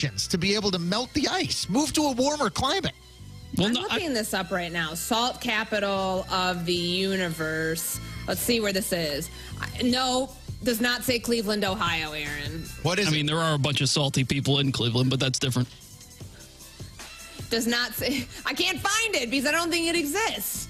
to be able to melt the ice, move to a warmer climate. Well, I'm looking this up right now. Salt capital of the universe. Let's see where this is. No, does not say Cleveland, Ohio, Aaron. What is it? I mean, there are a bunch of salty people in Cleveland, but that's different. Does not say. I can't find it because I don't think it exists.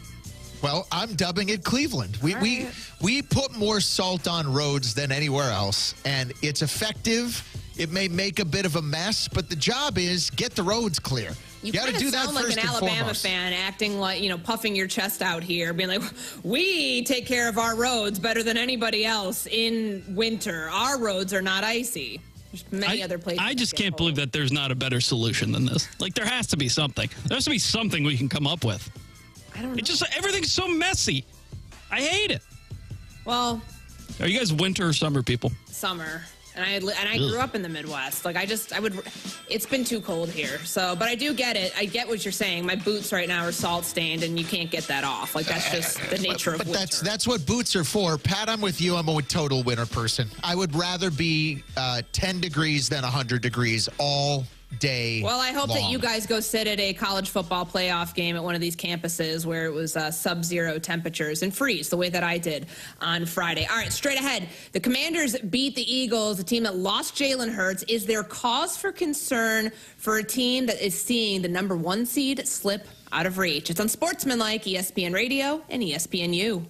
Well, I'm dubbing it Cleveland. We put more salt on roads than anywhere else, and it's effective. It may make a bit of a mess, but the job is get the roads clear. You got to do that first first like an and Alabama foremost. fan, acting like, puffing your chest out here, being like, we take care of our roads better than anybody else in winter. Our roads are not icy. There's many other places. I just can't believe that there's not a better solution than this. Like, there has to be something. There has to be something we can come up with. I don't know. Everything's so messy. I hate it. Well, are you guys winter or summer people? Summer. And I grew up in the Midwest. Like, it's been too cold here. So, but I do get it. I get what you're saying. My boots right now are salt stained and you can't get that off. Like, that's just the nature of winter. But that's what boots are for. Pat, I'm with you. I'm a total winter person. I would rather be 10 degrees than 100 degrees all day. Well, I hope long. that you guys go sit at a college football playoff game at one of these campuses where it was sub-zero temperatures and freeze the way that I did on Friday. All right, straight ahead. The Commanders beat the Eagles, a team that lost Jalen Hurts. Is there cause for concern for a team that is seeing the number 1 seed slip out of reach? It's on Sportsmanlike, ESPN Radio, and ESPNU.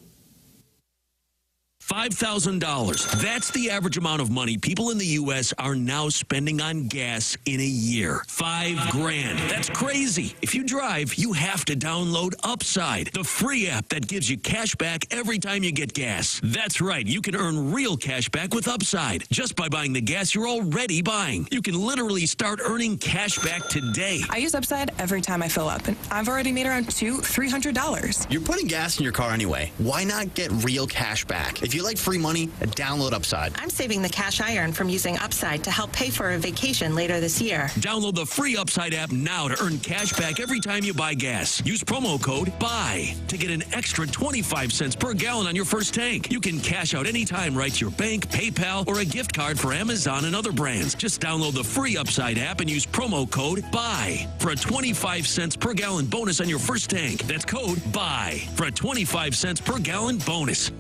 $5,000. That's the average amount of money people in the U.S. are now spending on gas in a year. $5,000. That's crazy. If you drive, you have to download Upside, the free app that gives you cash back every time you get gas. That's right. You can earn real cash back with Upside just by buying the gas you're already buying. You can literally start earning cash back today. I use Upside every time I fill up, and I've already made around $200-$300. You're putting gas in your car anyway. Why not get real cash back? If you like free money, download Upside. I'm saving the cash I earn from using Upside to help pay for a vacation later this year. Download the free Upside app now to earn cash back every time you buy gas. Use promo code BUY to get an extra 25 cents per gallon on your first tank. You can cash out anytime right to your bank, PayPal, or a gift card for Amazon and other brands. Just download the free Upside app and use promo code BUY for a 25 cents per gallon bonus on your first tank. That's code BUY for a 25 cents per gallon bonus.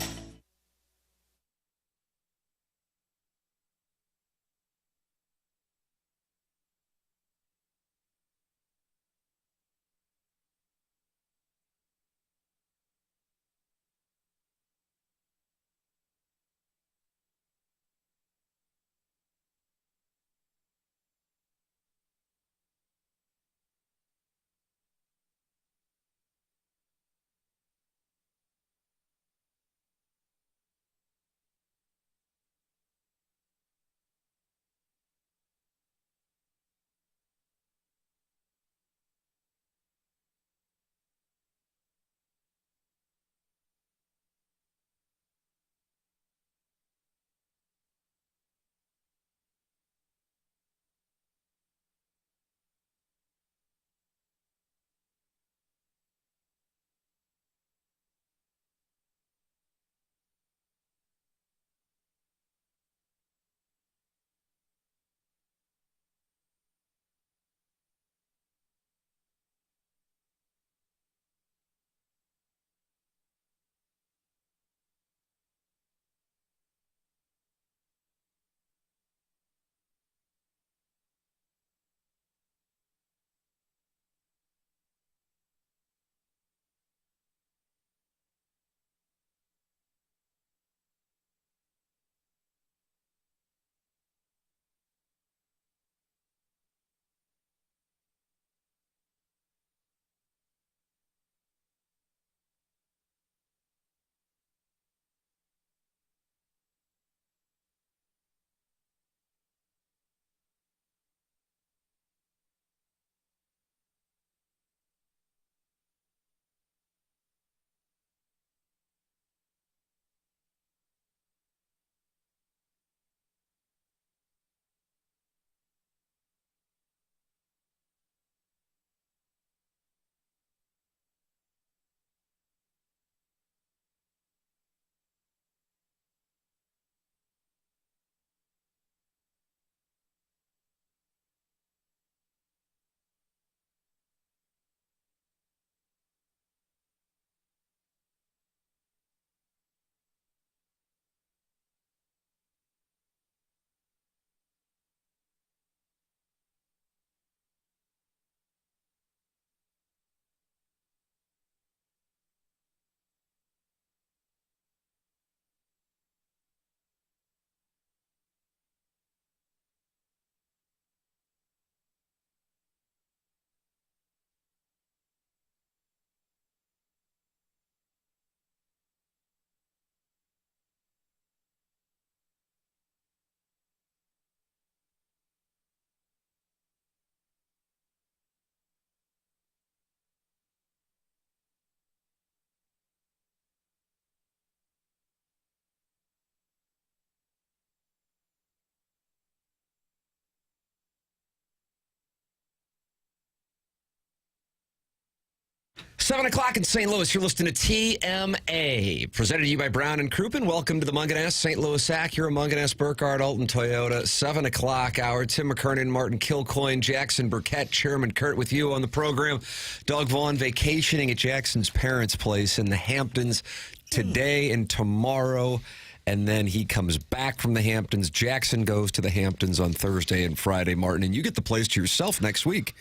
7 o'clock in St. Louis. You're listening to TMA, presented to you by Brown & Crouppen. Welcome to the Munganess St. Louis Acura, Munganess, Burkhardt, Alton Toyota. 7 o'clock hour. Tim McKernan, Martin Kilcoyne, Jackson Burkett, Chairman Kurt with you on the program. Doug Vaughn vacationing at Jackson's parents' place in the Hamptons today and tomorrow. And then he comes back from the Hamptons. Jackson goes to the Hamptons on Thursday and Friday, Martin. And you get the place to yourself next week.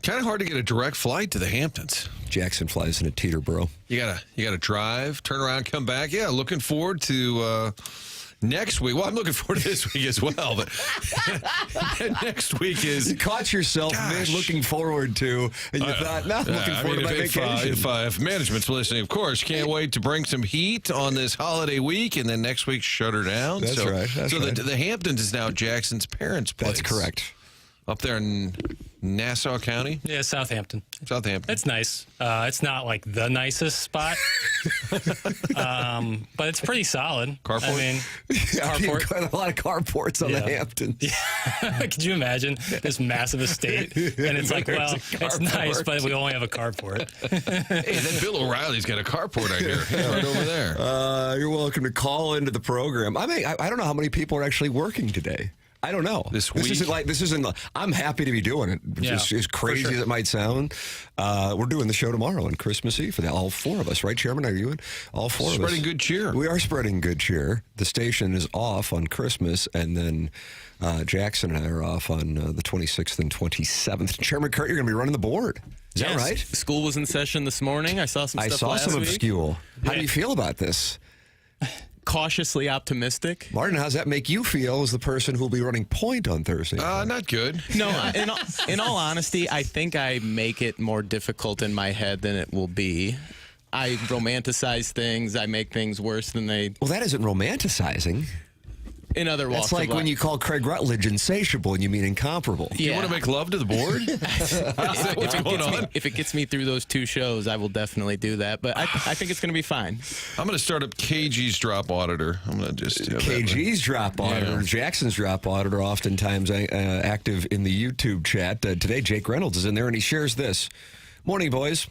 Kind of hard to get a direct flight to the Hamptons. Jackson flies in a Teterboro. You gotta drive, turn around, come back. Yeah, looking forward to next week. Well, I'm looking forward to this week as well, but next week is... You caught yourself looking forward to, and you thought, no, I'm looking forward to my vacation. If management's listening, of course, can't wait to bring some heat on this holiday week, and then next week shut her down. That's right. So the Hamptons is now Jackson's parents' place. That's correct. Up there in Nassau County? Yeah, Southampton. It's nice. It's not like the nicest spot, but it's pretty solid. Carport? I mean, carport. Quite a lot of carports on the Hamptons. Yeah. Could you imagine this massive estate? And it's like, well, it's nice, but we only have a carport. Hey, then Bill O'Reilly's got a carport out here. Right over there. You're welcome to call into the program. I mean, I don't know how many people are actually working today. I don't know. This week? I'm happy to be doing it. As crazy as it might sound. We're doing the show tomorrow on Christmas Eve for all four of us, right, Chairman? Are you in? All four of us. Spreading good cheer. We are spreading good cheer. The station is off on Christmas, and then Jackson and I are off on the 26th and 27th. Chairman Kurt, you're going to be running the board. Is that right? School was in session this morning. I saw some stuff last some week. of school. How do you feel about this? Cautiously optimistic. Martin, how's that make you feel as the person who will be running point on Thursday? Not good. No, in all honesty, I think I make it more difficult in my head than it will be. I romanticize things. I make things worse than they... Well, that isn't romanticizing. In other walks That's like of life. when you call Craig Rutledge insatiable and you mean incomparable. You want to make love to the board? If it gets me through those two shows, I will definitely do that. But I think it's going to be fine. I'm going to start up KG's drop auditor. I'm going to just... KG's drop auditor, Jackson's drop auditor, oftentimes active in the YouTube chat. Today, Jake Reynolds is in there, and he shares this. Morning, boys.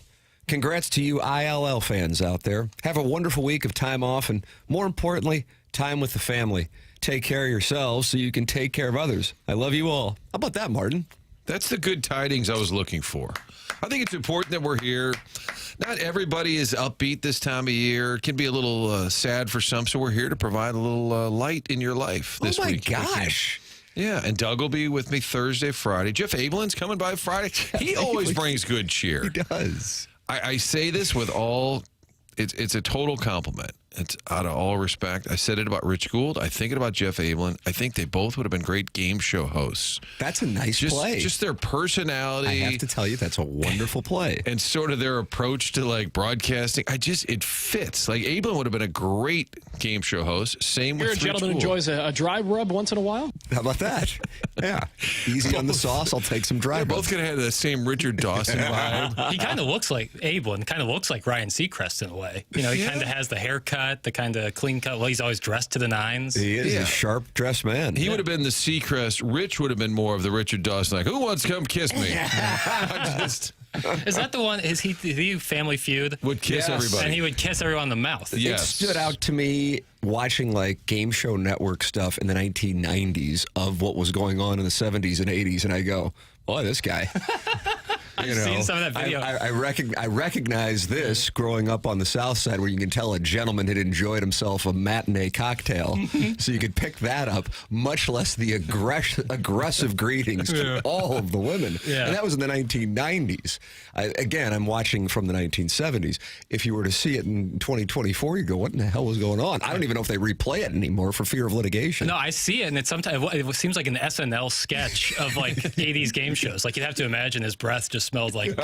Congrats to you ILL fans out there. Have a wonderful week of time off, and more importantly, time with the family. Take care of yourselves so you can take care of others. I love you all. How about that, Martin? That's the good tidings I was looking for. I think it's important that we're here. Not everybody is upbeat this time of year. It can be a little sad for some, so we're here to provide a little light in your life this week. Oh, my gosh. Yeah, and Doug will be with me Thursday, Friday. Jeff Abelin's coming by Friday. He always brings good cheer. He does. I say this with all... It's a total compliment. It's out of all respect. I said it about Rich Gould. I think it about Jeff Ablin. I think they both would have been great game show hosts. That's a nice play. Just their personality. I have to tell you, that's a wonderful play. And sort of their approach to like broadcasting. It fits. Like Ablin would have been a great game show host. Same with Rich Gould. You're a gentleman who enjoys a dry rub once in a while? How about that? Yeah. Easy on the sauce. I'll take some dry rub. They're both going to have the same Richard Dawson vibe. He kind of looks like Ablin, kind of looks like Ryan Seacrest in a way. You know, he kind of has the haircut, the kind of clean cut. Well, he's always dressed to the nines. He is a sharp dressed man. He would have been the Seacrest. Rich would have been more of the Richard Dawson, like, who wants to come kiss me? Is that the one? Is he Family Feud? Would kiss everybody. And he would kiss everyone on the mouth. It stood out to me watching like Game Show Network stuff in the 1990s of what was going on in the 70s and 80s, and I go, boy, this guy. I've seen some of that video. I recognize this growing up on the South Side, where you can tell a gentleman had enjoyed himself a matinee cocktail. So you could pick that up, much less the aggressive greetings to all of the women. Yeah. And that was in the 1990s. Again, I'm watching from the 1970s. If you were to see it in 2024, you go, what in the hell was going on? I don't even know if they replay it anymore for fear of litigation. No, I see it, and it seems like an SNL sketch of like 80s game shows. Like you'd have to imagine his breath just smelled like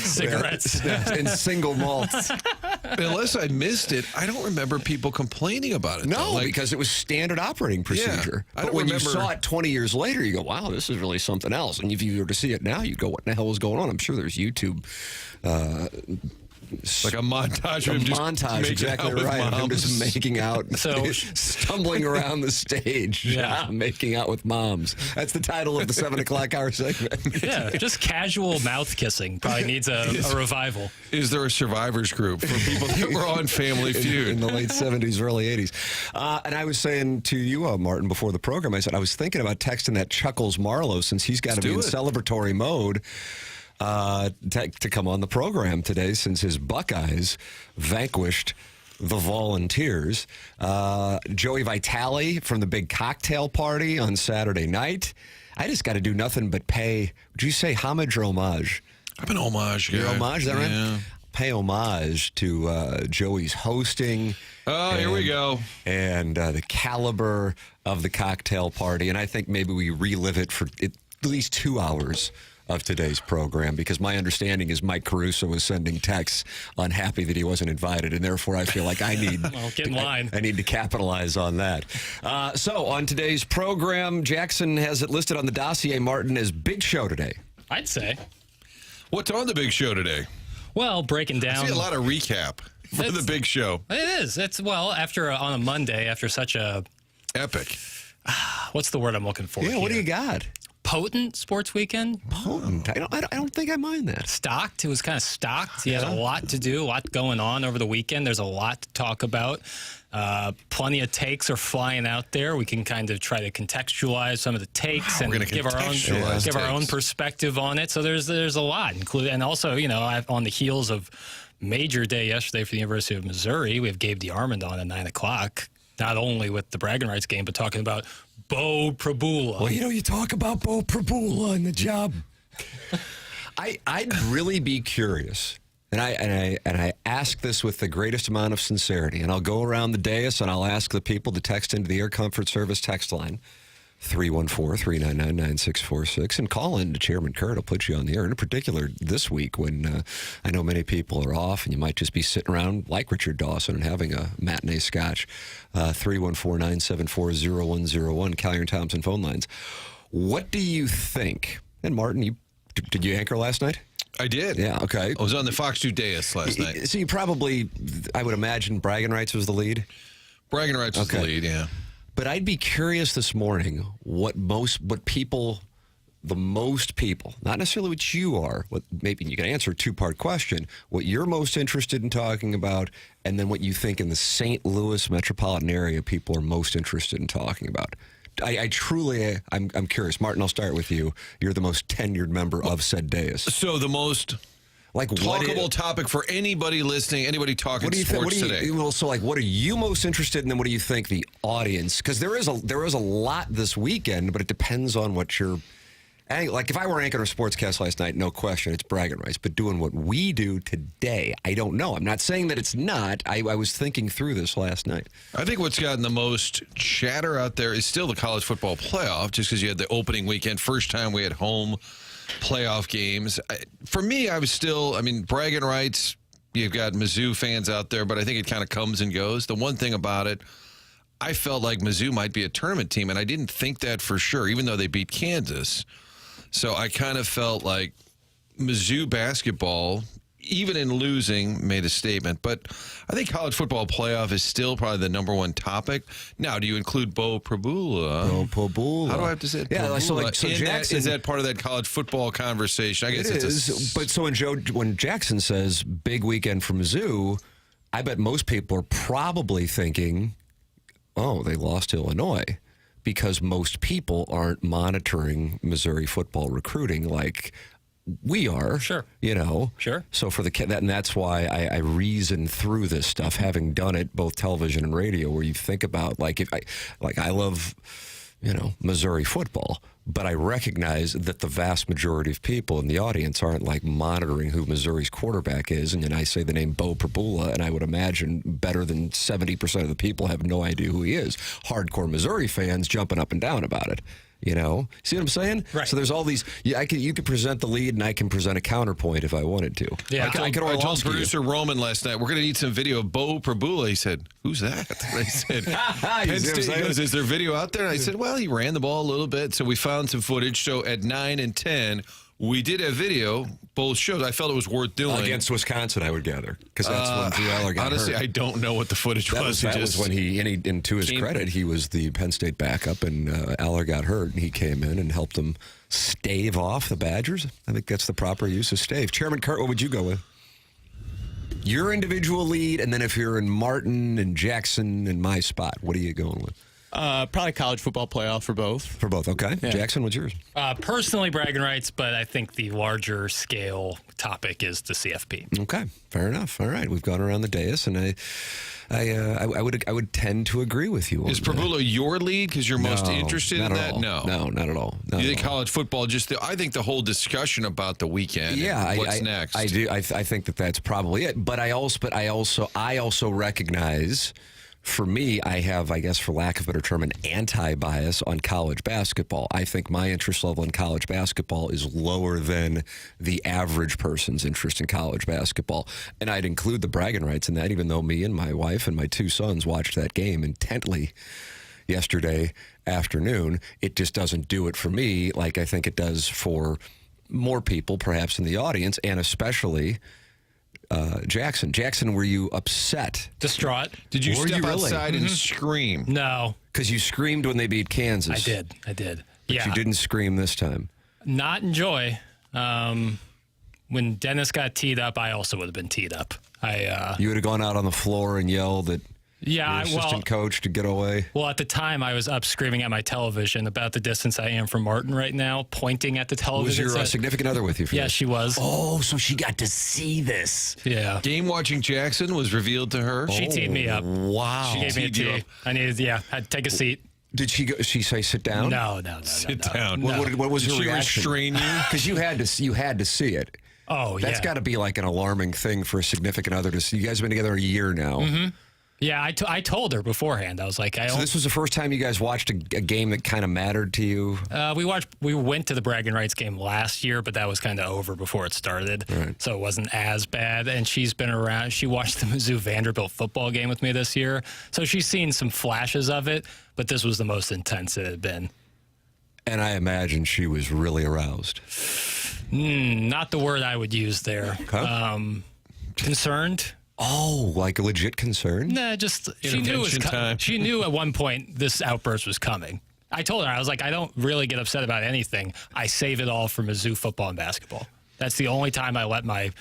cigarettes and single malts. Unless I missed it, I don't remember people complaining about it. No, because it was standard operating procedure. Yeah, but when you saw it 20 years later, you go, wow, this is really something else. And if you were to see it now, you'd go, what the hell is going on? I'm sure there's YouTube Like a montage of him just montage, making exactly out with right. Him moms. just making out, So- stumbling around the stage, making out with moms. That's the title of the 7 o'clock hour segment. Yeah, just casual mouth kissing probably needs a revival. Is there a survivors group for people that were on Family Feud? In the late 70s, early 80s. And I was saying to you, Martin, before the program, I said I was thinking about texting that Chuckles Marlowe since he's got to be in celebratory mode to come on the program today since his Buckeyes vanquished the Volunteers. Joey Vitale from the big cocktail party on Saturday night. I just got to do nothing but pay, would you say homage or homage? I'm an homage guy. You're homage, is that right? Yeah. Pay homage to Joey's hosting. Oh, here we go. And the caliber of the cocktail party. And I think maybe we relive it for at least 2 hours of today's program, because my understanding is Mike Caruso was sending texts unhappy that he wasn't invited, and therefore I feel like I need Get in line. I need to capitalize on that. So on today's program, Jackson has it listed on the dossier, Martin, as Big Show today. I'd say. What's on the big show today? Well, breaking I down. see a lot of recap for the big show. It is. It's after on a Monday, after such a epic. What's the word I'm looking for? Yeah, here? what do you got? Potent sports weekend. Potent. I don't think I mind that. Stocked. It was kind of stocked. He had a lot to do, a lot going on over the weekend. There's a lot to talk about. Plenty of takes are flying out there. We can kind of try to contextualize some of the takes and give our own perspective on it. So there's a lot, including, and also on the heels of major day yesterday for the University of Missouri, we have Gabe DeArmond on at 9 o'clock. Not only with the bragging rights game, but talking about Bo Prabula. Well, you talk about Bo Prabula and the job. I'd really be curious, and I ask this with the greatest amount of sincerity, and I'll go around the dais and I'll ask the people to text into the Air Comfort Service text line, 314-399-9646, and call in to Chairman Kurt. I'll put you on the air. In particular, this week when I know many people are off and you might just be sitting around like Richard Dawson and having a matinee scotch. 314-974-0101, Callier and Thompson phone lines. What do you think? And Martin, did you anchor last night? I did. Yeah, okay. I was on the Fox 2 dais last night. So you probably, I would imagine, bragging rights was the lead? Bragging rights was the lead, yeah. But I'd be curious this morning what people, not necessarily what you are, what maybe you can answer a two-part question, what you're most interested in talking about, and then what you think in the St. Louis metropolitan area people are most interested in talking about. I truly, I'm curious. Martin, I'll start with you. You're the most tenured member of said dais. So the most talkable topic for anybody listening, anybody talking sports today. Well, so what are you most interested in, and what do you think the audience? Because there is a lot this weekend, but it depends on what you're. Like if I were anchoring a sportscast last night, no question, it's bragging rights. But doing what we do today, I don't know. I'm not saying that it's not. I was thinking through this last night. I think what's gotten the most chatter out there is still the college football playoff, just because you had the opening weekend, first time we had home playoff games. For me, bragging rights, you've got Mizzou fans out there, but I think it kind of comes and goes. The one thing about it, I felt like Mizzou might be a tournament team, and I didn't think that for sure, even though they beat Kansas. So I kind of felt like Mizzou basketball, even in losing, made a statement. But I think college football playoff is still probably the number one topic. Now, do you include Bo Prabula? Bo Prabula. How do I have to say it? Yeah, so Jackson, is that part of that college football conversation? I guess it is. But so when Jackson says big weekend for Mizzou, I bet most people are probably thinking, oh, they lost to Illinois, because most people aren't monitoring Missouri football recruiting like we are. Sure. Sure. So for and that's why I reason through this stuff, having done it both television and radio, where you think about I love Missouri football, but I recognize that the vast majority of people in the audience aren't monitoring who Missouri's quarterback is. And then I say the name Bo Prabula, and I would imagine better than 70% of the people have no idea who he is. Hardcore Missouri fans jumping up and down about it. See what I'm saying? Right. So there's all these. You could present the lead, and I can present a counterpoint if I wanted to. Yeah, I told producer Roman last night, we're going to need some video of Bo Prabula. He said, "Who's that?" And I said, he goes, "Is there video out there?" And I said, "Well, he ran the ball a little bit, so we found some footage." So at 9 and 10, We did have video, both shows. I felt it was worth doing. Against Wisconsin, I would gather, because that's when Drew Aller got honestly, hurt. I don't know what the footage was. That was when and to his credit, he was the Penn State backup, and Aller got hurt, and he came in and helped them stave off the Badgers. I think that's the proper use of stave. Chairman Kurt, what would you go with? Your individual lead, and then if you're in Martin and Jackson in my spot, what are you going with? Probably college football playoff for both. For both, okay. Yeah. Jackson, what's yours? Personally, bragging rights, but I think the larger scale topic is the CFP. Okay, fair enough. All right, we've gone around the dais, and I would tend to agree with you. Is Prabula your lead because you're most interested in that? No, not at all. You think college football? I think the whole discussion about the weekend. Yeah, and what's next? I do. I think that's probably it. But I also recognize. For me, I have, I guess, for lack of a better term, an anti-bias on college basketball. I think my interest level in college basketball is lower than the average person's interest in college basketball. And I'd include the bragging rights in that, even though me and my wife and my 2 sons watched that game intently yesterday afternoon. It just doesn't do it for me like I think it does for more people, perhaps, in the audience, and especially... Jackson. Jackson, were you upset? Distraught. Did you step outside and scream? No. Because you screamed when they beat Kansas. I did. But you didn't scream this time. Not in joy. When Dennis got teed up, I also would have been teed up. You would have gone out on the floor and yelled at your assistant coach to get away? Well, at the time, I was up screaming at my television about the distance I am from Martin right now, pointing at the television. Was your significant other with you for this? She was. Oh, so she got to see this. Yeah. Game watching Jackson was revealed to her? She teed me up. Wow. She gave me a tee. I needed, had to take a seat. Did she say sit down? No. Sit down. What was her reaction? Did she restrain you? Because you had to see it. Oh, yeah. That's got to be like an alarming thing for a significant other to see. You guys have been together a year now. Mm-hmm. Yeah, I told her beforehand. I was like, so this was the first time you guys watched a game that kind of mattered to you? We went to the bragging rights game last year, but that was kind of over before it started. Right. So it wasn't as bad. And she's been around. She watched the Mizzou Vanderbilt football game with me this year. So she's seen some flashes of it, but this was the most intense it had been. And I imagine she was really aroused. Not the word I would use there. Okay. Concerned. Oh, like a legit concern? Nah, just she knew it was coming. She knew at one point this outburst was coming. I told her, I was like, I don't really get upset about anything. I save it all for Mizzou football and basketball. That's the only time I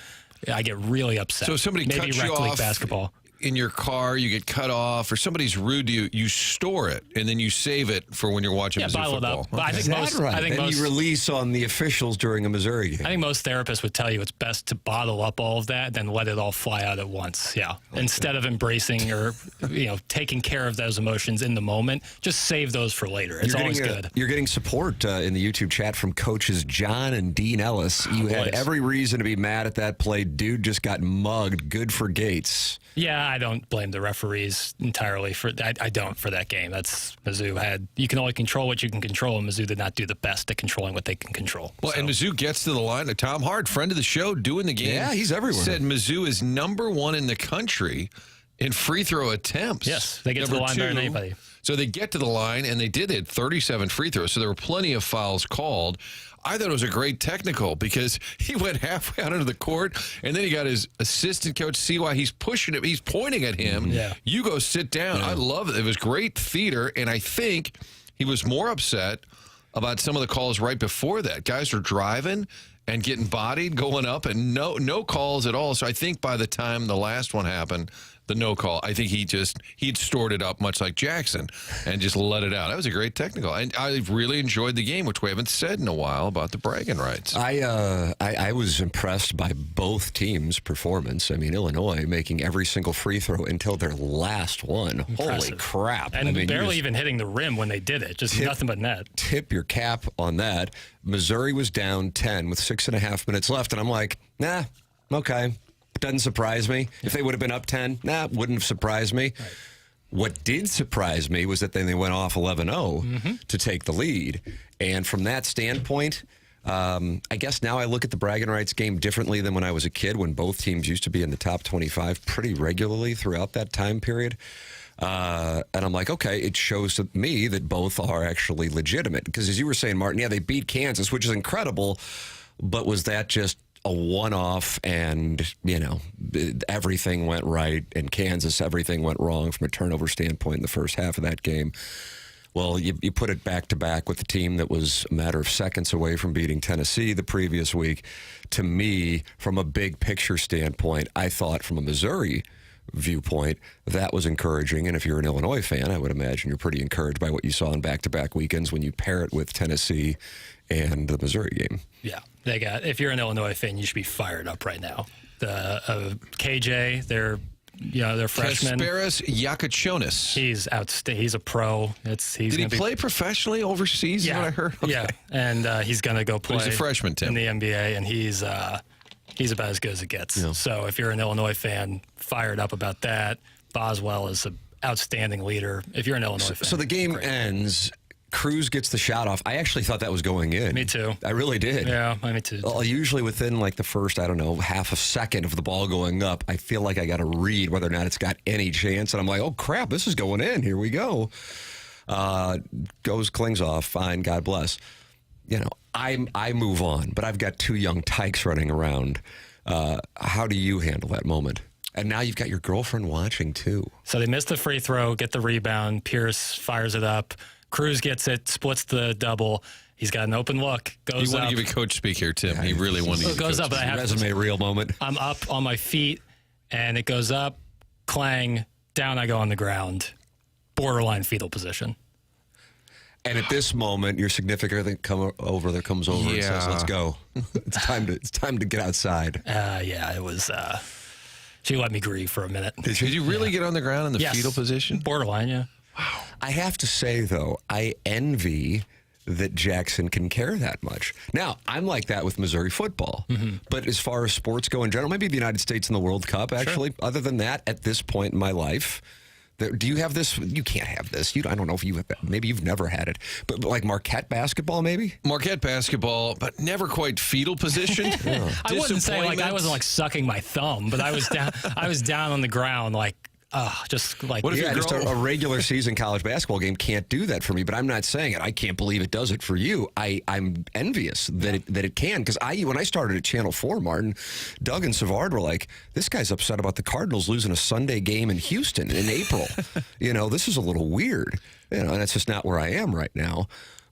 get really upset. So if somebody maybe cuts rec you league off basketball. In your car, you get cut off, or somebody's rude to you, you store it, and then you save it for when you're watching Mizzou bottle football. it up. But I think most you release on the officials during a Missouri game. I think most therapists would tell you it's best to bottle up all of that, then let it all fly out at once. Yeah, instead of embracing or taking care of those emotions in the moment, just save those for later. It's always good. You're getting support in the YouTube chat from coaches John and Dean Ellis. You had every reason to be mad at that play. Dude just got mugged. Good for Gates. Yeah, I don't blame the referees entirely for that. I don't for that game. That's Mizzou had. You can only control what you can control, and Mizzou did not do the best at controlling what they can control. Well, and Mizzou gets to the line. Tom Hart, friend of the show, doing the game. Yeah, he's everywhere. Said Mizzou is #1 in the country in free throw attempts. Yes, they get to the line better than anybody. So they get to the line, and they did it 37 free throws. So there were plenty of fouls called. I thought it was a great technical because he went halfway out into the court, and then he got his assistant coach, see why he's pushing him. He's pointing at him. Yeah. You go sit down. Yeah. I love it. It was great theater, and I think he was more upset about some of the calls right before that. Guys are driving and getting bodied, going up, and no calls at all. So I think by the time the last one happened, the no call, I think he'd stored it up much like Jackson and just let it out. That was a great technical. And I really enjoyed the game, which we haven't said in a while about the bragging rights. I was impressed by both teams' performance. I mean, Illinois making every single free throw until their last one. Impressive. Holy crap. And barely even hitting the rim when they did it. Just nothing but net. Tip your cap on that. Missouri was down 10 with 6.5 minutes left, and I'm like, nah, okay. Doesn't surprise me. If they would have been up 10, wouldn't have surprised me. Right. What did surprise me was that then they went off 11-0 to take the lead. And from that standpoint, I guess now I look at the bragging rights game differently than when I was a kid, when both teams used to be in the top 25 pretty regularly throughout that time period. And I'm like, okay, it shows to me that both are actually legitimate. Because as you were saying, Martin, they beat Kansas, which is incredible. but was that just a one-off and, everything went right, and Kansas, everything went wrong from a turnover standpoint in the first half of that game? Well, you put it back-to-back with the team that was a matter of seconds away from beating Tennessee the previous week. To me, from a big picture standpoint, I thought from a Missouri viewpoint, that was encouraging. And if you're an Illinois fan, I would imagine you're pretty encouraged by what you saw in back-to-back weekends when you pair it with Tennessee and the Missouri game. Yeah, if you're an Illinois fan, you should be fired up right now. The KJ, they're freshman. Kasparas Yakachonis. He's a pro. Did he play professionally overseas? Yeah, is what I heard. Okay. Yeah, and he's going to go play. He's a freshman, Tim, in the NBA, and he's about as good as it gets. Yeah. So if you're an Illinois fan, fired up about that. Boswell is an outstanding leader. If you're an Illinois fan. So the game ends. Cruz gets the shot off. I actually thought that was going in. Me too. I really did. Yeah, me too. Usually within like the first, half a second of the ball going up, I feel like I got to read whether or not it's got any chance. And I'm like, oh, crap, this is going in. Here we go. Clings off. Fine. God bless. I move on, but I've got two young tykes running around. How do you handle that moment? And now you've got your girlfriend watching too. So they missed the free throw, get the rebound. Pierce fires it up. Cruz gets it, splits the double. He's got an open look. Goes up. You want to give a coach speak here, Tim. He really wanted to give goes up. Resume reel moment. I'm up on my feet, and it goes up, clang, down I go on the ground. Borderline fetal position. And at this moment, your significant comes over and says, let's go. It's time to get outside. It was... she let me grieve for a minute. Did you really get on the ground in the fetal position? Borderline, yeah. Wow. I have to say, though, I envy that Jackson can care that much. Now, I'm like that with Missouri football. Mm-hmm. But as far as sports go in general, maybe the United States in the World Cup, actually. Sure. Other than that, at this point in my life, do you have this? You can't have this. I don't know if you have that. Maybe you've never had it. But like Marquette basketball, maybe? Marquette basketball, but never quite fetal position. Yeah. I wouldn't say I wasn't sucking my thumb, but I was down. I was down on the ground just like what if just a regular season college basketball game can't do that for me? But I'm not saying it. I can't believe it does it for you. I'm envious that it can, because when I started at Channel 4, Martin, Doug and Savard were like, this guy's upset about the Cardinals losing a Sunday game in Houston in April. This is a little weird. And that's just not where I am right now.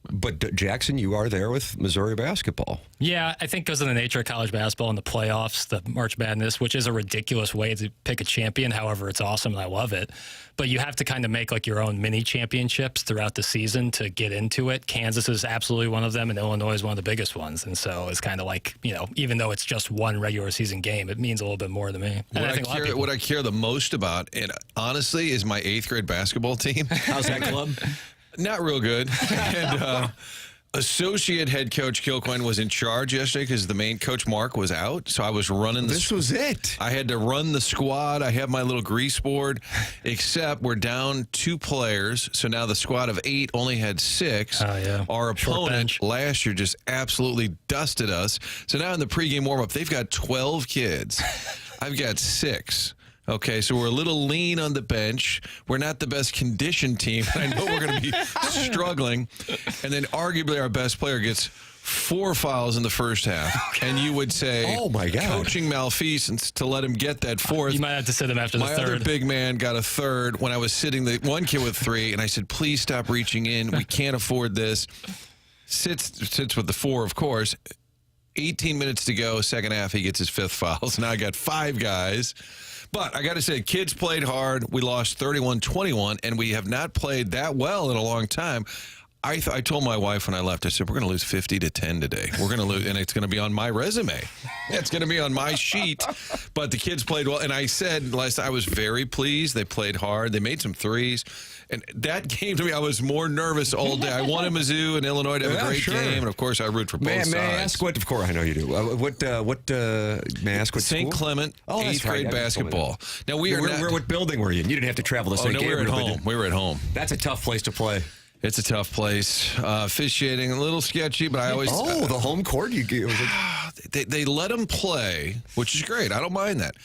But Jackson, you are there with Missouri basketball. Yeah, I think because of the nature of college basketball and the playoffs, the March Madness, which is a ridiculous way to pick a champion. However, it's awesome and I love it. But you have to kind of make your own mini championships throughout the season to get into it. Kansas is absolutely one of them, and Illinois is one of the biggest ones. And so it's kind of even though it's just one regular season game, it means a little bit more to me. What I care the most about, and honestly, is my 8th grade basketball team. How's that club? Not real good. And associate head coach Kilcoyne was in charge yesterday because the main coach, Mark, was out. So I was running This was it. I had to run the squad. I have my little grease board, except we're down 2 players. So now the squad of 8 only had 6. Yeah. Our opponent last year just absolutely dusted us. So now in the pregame warm-up, they've got 12 kids. I've got 6. Okay, so we're a little lean on the bench. We're not the best conditioned team. I know we're going to be struggling. And then arguably our best player gets 4 fouls in the first half. Okay. And you would say, oh my God, coaching malfeasance to let him get that 4th. You might have to sit him after the 3rd. My other big man got a 3rd when I was sitting the one kid with 3. And I said, please stop reaching in. We can't afford this. Sits with the 4, of course. 18 minutes to go, second half, he gets his 5th foul. So now I got 5 guys. But I got to say, kids played hard. We lost 31-21, and we have not played that well in a long time. I told my wife when I left, I said, we're going to lose 50-10 today. We're going to lose, and it's going to be on my resume. It's going to be on my sheet. But the kids played well. And I said last night, I was very pleased. They played hard. They made some threes. And that game to me, I was more nervous all day. I wanted Mizzou and Illinois to have a great game. And, of course, I root for both sides. May I ask what, of course, I know you do. May I ask what St. Clement, 8th grade basketball. Now, what building were you in? You didn't have to travel to St. Gabriel. We were at home. We were at home. That's a tough place to play. It's a tough place. Officiating, a little sketchy, but I always... the home court? They let them play, which is great. I don't mind that.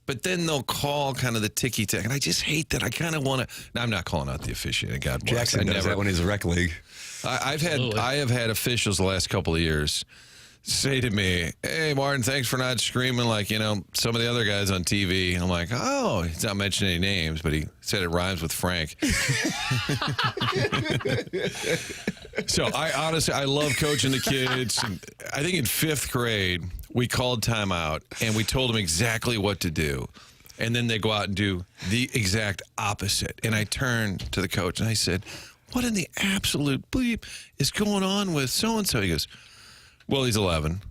But then they'll call kind of the ticky-tack, and I just hate that. I kind of want to... No, I'm not calling out the officiating. God bless. Jackson does that when he's a rec league. I have had officials the last couple of years say to me, "Hey, Martin, thanks for not screaming like, some of the other guys on TV." I'm like, oh, he's not mentioning any names, but he said it rhymes with Frank. So I love coaching the kids. And I think in 5th grade, we called timeout and we told them exactly what to do. And then they go out and do the exact opposite. And I turned to the coach and I said, "What in the absolute bleep is going on with so-and-so?" He goes, "Well, he's 11."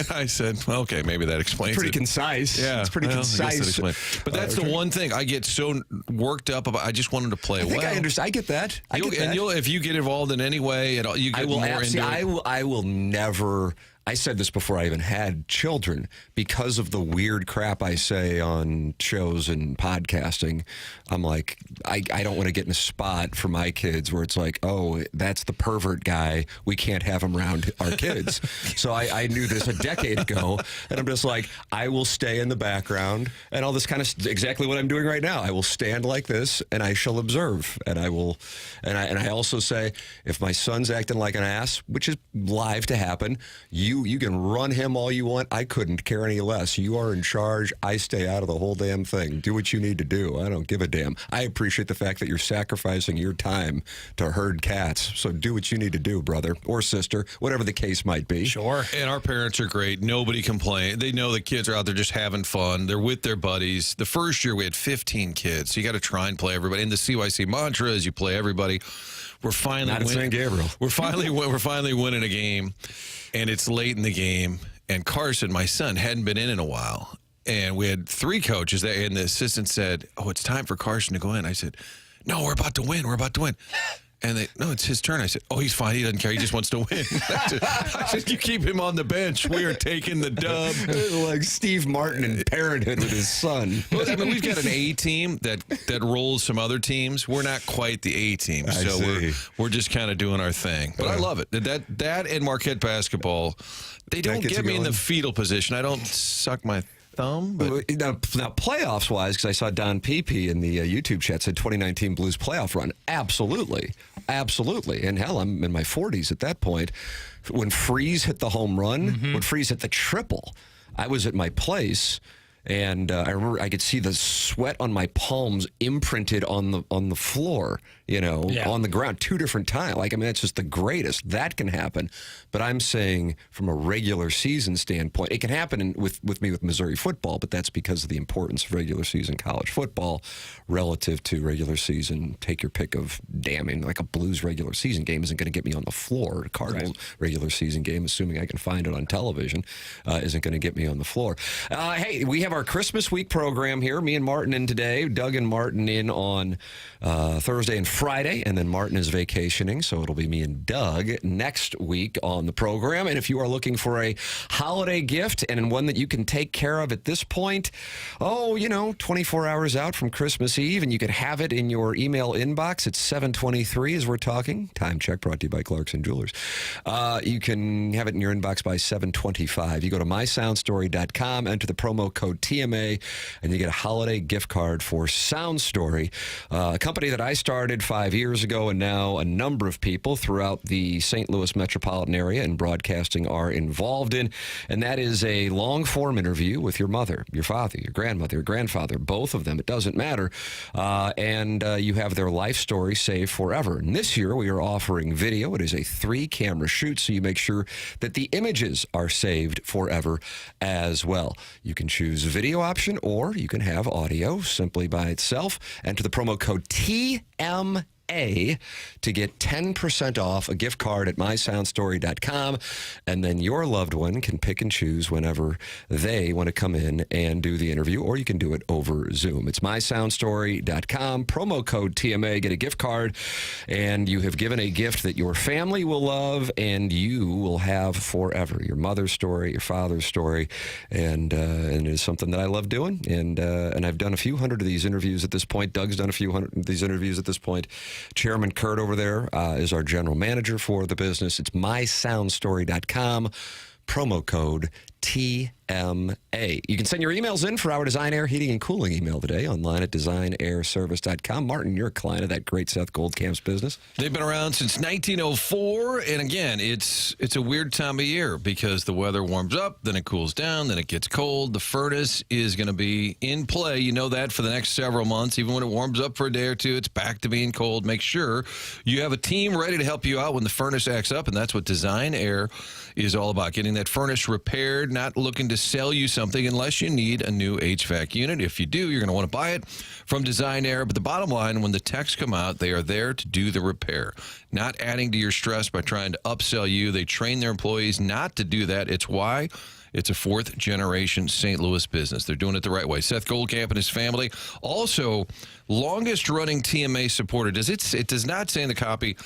I said, well, okay, maybe that explains Pretty it. concise. Yeah. It's pretty concise. But that's the one thing I get so worked up about. I just want him to play well. I understand. I get that. If you get involved in any way at all, you get more into it. I will never. I said this before I even had children. Because of the weird crap I say on shows and podcasting, I'm like, I don't want to get in a spot for my kids where it's like, oh, that's the pervert guy. We can't have him around our kids. So I knew this a decade ago, and I'm just like, I will stay in the background and all this kind of exactly what I'm doing right now. I will stand like this and I shall observe, and I will, and I also say, if my son's acting like an ass, which is live to happen, you can run him all you want. I couldn't care any less. You are in charge. I stay out of the whole damn thing. Do what you need to do. I don't give a damn. I appreciate the fact that you're sacrificing your time to herd cats. So do what you need to do, brother or sister, whatever the case might be. Sure. And our parents are great. Nobody complains. They know the kids are out there just having fun. They're with their buddies. The first year we had 15 kids. So you got to try and play everybody. And the CYC mantra is you play everybody. We're finally Not winning. St. Gabriel. We're finally winning a game, and it's late in the game. And Carson, my son, hadn't been in a while, and we had 3 coaches there. And the assistant said, "Oh, it's time for Carson to go in." I said, "No, we're about to win. We're about to win." And they, "No, it's his turn." I said, "Oh, he's fine. He doesn't care. He just wants to win." I said, "You keep him on the bench. We are taking the dub." Like Steve Martin in Parenthood with his son. Well, I mean, we've got an A team that rolls some other teams. We're not quite the A team, so we're just kind of doing our thing. But I love it. That and Marquette basketball, they don't get me in the fetal position. I don't suck my thumb. But now playoffs wise, because I saw Don Pepe in the YouTube chat said 2019 Blues playoff run. Absolutely. And hell, I'm in my 40s at that point. When Freeze hit the home run, when Freeze hit the triple, I was at my place. And I remember I could see the sweat on my palms imprinted on the floor, on the ground 2 different times. Like, I mean, it's just the greatest. That can happen. But I'm saying from a regular season standpoint, it can happen with me with Missouri football, but that's because of the importance of regular season college football relative to regular season. Take your pick of damning. Like a Blues regular season game isn't going to get me on the floor. A Cardinals regular season game, assuming I can find it on television, isn't going to get me on the floor. Hey, we have our Christmas week program here. Me and Martin in today. Doug and Martin in on Thursday and Friday, and then Martin is vacationing, so it'll be me and Doug next week on the program. And if you are looking for a holiday gift and one that you can take care of at this point, 24 hours out from Christmas Eve, and you can have it in your email inbox at 7:23 as we're talking. Time check brought to you by Clarkson Jewelers. You can have it in your inbox by 7:25. You go to mysoundstory.com, enter the promo code TMA, and you get a holiday gift card for Sound Story, a company that I started 5 years ago, and now a number of people throughout the St. Louis metropolitan area and broadcasting are involved in, and that is a long-form interview with your mother, your father, your grandmother, your grandfather, both of them, it doesn't matter, and you have their life story saved forever. And this year we are offering video. It is a 3-camera shoot, so you make sure that the images are saved forever as well. You can choose video option, or you can have audio simply by itself. Enter the promo code TMA to get 10% off a gift card at mysoundstory.com, and then your loved one can pick and choose whenever they want to come in and do the interview, or you can do it over Zoom. It's mysoundstory.com, promo code TMA, get a gift card, and you have given a gift that your family will love and you will have forever. Your mother's story, your father's story, and it is something that I love doing, and I've done a few hundred of these interviews at this point. Doug's done a few hundred of these interviews at this point. Chairman Kurt over there is our general manager for the business. It's mysoundstory.com, promo code TMA. TMA. You can send your emails in for our Design Air Heating and Cooling email today online at designairservice.com. Martin, you're a client of that great Seth Goldcamp's business. They've been around since 1904, and again, it's a weird time of year because the weather warms up, then it cools down, then it gets cold. The furnace is going to be in play. You know that for the next several months. Even when it warms up for a day or two, it's back to being cold. Make sure you have a team ready to help you out when the furnace acts up, and that's what Design Air is all about. Getting that furnace repaired, not looking to sell you something unless you need a new HVAC unit. If you do, you're going to want to buy it from Design Air. But the bottom line, when the techs come out, they are there to do the repair, not adding to your stress by trying to upsell you. They train their employees not to do that. It's why it's a fourth-generation St. Louis business. They're doing it the right way. Seth Goldcamp and his family, also longest-running TMA supporter. It does not say in the copy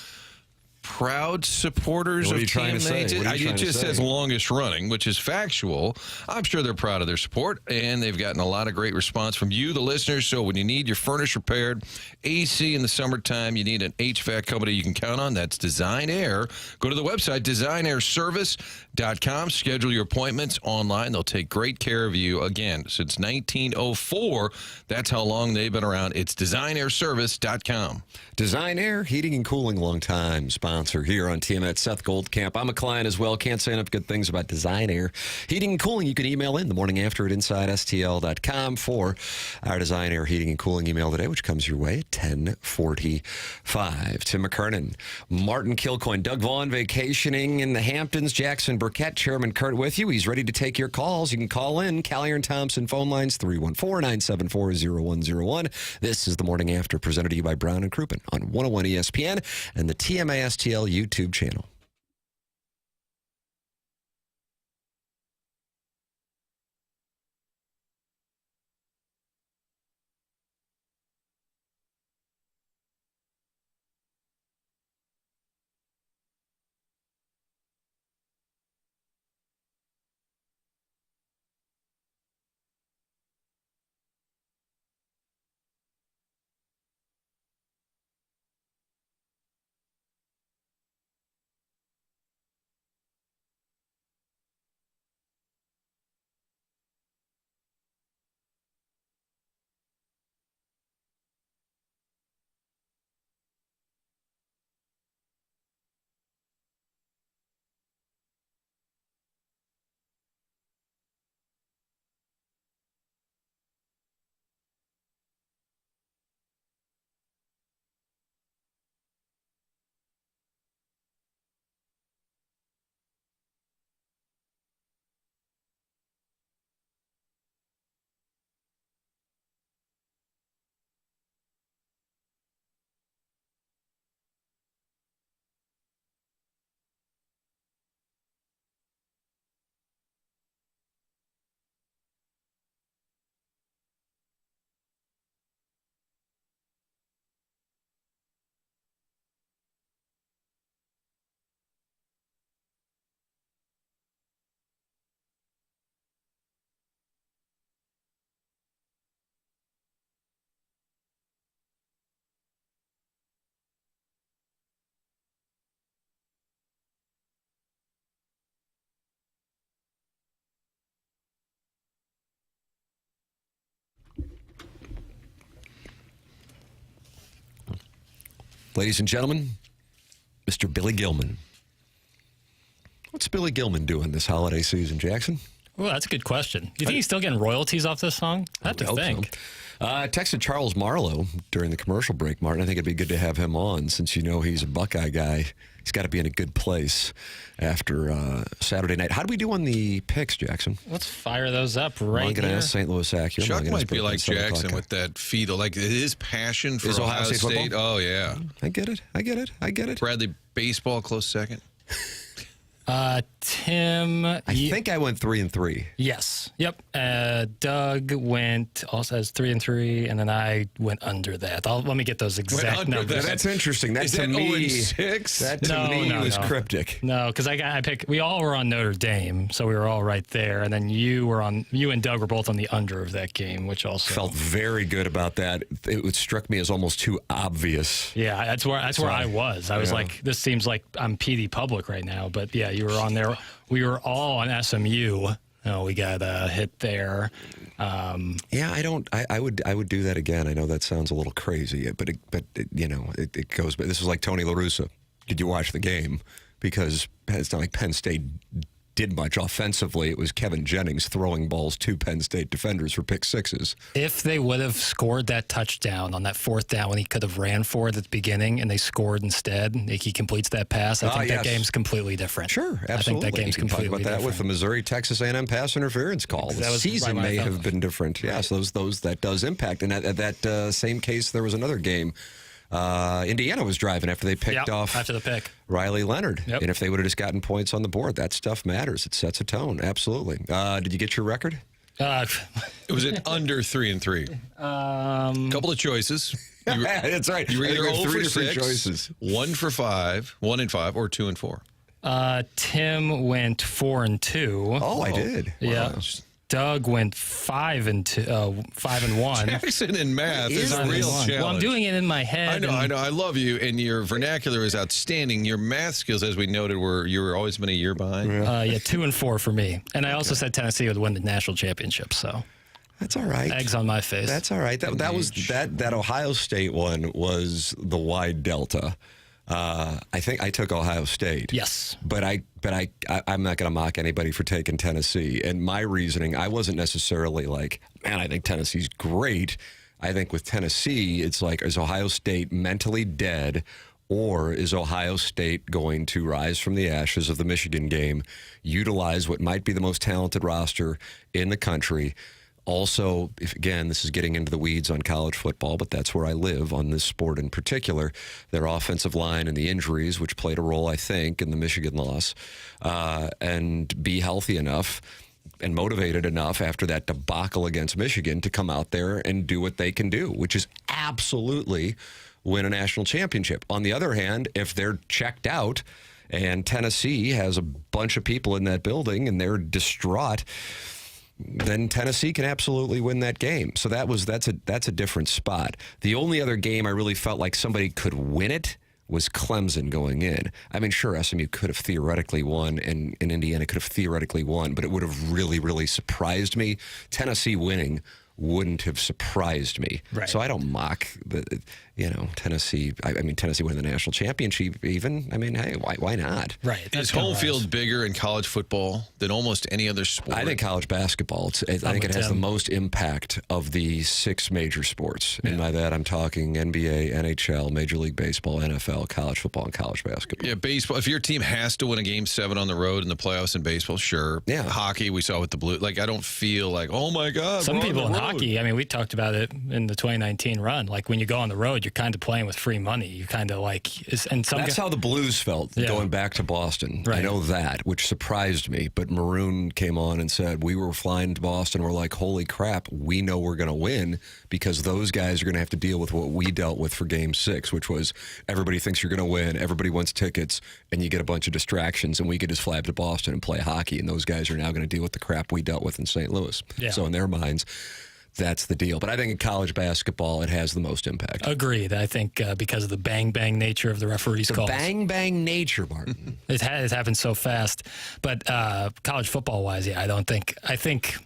proud supporters of TMA. It just says longest running, which is factual. I'm sure they're proud of their support, and they've gotten a lot of great response from you, the listeners. So when you need your furnace repaired, AC in the summertime, you need an HVAC company you can count on. That's Design Air. Go to the website, designairservice.com. Schedule your appointments online. They'll take great care of you. Again, since 1904, that's how long they've been around. It's designairservice.com. Design Air Heating and Cooling, long time sponsor here on TMA. Seth Goldcamp. I'm a client as well. Can't say enough good things about Design Air Heating and Cooling. You can email in the morning after at InsideSTL.com for our Design Air Heating and Cooling email today, which comes your way at 10:45. Tim McKernan, Martin Kilcoyne, Doug Vaughn vacationing in the Hamptons. Jackson Burkett, Chairman Kurt with you. He's ready to take your calls. You can call in. Callier and Thompson phone lines 314-974-0101. This is the Morning After, presented to you by Brown and Crouppen on 101 ESPN and the TMA STL YouTube channel. Ladies and gentlemen, Mr. Billy Gilman. What's Billy Gilman doing this holiday season, Jackson? Well, that's a good question. Do you think he's still getting royalties off this song? I have to think. So. I texted Charles Marlowe during the commercial break, Martin. I think it'd be good to have him on since you know he's a Buckeye guy. He's got to be in a good place after Saturday night. How do we do on the picks, Jackson? Let's fire those up right here. Munganess, St. Louis Acura. Chuck might be like Jackson with that feet. Like his passion for Ohio State. Football? Oh, yeah. I get it. Bradley, baseball, close second. Tim, I think I went 3-3. Yes. Yep. Doug also has 3-3, and then I went under that. Let me get those exact numbers. That's interesting. That to me, 0-6? That to me was cryptic. No, because I picked. We all were on Notre Dame, so we were all right there. And then you and Doug were both on the under of that game, which also felt very good about that. It struck me as almost too obvious. Yeah, that's where I was. I was like, this seems like I'm PD Public right now, but yeah. You were on there. We were all on SMU, Oh, we got a hit there. Yeah, I would do that again. I know that sounds a little crazy, but it goes. But this was like Tony La Russa. Did you watch the game? Because it's not like Penn State did much offensively. It was Kevin Jennings throwing balls to Penn State defenders for pick sixes. If they would have scored that touchdown on that fourth down when he could have ran for it at the beginning and they scored instead, like he completes that pass, I think that game's completely different. Sure, absolutely. I think that game's completely different. You can talk about that with the Missouri-Texas A&M pass interference call. The season may have been different. Yes, those that does impact. And at that same case, there was another game. Indiana was driving after they picked off after the pick Riley Leonard. Yep. And if they would have just gotten points on the board, that stuff matters. It sets a tone. Absolutely. Did you get your record? It was at under 3-3. Couple of choices. That's right. You were either 0 three for different 6, choices. 1 for 5, 1 and 5, or 2 and 4. Tim went 4 and 2. Oh, I did. Yeah. Wow. Doug went 5 and 1. Jackson in math is a real challenge. Well, I'm doing it in my head. I know. I love you, and your vernacular is outstanding. Your math skills, as we noted, you were always been a year behind. 2 and 4 for me. And I also said Tennessee would win the national championship. So that's all right. Eggs on my face. That's all right. That was that Ohio State one was the wide delta. I think I took Ohio State. Yes. But I'm not going to mock anybody for taking Tennessee. And my reasoning, I wasn't necessarily like, man, I think Tennessee's great. I think with Tennessee, it's like, is Ohio State mentally dead, or is Ohio State going to rise from the ashes of the Michigan game, utilize what might be the most talented roster in the country? Also, again, this is getting into the weeds on college football, but that's where I live on this sport in particular. Their offensive line and the injuries, which played a role, I think, in the Michigan loss, and be healthy enough and motivated enough after that debacle against Michigan to come out there and do what they can do, which is absolutely win a national championship. On the other hand, if they're checked out and Tennessee has a bunch of people in that building and they're distraught, then Tennessee can absolutely win that game. So that's a different spot. The only other game I really felt like somebody could win it was Clemson going in. I mean, sure, SMU could have theoretically won, and Indiana could have theoretically won, but it would have really, really surprised me. Tennessee winning wouldn't have surprised me. Right. So I don't mock Tennessee. I mean, Tennessee winning the national championship even. I mean, hey, why not? Right. Is home field bigger in college football than almost any other sport? I think college basketball. I think it has the most impact of the 6 major sports. And by that, I'm talking NBA, NHL, Major League Baseball, NFL, college football, and college basketball. Yeah, baseball. If your team has to win a Game 7 on the road in the playoffs in baseball, sure. Yeah. Hockey, we saw with the Blue. Like, I don't feel like, oh my God. Some people in hockey, I mean, we talked about it in the 2019 run. Like, when you go on the road, you're kind of playing with free money. You kind of like, that's how the Blues felt going back to Boston. Right. I know that, which surprised me. But Maroon came on and said, we were flying to Boston. We're like, holy crap, we know we're going to win because those guys are going to have to deal with what we dealt with for Game 6, which was everybody thinks you're going to win, everybody wants tickets, and you get a bunch of distractions, and we could just fly up to Boston and play hockey, and those guys are now going to deal with the crap we dealt with in St. Louis. Yeah. So in their minds, that's the deal. But I think in college basketball, it has the most impact. Agreed. I think because of the bang-bang nature of the referees' calls. Bang-bang nature, Martin. It happened so fast. But college football-wise, yeah, I think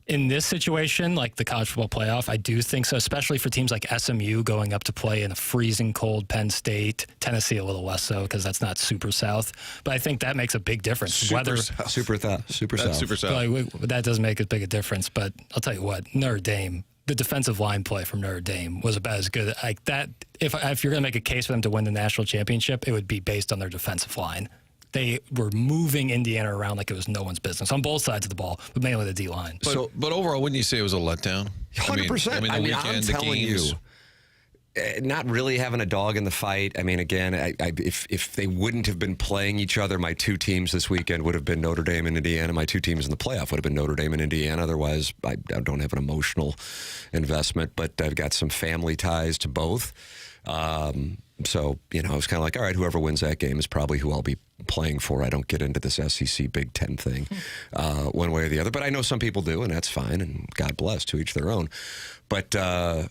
in this situation, like the college football playoff, I do think so, especially for teams like SMU going up to play in a freezing cold Penn State, Tennessee a little less so because that's not super south. But I think that makes a big difference. Super south. Like, that does make as big a difference. But I'll tell you what, Notre Dame, the defensive line play from Notre Dame was about as good. Like that, if you're going to make a case for them to win the national championship, it would be based on their defensive line. They were moving Indiana around like it was no one's business on both sides of the ball, but mainly the D-line. But overall, wouldn't you say it was a letdown? 100%. I'm telling you, not really having a dog in the fight. I mean, again, if they wouldn't have been playing each other, my 2 teams this weekend would have been Notre Dame and Indiana. My 2 teams in the playoff would have been Notre Dame and Indiana. Otherwise, I don't have an emotional investment, but I've got some family ties to both. So, I was kind of like, all right, whoever wins that game is probably who I'll be playing for. I don't get into this SEC Big Ten thing one way or the other. But I know some people do, and that's fine, and God bless, to each their own. But I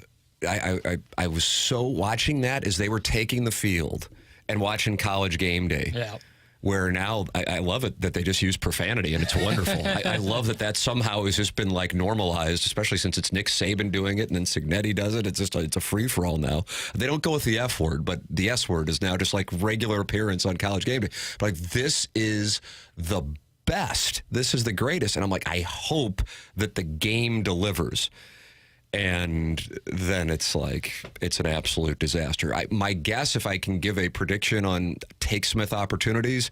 was so watching that as they were taking the field and watching College Game Day. Yeah. where now I love it that they just use profanity, and it's wonderful. I love that somehow has just been like normalized, especially since it's Nick Saban doing it and then Cignetti does it. It's a free-for-all now. They don't go with the F word, but the S word is now just like regular appearance on College Game Day. Like, this is the best. This is the greatest. And I'm like, I hope that the game delivers. And then it's like, it's an absolute disaster. My guess, if I can give a prediction on Take Smith opportunities,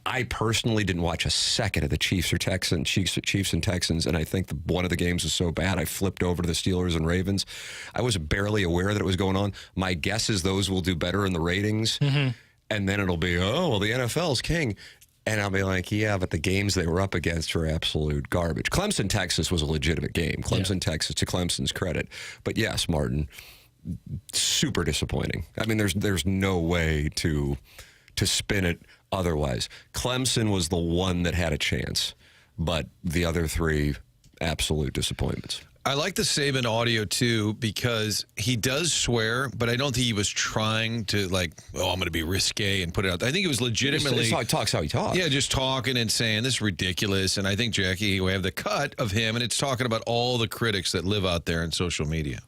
I personally didn't watch a second of the Chiefs and Texans, and I think one of the games was so bad, I flipped over to the Steelers and Ravens. I was barely aware that it was going on. My guess is those will do better in the ratings, and then it'll be, the NFL's king. And I'll be like, yeah, but the games they were up against were absolute garbage. Clemson, Texas was a legitimate game. Clemson, Texas, to Clemson's credit. But yes, Martin, super disappointing. I mean, there's no way to spin it otherwise. Clemson was the one that had a chance, but the other three, absolute disappointments. I like the Saban audio, too, because he does swear, but I don't think he was trying to, I'm going to be risque and put it out. I think it was legitimately... He talks how he talks. Yeah, just talking and saying, this is ridiculous. And I think, Jackie, we have the cut of him, and it's talking about all the critics that live out there in social media.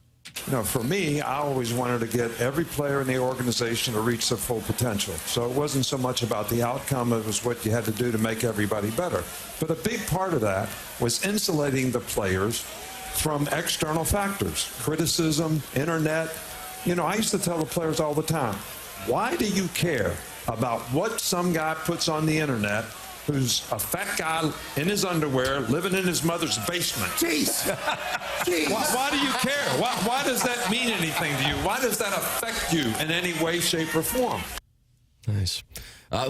For me, I always wanted to get every player in the organization to reach their full potential. So it wasn't so much about the outcome, it was what you had to do to make everybody better. But a big part of that was insulating the players from external factors, criticism, internet. I used to tell the players all the time, why do you care about what some guy puts on the internet who's a fat guy in his underwear living in his mother's basement? Jeez. Why do you care? Why does that mean anything to you? Why does that affect you in any way, shape, or form? Nice.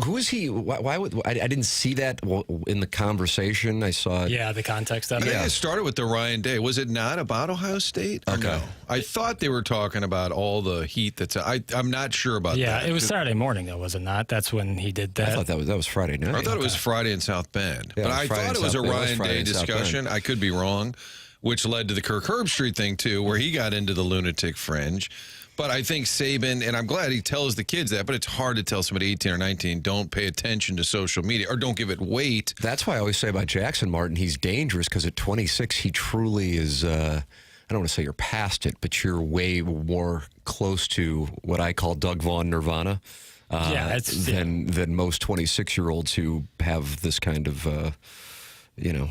Who is he? Why would I didn't see that in the conversation? I saw it. Yeah, the context of it. Yeah, it started with the Ryan Day. Was it not about Ohio State? Okay. No? I thought they were talking about all the heat that's... I'm not sure about that. Yeah, it was Saturday morning, though, was it not? That's when he did that. I thought that was Friday night. I thought it was Friday in South Bend. Yeah, but I thought it was a Ryan Day discussion. I could be wrong, which led to the Kirk Herbstreit thing, too, where he got into the lunatic fringe. But I think Saban, and I'm glad he tells the kids that, but it's hard to tell somebody 18 or 19, don't pay attention to social media or don't give it weight. That's why I always say about Jackson, Martin, he's dangerous because at 26, he truly is, I don't want to say you're past it, but you're way more close to what I call Doug Vaughn nirvana than most 26-year-olds who have this kind of,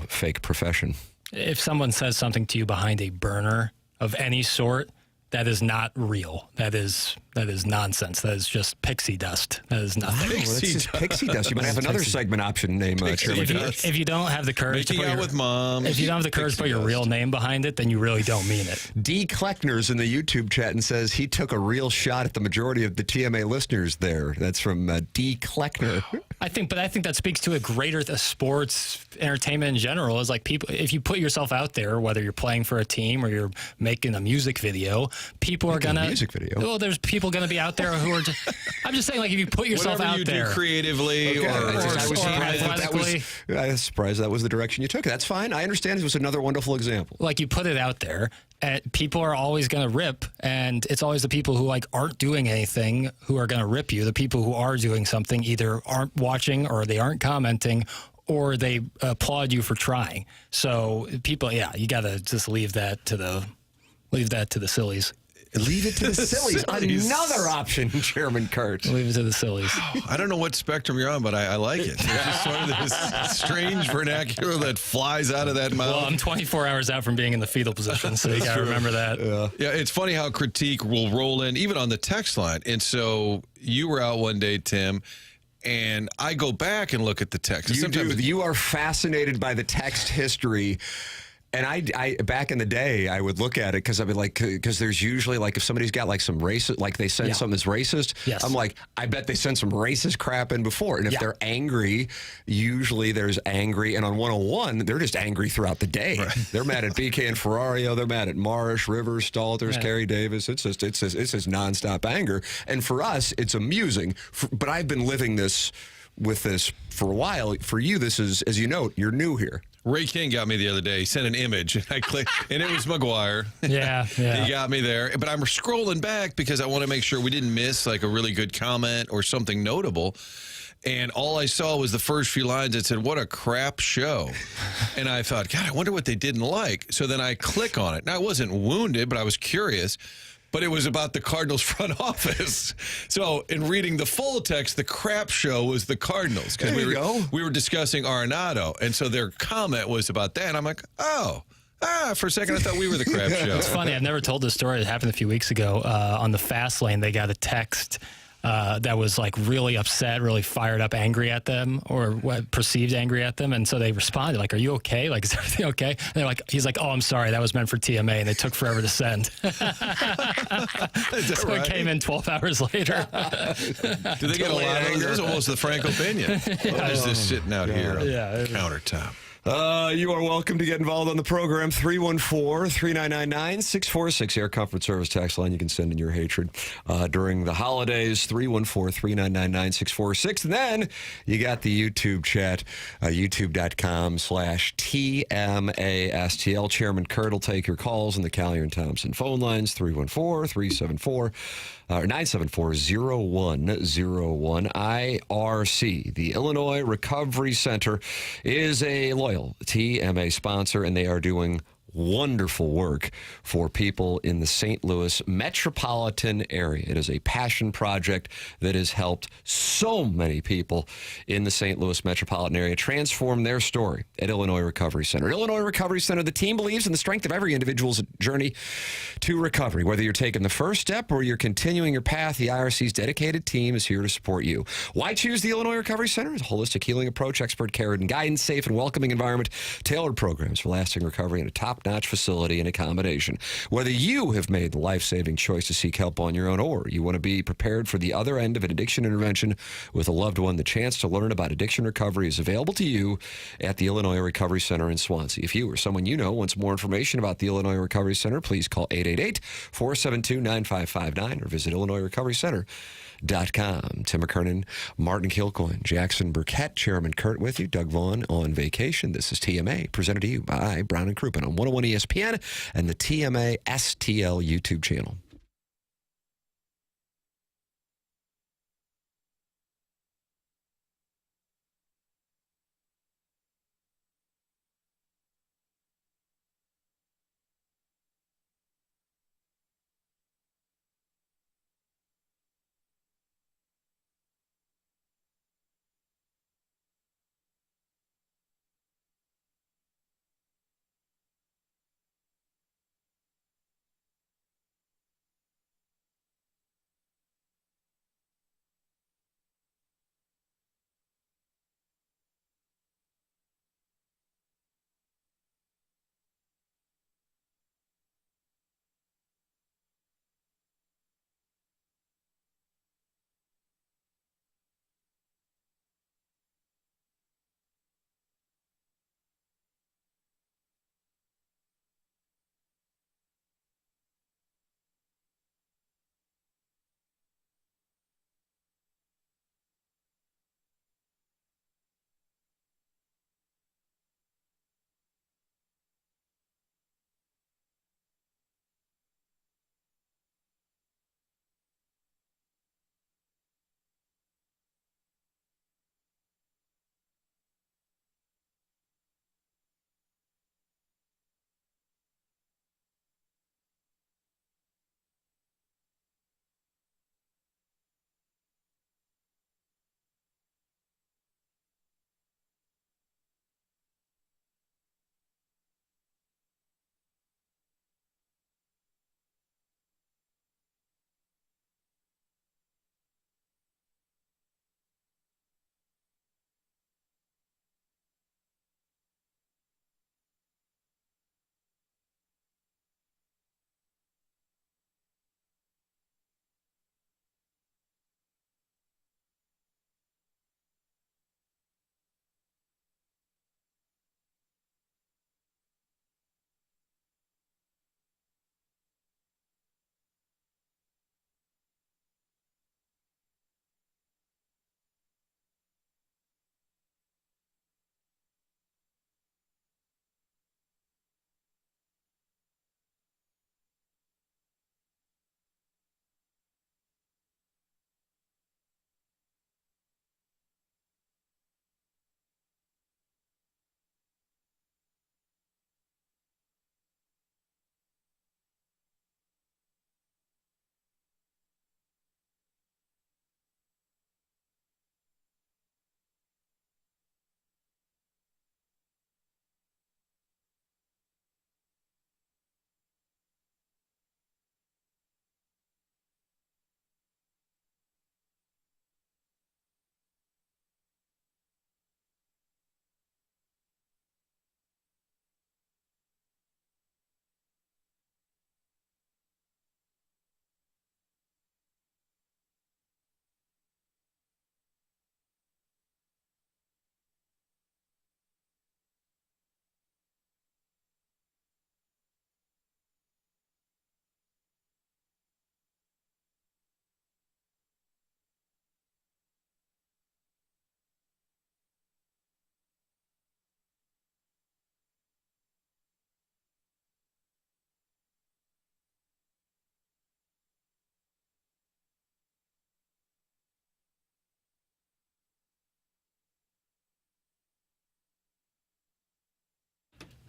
fake profession. If someone says something to you behind a burner of any sort, that is not real. That is nonsense. That is just pixie dust. That is nothing. Pixie dust. You might have another segment option name. If you don't have the courage to put your real name behind it, then you really don't mean it. D. Kleckner's in the YouTube chat and says he took a real shot at the majority of the TMA listeners there. That's from D. Kleckner. I think that speaks to a sports entertainment in general. Is like people. If you put yourself out there, whether you're playing for a team or you're making a music video, people are gonna music video. Well, there's people gonna be out there who are. I'm just saying, like if you put yourself Whatever out you there do creatively I was surprised that was the direction you took. That's fine. I understand. It was another wonderful example. Like you put it out there, and people are always going to rip, and it's always the people who aren't doing anything who are going to rip you. The people who are doing something either aren't watching or they aren't commenting or they applaud you for trying. So people, you got to just leave that to the sillies. Leave it to the sillies. Another option, Chairman Kurtz. Leave it to the sillies. I don't know what spectrum you're on, but I like it. It's just sort of this strange vernacular that flies out of that mouth. Well, I'm 24 hours out from being in the fetal position, so you got to remember that. Yeah, it's funny how critique will roll in, even on the text line. And so you were out one day, Tim, and I go back and look at the text. You are fascinated by the text history. And I back in the day, I would look at it because because there's usually if somebody's got some racist, they send something that's racist. Yes. I'm like, I bet they sent some racist crap in before. And if they're angry, usually there's angry. And on 101, they're just angry throughout the day. Right. They're mad at BK and Ferrario. They're mad at Marsh, Rivers, Stalters, Kerry Davis. It's just nonstop anger. And for us, it's amusing. But I've been living with this for a while. For you, this is, as you note, you're new here. Ray King got me the other day. He sent an image, and I clicked, and it was McGuire. Yeah. He got me there. But I'm scrolling back because I want to make sure we didn't miss a really good comment or something notable. And all I saw was the first few lines that said, "What a crap show." And I thought, God, I wonder what they didn't like. So then I click on it. Now, I wasn't wounded, but I was curious. But it was about the Cardinals front office. So in reading the full text, the crap show was the Cardinals. Because we were discussing Arenado. And so their comment was about that. And I'm like, for a second, I thought we were the crap show. It's funny. I've never told this story. It happened a few weeks ago on the fast lane. They got a text that was like really upset, really fired up, angry at them, or perceived angry at them. And so they responded like, "Are you okay? Like, is everything okay?" And they're like, he's like, "Oh, I'm sorry. That was meant for TMA." And they took forever to send. So right? It came in 12 hours later. Do they get a lot of anger? It was almost the Frank opinion. Why is this sitting out here on the countertop? You are welcome to get involved on the program. 314-3999-646, Air Comfort Service tax line. You can send in your hatred during the holidays. 314-3999-646. And then you got the YouTube chat, youtube.com/TMASTL. Chairman Kurt will take your calls on the Collier and Thompson phone lines, 314-374-974-0101. IRC, the Illinois Recovery Center, is a loyal TMA sponsor, and they are doing wonderful work for people in the St. Louis metropolitan area. It is a passion project that has helped so many people in the St. Louis metropolitan area transform their story at Illinois Recovery Center. Illinois Recovery Center, the team believes in the strength of every individual's journey to recovery. Whether you're taking the first step or you're continuing your path, the IRC's dedicated team is here to support you. Why choose the Illinois Recovery Center? It's a holistic healing approach, expert care and guidance, safe and welcoming environment, tailored programs for lasting recovery, and a top-notch facility and accommodation. Whether you have made the life-saving choice to seek help on your own, or you want to be prepared for the other end of an addiction intervention with a loved one, the chance to learn about addiction recovery is available to you at the Illinois Recovery Center in Swansea. If you or someone you know wants more information about the Illinois Recovery Center, please call 888-472-9559 or visit IllinoisRecoveryCenter.com. Tim McKernan, Martin Kilcoyne, Jackson Burkett, Chairman Kurt with you, Doug Vaughn on vacation. This is TMA, presented to you by Brown and Crouppen on 101 ESPN and the TMA STL YouTube channel.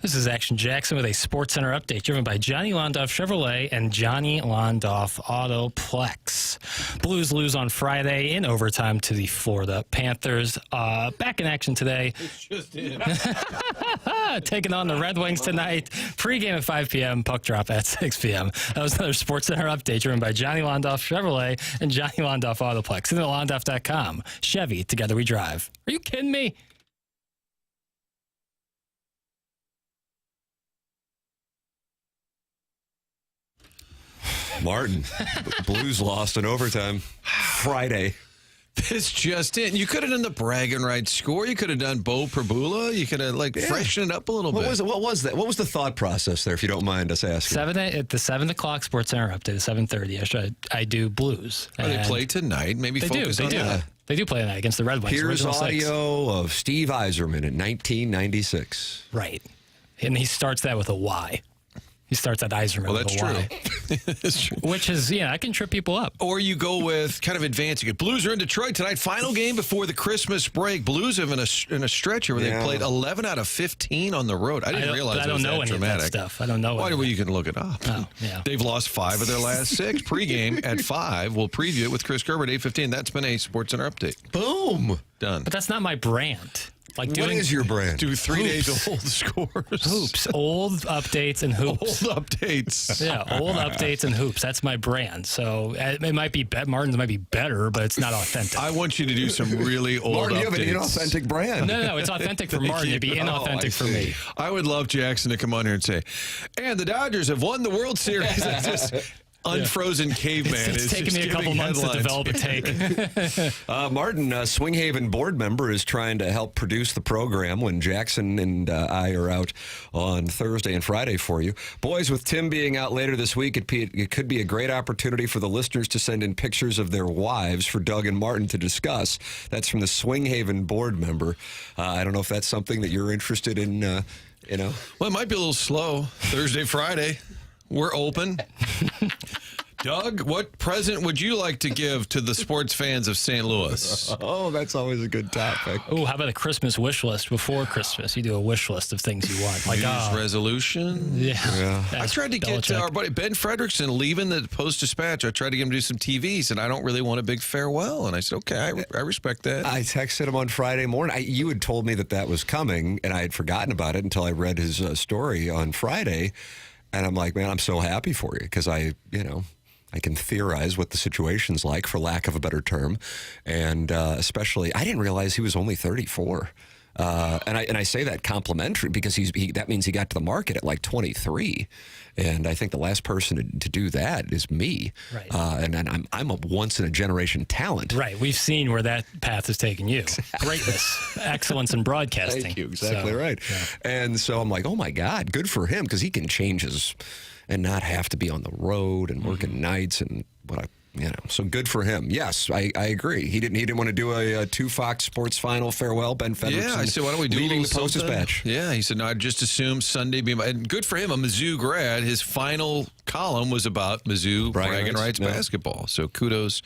This is Action Jackson with a Sports Center update driven by Johnny Londoff Chevrolet and Johnny Londoff Autoplex. Blues lose on Friday in overtime to the Florida Panthers. Back in action today. It's just in. Taking on the Red Wings tonight. Pre-game at 5 p.m., puck drop at 6 p.m. That was another Sports Center update driven by Johnny Londoff Chevrolet and Johnny Londoff Autoplex. And at Londoff.com. Chevy, together we drive. Are you kidding me? Martin, Blues lost in overtime Friday. This just in. You could have done the bragging rights score. You could have done Bo Prabula. You could have freshened it up a little bit. What was that? What was the thought process there, if you don't mind us asking? At the 7 o'clock Sports Center update, 7:30. I do Blues. They play tonight. Maybe focus on that. They do play tonight against the Red Wings. Here's audio of Steve Yzerman in 1996. Right. And he starts that with a Y. He starts at Yzerman. Well, that's true. That's true. Which is, I can trip people up. Or you go with kind of advancing it. Blues are in Detroit tonight. Final game before the Christmas break. Blues have in a stretcher where they played 11 out of 15 on the road. I didn't realize it was that dramatic. Stuff. I don't know. Well, you can look it up. Oh, yeah. They've lost 5 of their last 6. Pre-game at 5. We'll preview it with Chris Gerber at 8:15. That's been a Sports Center update. Boom. Done. But that's not my brand. What is your brand? Do 3 days old scores. Hoops. Old updates and hoops. Old updates. Yeah, old updates and hoops. That's my brand. So it might be Martin's might be better, but it's not authentic. I want you to do some really old Martin, updates. you have an inauthentic brand. No, it's authentic for Martin. It'd be inauthentic for me. I would love Jackson to come on here and say, and the Dodgers have won the World Series. It's just unfrozen caveman. It's taken me a couple months to develop a take. Martin, Swinghaven board member, is trying to help produce the program when Jackson and I are out on Thursday and Friday for you. Boys, with Tim being out later this week, it could be a great opportunity for the listeners to send in pictures of their wives for Doug and Martin to discuss. That's from the Swinghaven board member. I don't know if that's something that you're interested in, Well, it might be a little slow. Thursday, Friday. We're open. Doug, what present would you like to give to the sports fans of St. Louis? Oh, that's always a good topic. Oh, how about a Christmas wish list before Christmas? You do a wish list of things you want. Like resolution? Yeah. I tried to get our buddy Ben Frederickson leaving the Post-Dispatch. I tried to get him to do some TV. He said, I don't really want a big farewell. And I said, okay, I respect that. I texted him on Friday morning. You had told me that was coming, and I had forgotten about it until I read his story on Friday. And I'm like, man, I'm so happy for you because I can theorize what the situation's like, for lack of a better term. And especially, I didn't realize he was only 34. And I say that complimentary because that means he got to the market at like 23. And I think the last person to do that is me. Right. And I'm a once-in-a-generation talent. Right. We've seen where that path has taken you. Exactly. Greatness, excellence in broadcasting. Thank you. Exactly right. Yeah. And so I'm like, oh, my God, good for him because he can change his and not have to be on the road and working nights and so good for him. Yes, I agree. He didn't want to do a 2 Fox Sports Final farewell. Ben Federickson. Yeah, I said, why don't we do leaving the Post-Dispatch? Yeah, he said, no, I'd just assume Sunday be and good for him. A Mizzou grad. His final column was about Mizzou bragging rights basketball. So kudos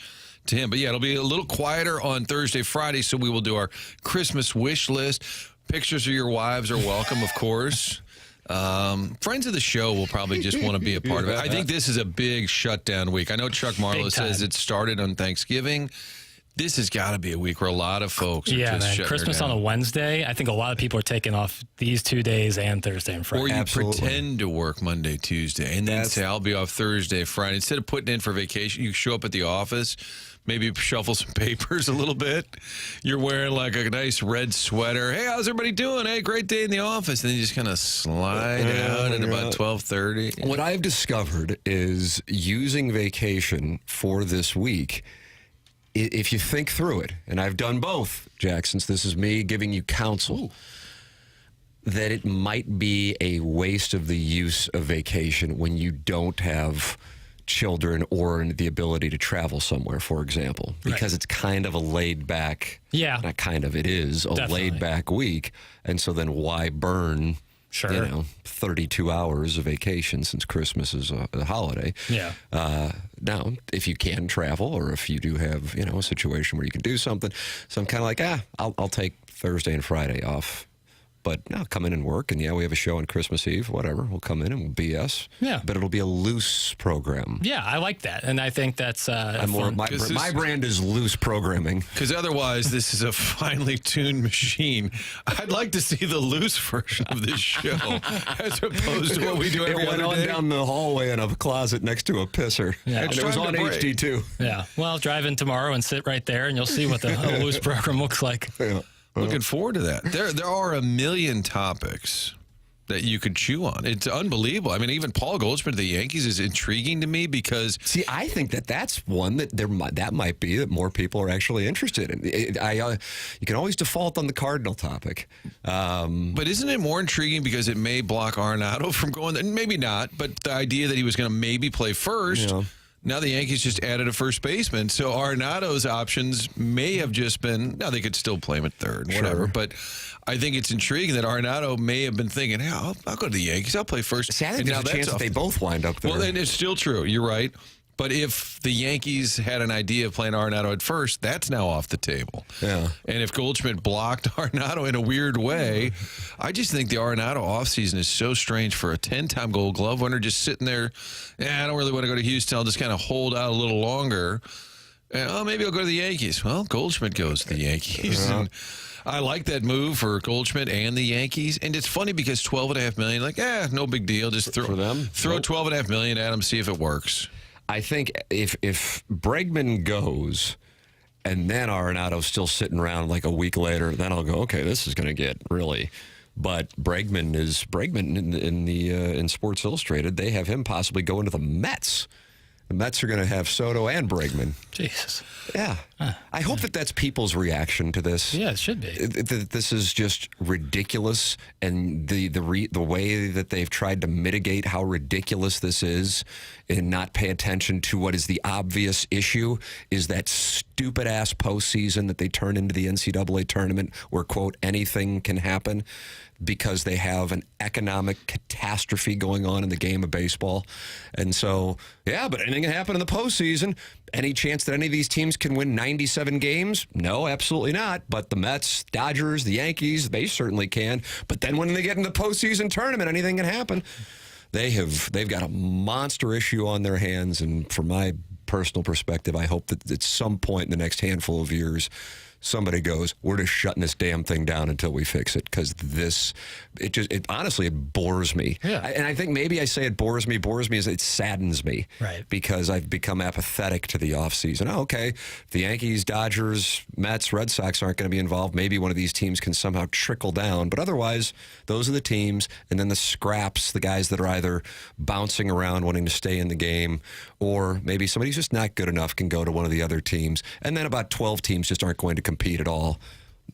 to him. But yeah, it'll be a little quieter on Thursday, Friday. So we will do our Christmas wish list. Pictures of your wives are welcome, of course. Friends of the show will probably just want to be a part of it. I think this is a big shutdown week. I know Chuck Marlowe says it started on Thanksgiving. This has got to be a week where a lot of folks are just shutting Christmas on a Wednesday. I think a lot of people are taking off these 2 days and Thursday and Friday. Or you pretend to work Monday, Tuesday, and then say, I'll be off Thursday, Friday. Instead of putting in for vacation, you show up at the office, maybe shuffle some papers a little bit. You're wearing like a nice red sweater. Hey, how's everybody doing? Hey, great day in the office. And then you just kind of slide out at about 12:30. What I've discovered is using vacation for this week, if you think through it, and I've done both, Jackson, so this is me giving you counsel, that it might be a waste of the use of vacation when you don't have children or the ability to travel somewhere, for example, because it's kind of a laid back, not kind of, it is a laid back week. And so then why burn, 32 hours of vacation since Christmas is a holiday? Yeah. Now, if you can travel or if you do have, a situation where you can do something. So I'm kind of like, I'll take Thursday and Friday off. but I'll come in and work. And, we have a show on Christmas Eve, whatever. We'll come in and we'll BS. Yeah. But it'll be a loose program. Yeah, I like that. And I think that's my brand is loose programming. Because otherwise, this is a finely tuned machine. I'd like to see the loose version of this show as opposed to what we do every other day. It went on down the hallway in a closet next to a pisser. Yeah. And it was on HD, too. Yeah. Well, drive in tomorrow and sit right there, and you'll see what a loose program looks like. Yeah. Looking forward to that. There are a million topics that you could chew on. It's unbelievable. I mean, even Paul Goldschmidt of the Yankees is intriguing to me because... See, I think that's one that might be that more people are actually interested in. You can always default on the Cardinal topic. But isn't it more intriguing because it may block Arenado from going there? Maybe not, but the idea that he was going to maybe play first... Yeah. Now the Yankees just added a first baseman, so Arenado's options may have just been. Now they could still play him at third, whatever. Sure. But I think it's intriguing that Arenado may have been thinking, "Hey, I'll go to the Yankees. I'll play first." See, I think there's a chance that they both wind up there. Well, then it's still true. You're right. But if the Yankees had an idea of playing Arenado at first, that's now off the table. Yeah. And if Goldschmidt blocked Arenado in a weird way, I just think the Arenado offseason is so strange for a 10-time Gold Glove winner just sitting there. I don't really want to go to Houston. I'll just kind of hold out a little longer. Maybe I'll go to the Yankees. Well, Goldschmidt goes to the Yankees. And I like that move for Goldschmidt and the Yankees. And it's funny because $12.5 million, no big deal. Just throw $12.5 million at them, see if it works. I think if Bregman goes and then Arenado's still sitting around like a week later, then I'll go, okay, this is going to get really. But Bregman in Sports Illustrated, they have him possibly going to the Mets. The Mets are going to have Soto and Bregman. Jesus. Yeah. I hope that's people's reaction to this. Yeah, it should be. This is just ridiculous, and the way that they've tried to mitigate how ridiculous this is and not pay attention to what is the obvious issue is that stupid-ass postseason that they turn into the NCAA tournament where, quote, anything can happen because they have an economic catastrophe going on in the game of baseball. And so, but anything can happen in the postseason. Any chance that any of these teams can win 97 games? No, absolutely not. But the Mets, Dodgers, the Yankees, they certainly can. But then when they get in the postseason tournament, anything can happen. They've got a monster issue on their hands, and from my personal perspective, I hope that at some point in the next handful of years, somebody goes, we're just shutting this damn thing down until we fix it, because honestly, it bores me. Yeah. And I think maybe I say it bores me as it saddens me. Right. Because I've become apathetic to the offseason. Oh, okay, the Yankees, Dodgers, Mets, Red Sox aren't going to be involved. Maybe one of these teams can somehow trickle down. But otherwise, those are the teams. And then the scraps, the guys that are either bouncing around wanting to stay in the game, or maybe somebody's just not good enough can go to one of the other teams. And then about 12 teams just aren't going to compete at all.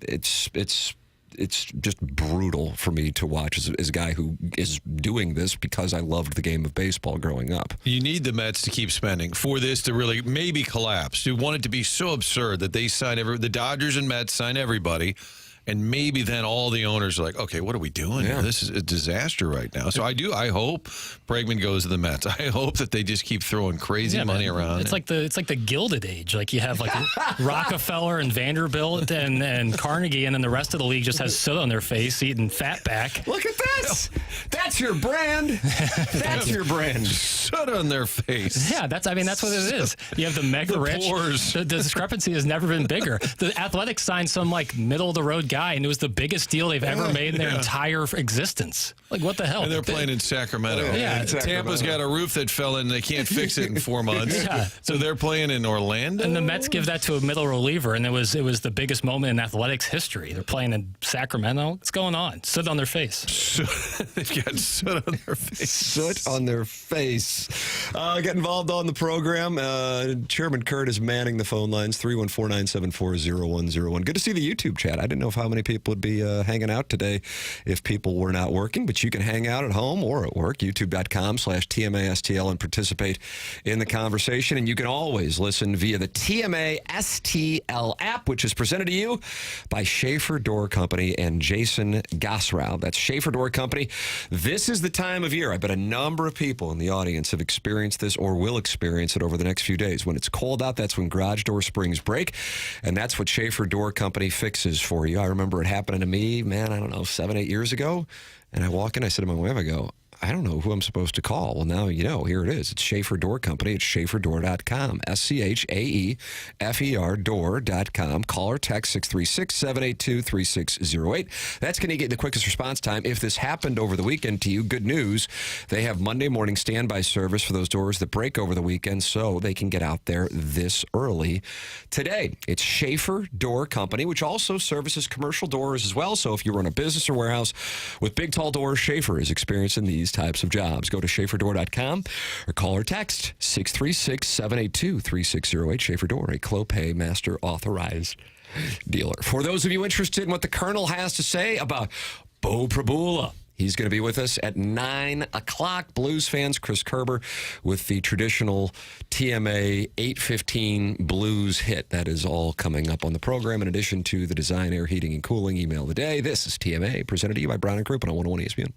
It's just brutal for me to watch as a guy who is doing this because I loved the game of baseball growing up. You need the Mets to keep spending for this to really maybe collapse. You want it to be so absurd that they sign the Dodgers and Mets sign everybody, and maybe then all the owners are like, okay, what are we doing? Yeah. This is a disaster right now. So I hope Bregman goes to the Mets. I hope that they just keep throwing crazy money around. It's like the Gilded Age. Like you have like Rockefeller and Vanderbilt and Carnegie, and then the rest of the league just has soot on their face, eating fat back. Look at this. That's your brand. That's your brand. Soot on their face. Yeah, that's what it is. You have the mega rich. The discrepancy has never been bigger. The Athletics signed some like middle of the road guy, and it was the biggest deal they've ever made in their entire existence. Like, what the hell? And they're playing in Sacramento. Yeah. Tampa's got a roof that fell in. They can't fix it in 4 months. Yeah. So they're playing in Orlando. And the Mets give that to a middle reliever, and it was the biggest moment in Athletics history. They're playing in Sacramento. What's going on? Soot on their face. They've got soot on their face. Soot on their face. Get involved on the program. Chairman Kurt is manning the phone lines, 314-974-0101. Good to see the YouTube chat. I didn't know how many people would be hanging out today if people were not working, but you can hang out at home or at work, youtube.com/TMASTL, and participate in the conversation. And you can always listen via the TMA STL app, which is presented to you by Schaefer Door Company and Jason Gosrow. That's Schaefer Door Company. This is the time of year. I bet a number of people in the audience have experienced this or will experience it over the next few days. When it's cold out, that's when garage door springs break, and that's what Schaefer Door Company fixes for you. I remember it happening to me, man, I don't know, 7, 8 years ago. And I walk in, I said to my wife, I go, I don't know who I'm supposed to call. Well, now you know. Here it is. It's Schaefer Door Company. It's SchaeferDoor.com. SCHAEFER door.com. Call or text 636-782-3608. That's going to get the quickest response time. If this happened over the weekend to you, good news. They have Monday morning standby service for those doors that break over the weekend, so they can get out there this early today. It's Schaefer Door Company, which also services commercial doors as well. So if you run a business or warehouse with big, tall doors, Schaefer is experiencing these types of jobs. Go to SchaeferDoor.com or call or text 636-782-3608. Schaefer Door, a Clopay Master Authorized dealer. For those of you interested in what the Colonel has to say about Bo Prabula, he's going to be with us at 9 o'clock. Blues fans, Chris Kerber with the traditional TMA 8:15 Blues hit. That is all coming up on the program, in addition to the Design, Air, Heating, and Cooling email of the day. This is TMA, presented to you by Brown and Crouppen on 101 ESPN.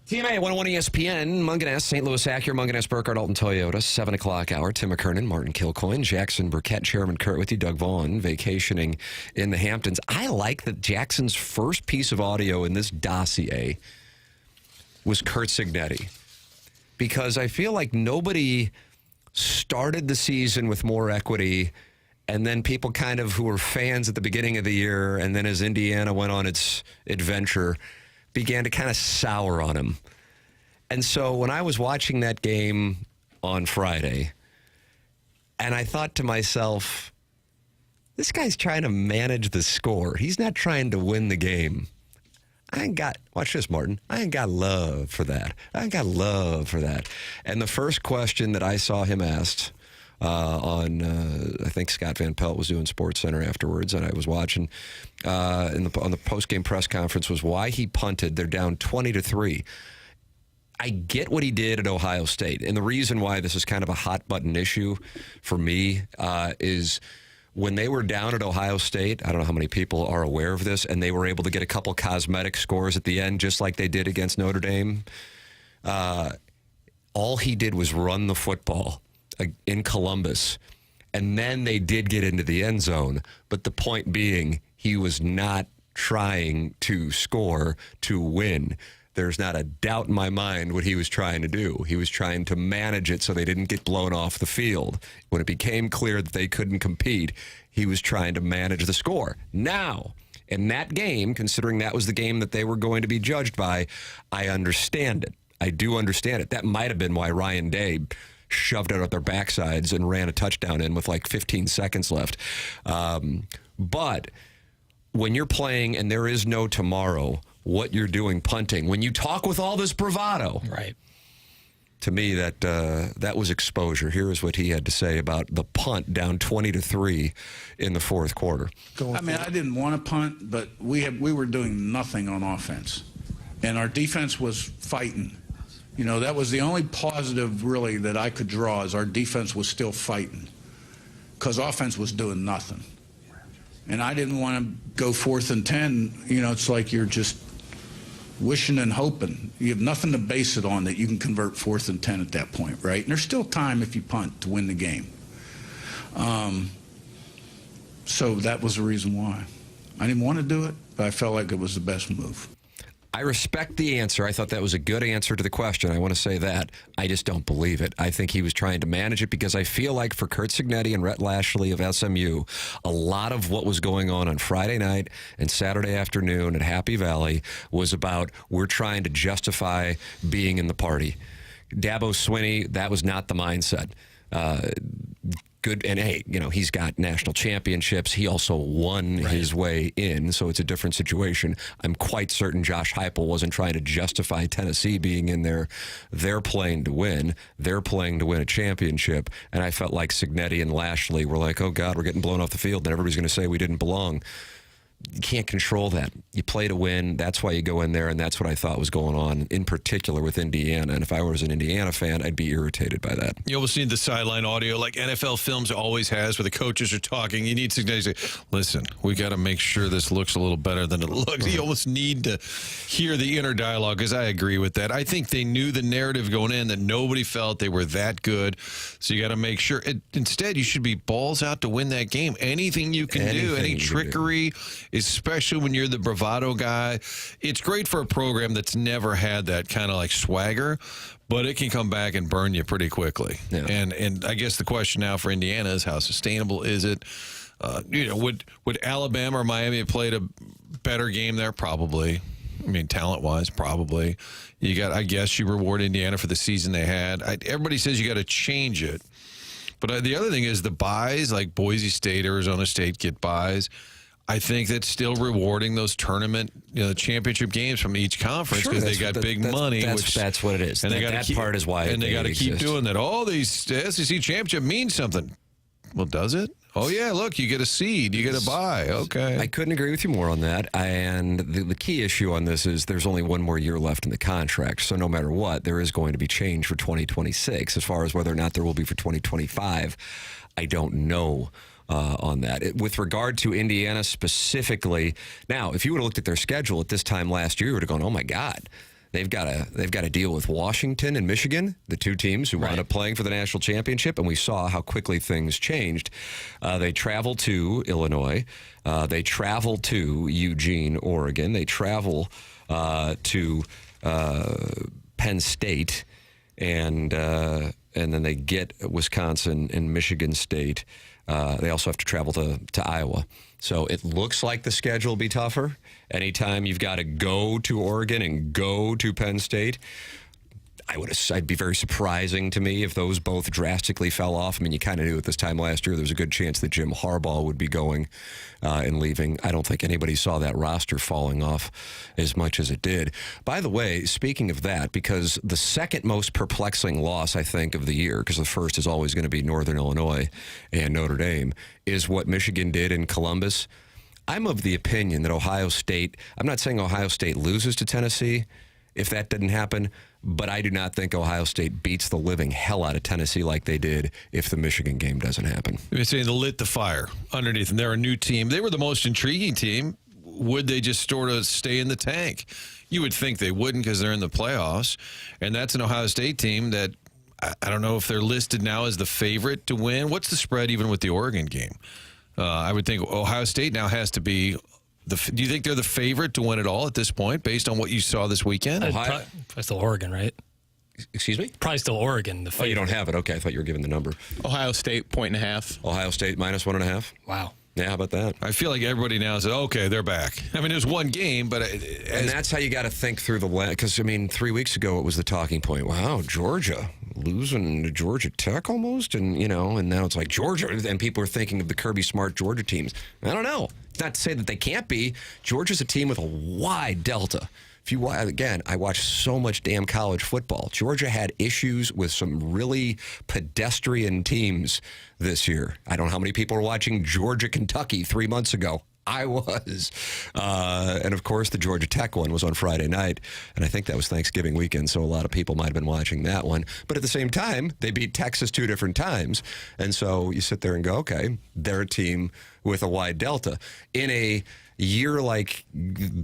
TMA 101 ESPN, Munganess, St. Louis Acura, Munganess, Burkhardt, Alton Toyota, 7 o'clock hour. Tim McKernan, Martin Kilcoyne, Jackson Burkett, Chairman Kurt with you, Doug Vaughn, vacationing in the Hamptons. I like that Jackson's first piece of audio in this dossier was Curt Cignetti, because I feel like nobody started the season with more equity, and then people kind of who were fans at the beginning of the year, and then as Indiana went on its adventure, began to kind of sour on him. And so when I was watching that game on Friday, and I thought to myself, this guy's trying to manage the score. He's not trying to win the game. Watch this, Martin. I ain't got love for that. I ain't got love for that. And the first question that I saw him asked I think Scott Van Pelt was doing Sports Center afterwards, and I was watching on the post-game press conference, was why he punted. They're down 20-3. I get what he did at Ohio State, and the reason why this is kind of a hot-button issue for me is when they were down at Ohio State, I don't know how many people are aware of this, and they were able to get a couple cosmetic scores at the end, just like they did against Notre Dame. All he did was run the football in Columbus, and then they did get into the end zone. But the point being, he was not trying to score to win. There's not a doubt in my mind what he was trying to do. He was trying to manage it so they didn't get blown off the field. When it became clear that they couldn't compete, he was trying to manage the score. Now, in that game, considering that was the game that they were going to be judged by, I understand it. I do understand it. That might have been why Ryan Day shoved it out their backsides and ran a touchdown in with like 15 seconds left. But when you're playing and there is no tomorrow, what you're doing punting, when you talk with all this bravado, right? To me, that was exposure. Here is what he had to say about the punt down 20-3 in the fourth quarter. I mean, I didn't want to punt, but we were doing nothing on offense, and our defense was fighting. You know, that was the only positive, really, that I could draw, is our defense was still fighting, because offense was doing nothing. And I didn't want to go 4th and 10. You know, it's like you're just wishing and hoping. You have nothing to base it on that you can convert 4th and 10 at that point, right? And there's still time if you punt to win the game. So that was the reason why. I didn't want to do it, but I felt like it was the best move. I respect the answer. I thought that was a good answer to the question. I want to say that. I just don't believe it. I think he was trying to manage it, because I feel like for Curt Cignetti and Rhett Lashley of SMU, a lot of what was going on Friday night and Saturday afternoon at Happy Valley was about, we're trying to justify being in the party. Dabo Swinney, that was not the mindset. Good, and hey, you know, he's got national championships. He also won his way in, so it's a different situation. I'm quite certain Josh Heupel wasn't trying to justify Tennessee being in there. They're playing to win. They're playing to win a championship, and I felt like Cignetti and Lashley were like, oh, God, we're getting blown off the field, and everybody's going to say we didn't belong. You can't control that. You play to win. That's why you go in there, and that's what I thought was going on, in particular with Indiana. And if I was an Indiana fan, I'd be irritated by that. You almost need the sideline audio like NFL Films always has, where the coaches are talking. You need to say, listen, we got to make sure this looks a little better than it looks. You almost need to hear the inner dialogue, because I agree with that. I think they knew the narrative going in that nobody felt they were that good. So you got to make sure. Instead, you should be balls out to win that game. Anything you can do, any trickery, especially when you're the bravado guy. It's great for a program that's never had that kind of like swagger, but it can come back and burn you pretty quickly. Yeah. And I guess the question now for Indiana is, how sustainable is it? You know, would Alabama or Miami have played a better game there? Probably. I mean, talent-wise, probably. I guess you reward Indiana for the season they had. Everybody says you got to change it. But the other thing is the buys, like Boise State, Arizona State get buys. I think that's still rewarding those tournament, the championship games from each conference, because they got big money. That's what it is. And that part is why. And they got to keep doing that. All these SEC championship means something. Well, does it? Oh, yeah, look, you get a seed. You get a bye. Okay. I couldn't agree with you more on that. And the key issue on this is there's only one more year left in the contract. So no matter what, there is going to be change for 2026. As far as whether or not there will be for 2025, I don't know on that. With regard to Indiana specifically, now, if you would have looked at their schedule at this time last year, you would have gone, oh, my God. They've got to deal with Washington and Michigan, the two teams who wound up playing for the national championship, and we saw how quickly things changed. They travel to Illinois. They travel to Eugene, Oregon. They travel to Penn State, and then they get Wisconsin and Michigan State. They also have to travel to Iowa. So it looks like the schedule will be tougher. Anytime you've got to go to Oregon and go to Penn State, I'd be very surprising to me if those both drastically fell off. I mean, you kind of knew at this time last year there was a good chance that Jim Harbaugh would be going and leaving. I don't think anybody saw that roster falling off as much as it did. By the way, speaking of that, because the second most perplexing loss, I think, of the year, because the first is always going to be Northern Illinois and Notre Dame, is what Michigan did in Columbus. I'm of the opinion that Ohio State, I'm not saying Ohio State loses to Tennessee if that didn't happen, but I do not think Ohio State beats the living hell out of Tennessee like they did if the Michigan game doesn't happen. You're saying they lit the fire underneath them. They're a new team. They were the most intriguing team. Would they just sort of stay in the tank? You would think they wouldn't because they're in the playoffs, and that's an Ohio State team that I don't know if they're listed now as the favorite to win. What's the spread even with the Oregon game? I would think Ohio State now has to be. Do you think they're the favorite to win it all at this point, based on what you saw this weekend? Probably still Oregon, right? Excuse me? Probably still Oregon. Oh, you don't have it. Okay, I thought you were giving the number. Ohio State, 1.5. Ohio State minus 1.5. Wow. Yeah, how about that? I feel like everybody now says, okay, they're back. I mean, there's one game, but... and that's how you got to think through the... Because, I mean, 3 weeks ago, it was the talking point. Wow, Georgia losing to Georgia Tech almost? And, and now it's like Georgia. And people are thinking of the Kirby Smart Georgia teams. I don't know. Not to say that they can't be. Georgia's a team with a wide delta. I watch so much damn college football. Georgia had issues with some really pedestrian teams this year. I don't know how many people were watching Georgia, Kentucky 3 months ago. I was. And, of course, the Georgia Tech one was on Friday night, and I think that was Thanksgiving weekend, so a lot of people might have been watching that one. But at the same time, they beat Texas 2 different times, and so you sit there and go, okay, they're a team with a wide delta. In a year like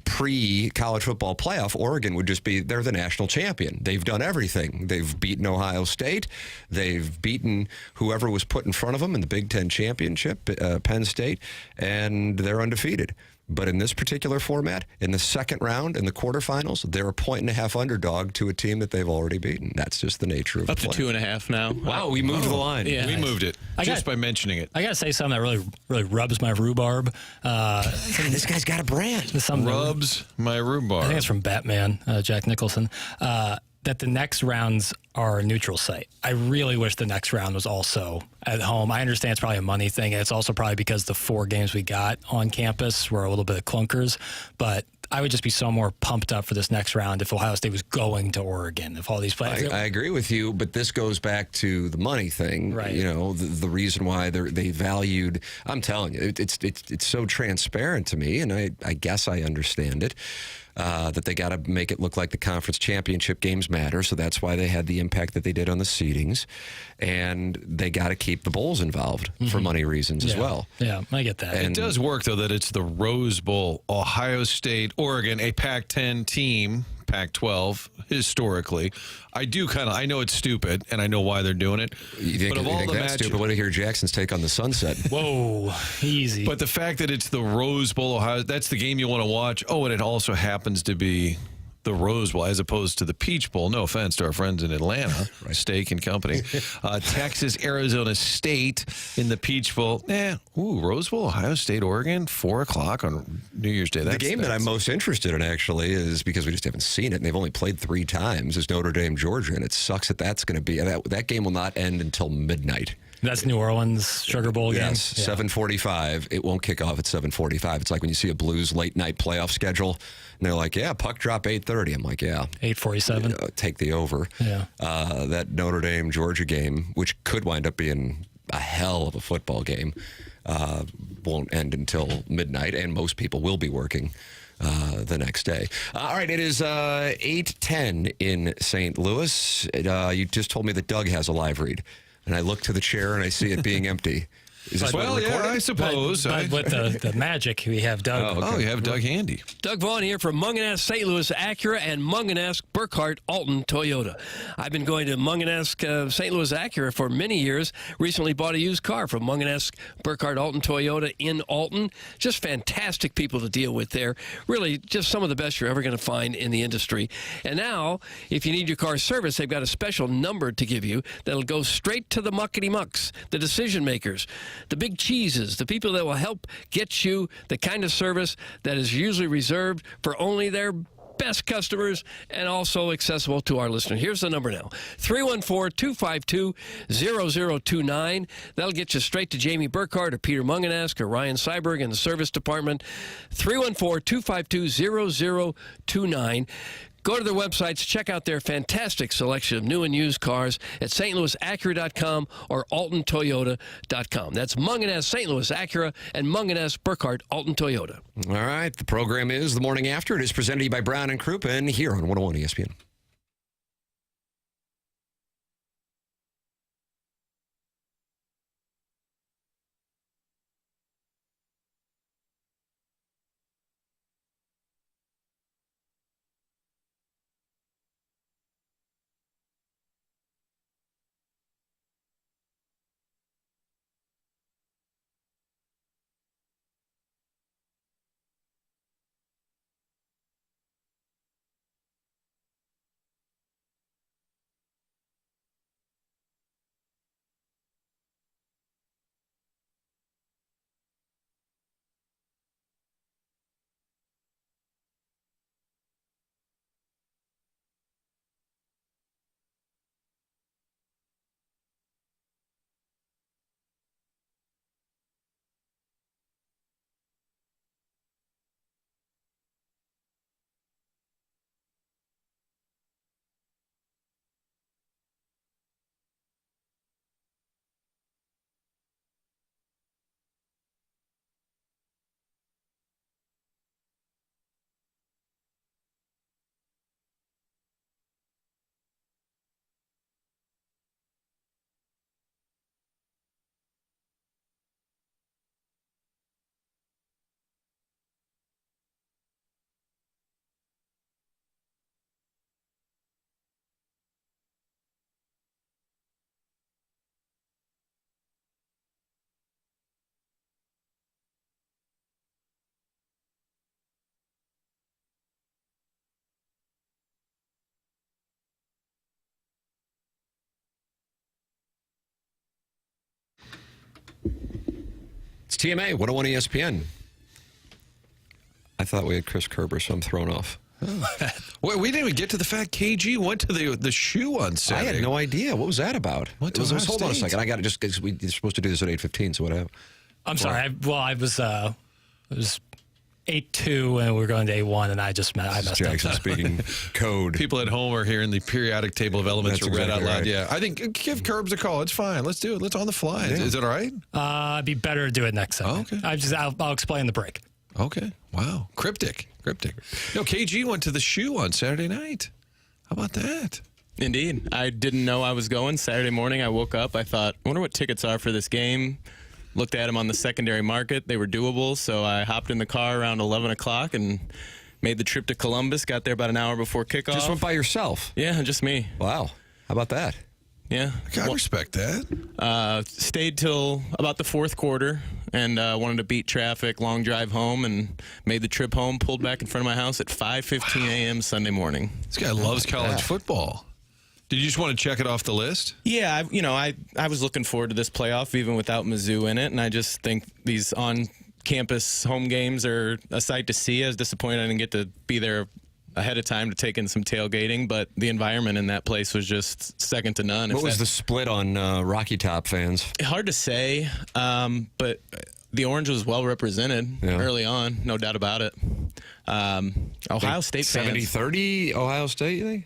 pre-college football playoff, Oregon would just be, they're the national champion. They've done everything. They've beaten Ohio State. They've beaten whoever was put in front of them in the Big Ten championship, Penn State, and they're undefeated. But in this particular format, in the second round, in the quarterfinals, they're a 1.5 underdog to a team that they've already beaten. That's just the nature of up play. to 2.5 now. Wow, we moved the line. Yeah. We moved it just by mentioning it. I got to say something that really rubs my rhubarb. This guy's got a brand. Rubs my rhubarb. I think it's from Batman, Jack Nicholson. That the next rounds are a neutral site. I really wish the next round was also at home. I understand it's probably a money thing, and it's also probably because the 4 games we got on campus were a little bit of clunkers, but I would just be so more pumped up for this next round if Ohio State was going to Oregon, if all these players... I agree with you, but this goes back to the money thing. Right. The reason why they valued... I'm telling you, it's so transparent to me, and I guess I understand it. That they got to make it look like the conference championship games matter, so that's why they had the impact that they did on the seedings, and they got to keep the bowls involved for money reasons as well. Yeah, I get that. And it does work, though, that it's the Rose Bowl, Ohio State, Oregon, a Pac-10 team, Pac-12, historically. I know it's stupid, and I know why they're doing it. You think that's stupid? What do you hear Jackson's take on the sunset? Whoa, easy. But the fact that it's the Rose Bowl, Ohio, that's the game you want to watch. Oh, and it also happens to be the Rose Bowl as opposed to the Peach Bowl. No offense to our friends in Atlanta, Steak and Company. Texas, Arizona State in the Peach Bowl. Rose Bowl, Ohio State, Oregon, 4 o'clock on New Year's Day. The game that I'm most interested in, actually, is because we just haven't seen it, and they've only played 3 times, is Notre Dame, Georgia, and it sucks that that's going to be, that game will not end until midnight. That's New Orleans Sugar Bowl game? Yes, 7:45. It won't kick off at 7:45. It's like when you see a Blues late-night playoff schedule, and they're like, puck drop 8:30. I'm like, 8:47. Take the over. Yeah. That Notre Dame, Georgia game, which could wind up being a hell of a football game, won't end until midnight, and most people will be working the next day. All right, it is 8:10 in St. Louis. You just told me that Doug has a live read. And I look to the chair and I see it being empty. Is this Well, yeah, I suppose. But with the magic, we have Doug. Oh, you have Doug handy. Doug Vaughn here from Munganess St. Louis Acura and Munganess Burkhardt Alton Toyota. I've been going to Munganess St. Louis Acura for many years. Recently bought a used car from Munganess Burkhardt Alton Toyota in Alton. Just fantastic people to deal with there. Really, just some of the best you're ever going to find in the industry. And now, if you need your car serviced, they've got a special number to give you that'll go straight to the muckety-mucks, the decision makers, the big cheeses, the people that will help get you the kind of service that is usually reserved for only their best customers and also accessible to our listeners. Here's the number now, 314-252-0029. That'll get you straight to Jamie Burkhardt or Peter Munganess or Ryan Seiberg in the service department. 314-252-0029. Go to their websites, check out their fantastic selection of new and used cars at stlouisacura.com or altontoyota.com. That's Munganess St. Louis Acura and Munganess Burkhardt Alton Toyota. All right, the program is The Morning After. It is presented to you by Brown and Crouppen here on 101 ESPN. It's TMA, 101 ESPN. I thought we had Chris Kerber, so I'm thrown off. Oh. Well, we didn't even get to the fact KG went to the shoe on Saturday. I had no idea. What was that about? Hold on a second. I got it just because we're supposed to do this at 8:15, so what happened? I'm sorry. It was 8-2, and we're going to 8-1, and I messed Jackson up. speaking code. People at home are hearing the periodic table of elements That's are read exactly out loud. right. Yeah, I think give Curbs a call. It's fine. Let's do it. Let's on the fly. Yeah. Is it all right? It'd be better to do it next segment. Oh, okay. I'll explain the break. Okay. Wow. Cryptic. No, KG went to the shoe on Saturday night. How about that? Indeed. I didn't know I was going. Saturday morning, I woke up. I thought, I wonder what tickets are for this game. Looked at them on the secondary market. They were doable, so I hopped in the car around 11 o'clock and made the trip to Columbus. Got there about an hour before kickoff. Just went by yourself? Yeah, just me. Wow. How about that? Yeah. I respect that. Stayed till about the fourth quarter and wanted to beat traffic, long drive home, and made the trip home, pulled back in front of my house at 5:15 a.m. Sunday morning. This guy loves college football. Did you just want to check it off the list? Yeah, I was looking forward to this playoff even without Mizzou in it, and I just think these on-campus home games are a sight to see. I was disappointed I didn't get to be there ahead of time to take in some tailgating, but the environment in that place was just second to none. What was the split on Rocky Top fans? Hard to say, but the orange was well represented early on, no doubt about it. Ohio State fans. 70-30 Ohio State, you think?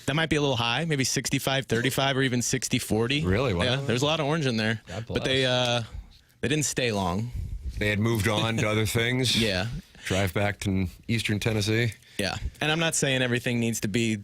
That might be a little high, maybe 65-35 or even 60-40. Really? Wow. Yeah, there's a lot of orange in there. But they didn't stay long. They had moved on to other things? Yeah. Drive back to eastern Tennessee? Yeah. And I'm not saying everything needs to be,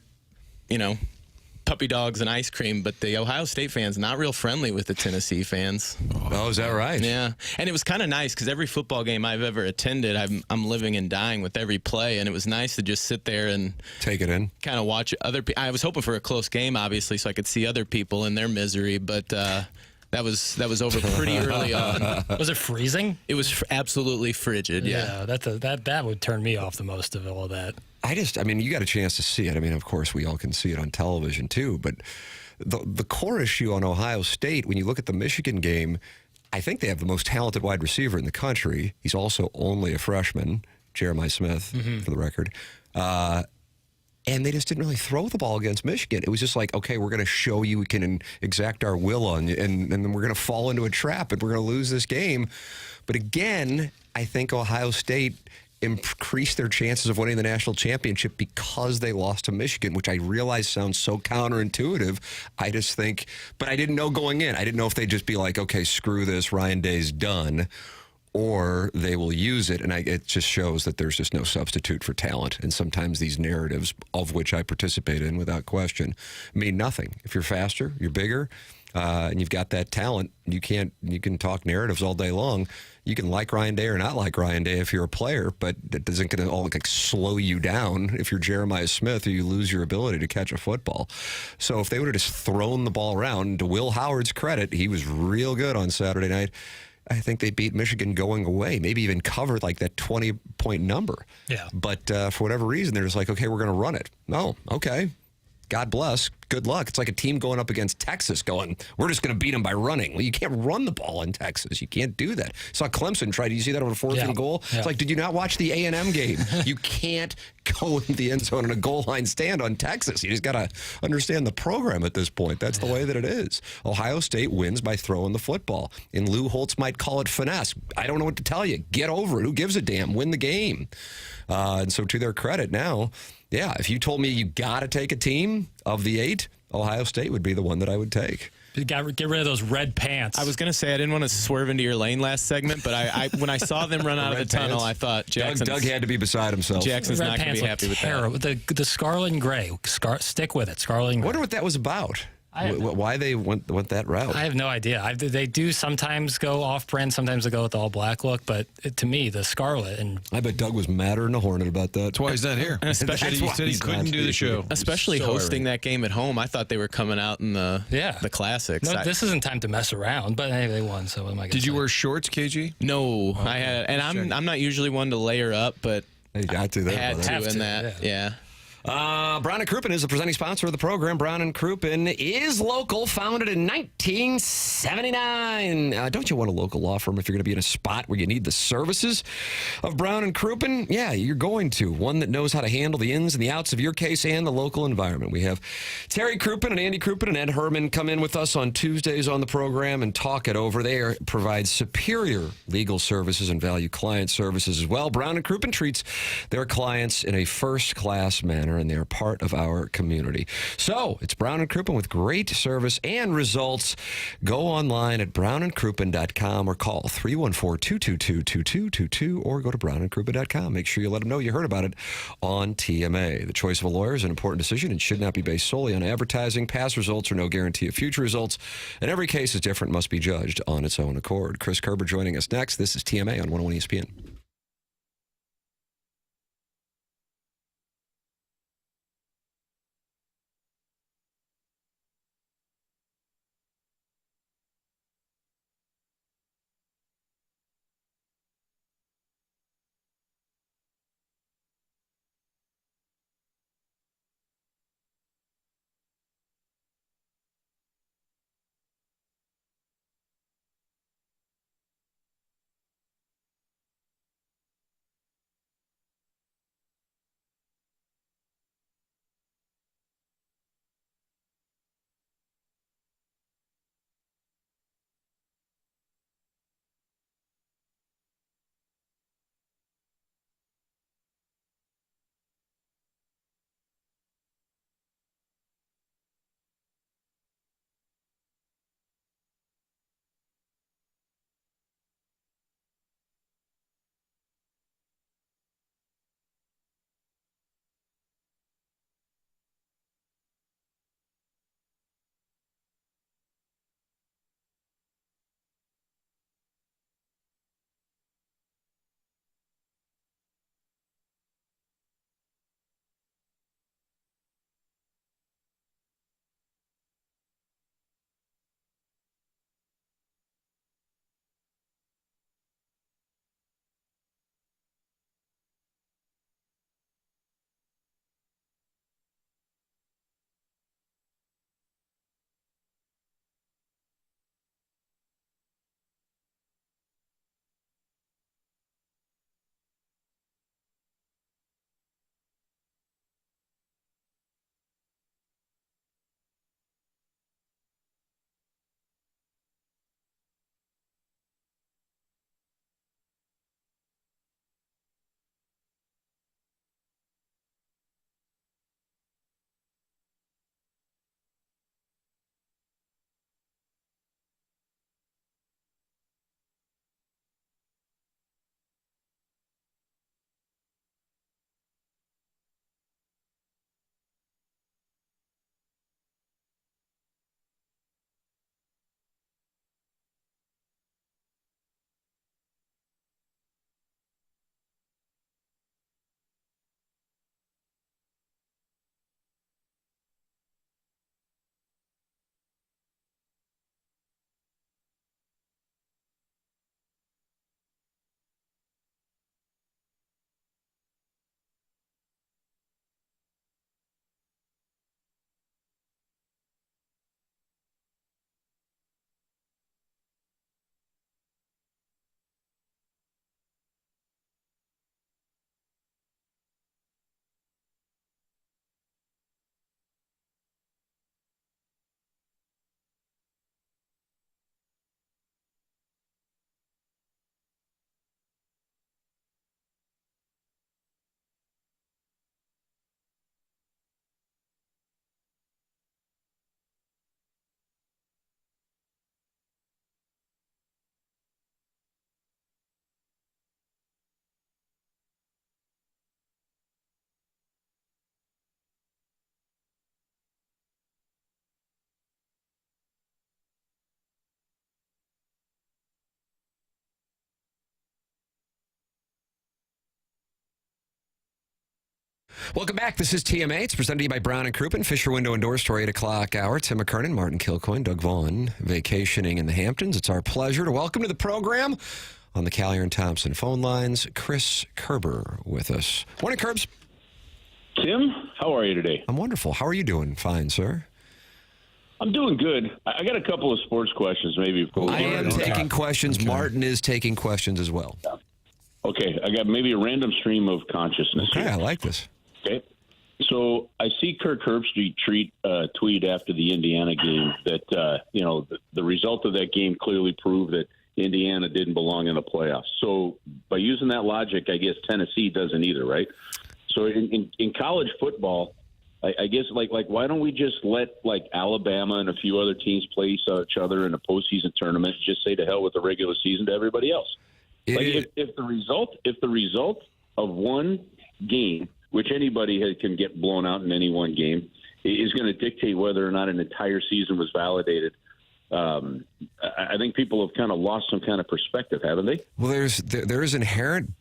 puppy dogs and ice cream, but the Ohio State fans not real friendly with the Tennessee fans. Oh, is that right? Yeah, and it was kind of nice because every football game I've ever attended, I'm living and dying with every play, and it was nice to just sit there and take it in, kind of watch other people. I was hoping for a close game, obviously, so I could see other people in their misery, but that was over pretty early on. Was it freezing? It was absolutely frigid. Yeah, that would turn me off the most of all that. I mean, you got a chance to see it. I mean, of course, we all can see it on television too. But the core issue on Ohio State, when you look at the Michigan game, I think they have the most talented wide receiver in the country. He's also only a freshman, Jeremiah Smith, for the record. And they just didn't really throw the ball against Michigan. It was just like, okay, we're going to show you we can exact our will on you, and then we're going to fall into a trap, and we're going to lose this game. But again, I think Ohio State increased their chances of winning the national championship because they lost to Michigan, which I realize sounds so counterintuitive. I just think, but I didn't know going in. I didn't know if they'd just be like, okay, screw this, Ryan Day's done, or they will use it. And it just shows that there's just no substitute for talent. And sometimes these narratives, of which I participate in without question, mean nothing. If you're faster, you're bigger, and you've got that talent, you can talk narratives all day long. You can like Ryan Day or not like Ryan Day if you're a player, but it isn't going to all slow you down if you're Jeremiah Smith or you lose your ability to catch a football. So if they would have just thrown the ball around, to Will Howard's credit, he was real good on Saturday night. I think they beat Michigan going away, maybe even covered like that 20-point number. Yeah. But for whatever reason, they're just like, okay, we're going to run it. No, okay. God bless. Good luck. It's like a team going up against Texas going, we're just going to beat them by running. Well, you can't run the ball in Texas. You can't do that. Saw Clemson try. Did you see that on a fourth and goal? Yeah. It's like, did you not watch the A&M game? You can't go in the end zone in a goal line stand on Texas. You just got to understand the program at this point. That's the way that it is. Ohio State wins by throwing the football. And Lou Holtz might call it finesse. I don't know what to tell you. Get over it. Who gives a damn? Win the game. And so to their credit now, yeah, if you told me you got to take a team of the 8, Ohio State would be the one that I would take. Get rid of those red pants. I was going to say I didn't want to swerve into your lane last segment, but I when I saw them run out of the tunnel, I thought Doug had to be beside himself. Jackson's not going to be happy with that. The scarlet and gray. Stick with it. Scarlet and gray. I wonder what that was about. Why they went that route? I have no idea. They do sometimes go off-brand, sometimes they go with the all-black look, but to me, the scarlet and... I bet Doug was madder than a hornet about that. That's why he's not here. And especially he said he couldn't do the show. Especially hosting that game at home. I thought they were coming out in the classics. No, this isn't time to mess around, but hey, they won, so what am I going to Did you wear shorts, KG? No, I had, and I'm not usually one to layer up, but you got to there, had to in that, yeah. Brown & Crouppen is the presenting sponsor of the program. Brown & Crouppen is local, founded in 1979. Don't you want a local law firm if you're going to be in a spot where you need the services of Brown & Crouppen? Yeah, you're going to. One that knows how to handle the ins and the outs of your case and the local environment. We have Terry Crouppen and Andy Crouppen and Ed Herman come in with us on Tuesdays on the program and talk it over. They provide superior legal services and value client services as well. Brown & Crouppen treats their clients in a first-class manner, and they're part of our community. So it's Brown & Crouppen with great service and results. Go online at brownandcrouppen.com or call 314-222-2222 or go to brownandcrouppen.com. Make sure you let them know you heard about it on TMA. The choice of a lawyer is an important decision and should not be based solely on advertising. Past results are no guarantee of future results, and every case is different, must be judged on its own accord. Chris Kerber joining us next. This is TMA on 101 ESPN. Welcome back. This is TMA. It's presented to you by Brown and Crouppen. Fisher Window and Doors, 8 o'clock hour. Tim McKernan, Martin Kilcoyne, Doug Vaughn, vacationing in the Hamptons. It's our pleasure to welcome to the program on the Callier and Thompson phone lines, Chris Kerber with us. Morning, Kerbs. Tim, how are you today? I'm wonderful. How are you doing? Fine, sir. I'm doing good. I got a couple of sports questions, maybe. I am taking questions. Okay. Martin is taking questions as well. Okay, I got maybe a random stream of consciousness. Okay, here. I like this. Okay, so I see Kirk Herbstreit tweet after the Indiana game that the result of that game clearly proved that Indiana didn't belong in the playoffs. So by using that logic, I guess Tennessee doesn't either, right? So in college football, I guess like why don't we just let like Alabama and a few other teams play each other in a postseason tournament? Just say to hell with the regular season to everybody else. Like if the result of one game, which anybody can get blown out in any one game, is going to dictate whether or not an entire season was validated. I think people have kind of lost some kind of perspective, haven't they? Well, there is inherent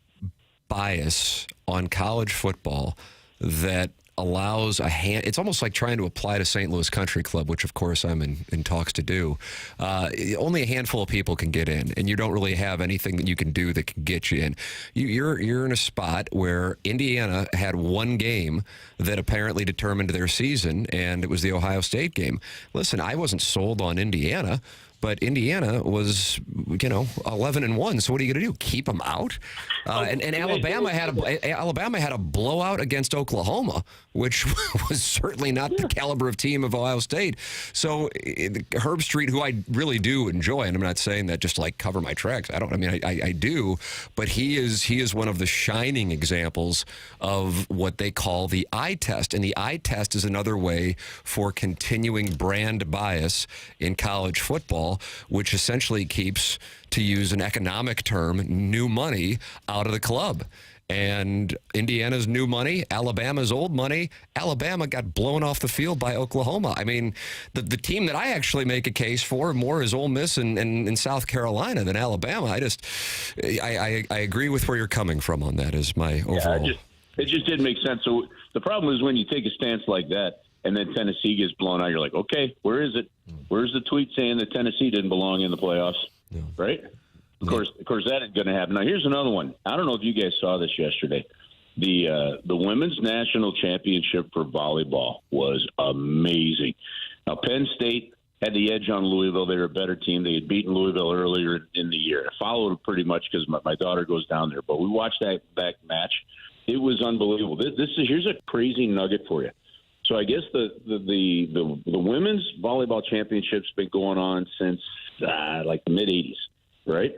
bias on college football that allows it's almost like trying to apply to St. Louis Country Club, which of course I'm in talks to do. Only a handful of people can get in, and you don't really have anything that you can do that can get you in. You're in a spot where Indiana had one game that apparently determined their season, and it was the Ohio State game. Listen, I wasn't sold on Indiana, but Indiana was, 11-1. So what are you going to do? Keep them out? And Alabama had a blowout against Oklahoma, which was certainly not the caliber of team of Ohio State. So Herbstreit, who I really do enjoy, and I'm not saying that just to like cover my tracks. I do, but he is one of the shining examples of what they call the eye test, and the eye test is another way for continuing brand bias in college football, which essentially keeps, to use an economic term, new money out of the club. And Indiana's new money, Alabama's old money. Alabama got blown off the field by Oklahoma. I mean, the team that I actually make a case for more is Ole Miss and South Carolina than Alabama. I agree with where you're coming from on that is my overall. It just didn't make sense. So the problem is when you take a stance like that and then Tennessee gets blown out, you're like, okay, where is it? Where's the tweet saying that Tennessee didn't belong in the playoffs? Yeah. Right? Of course, that ain't going to happen. Now, here's another one. I don't know if you guys saw this yesterday. The women's national championship for volleyball was amazing. Now, Penn State had the edge on Louisville. They were a better team. They had beaten Louisville earlier in the year. I followed it pretty much because my daughter goes down there. But we watched that match. It was unbelievable. Here's a crazy nugget for you. So I guess the women's volleyball championship's been going on since like the mid-'80s, right?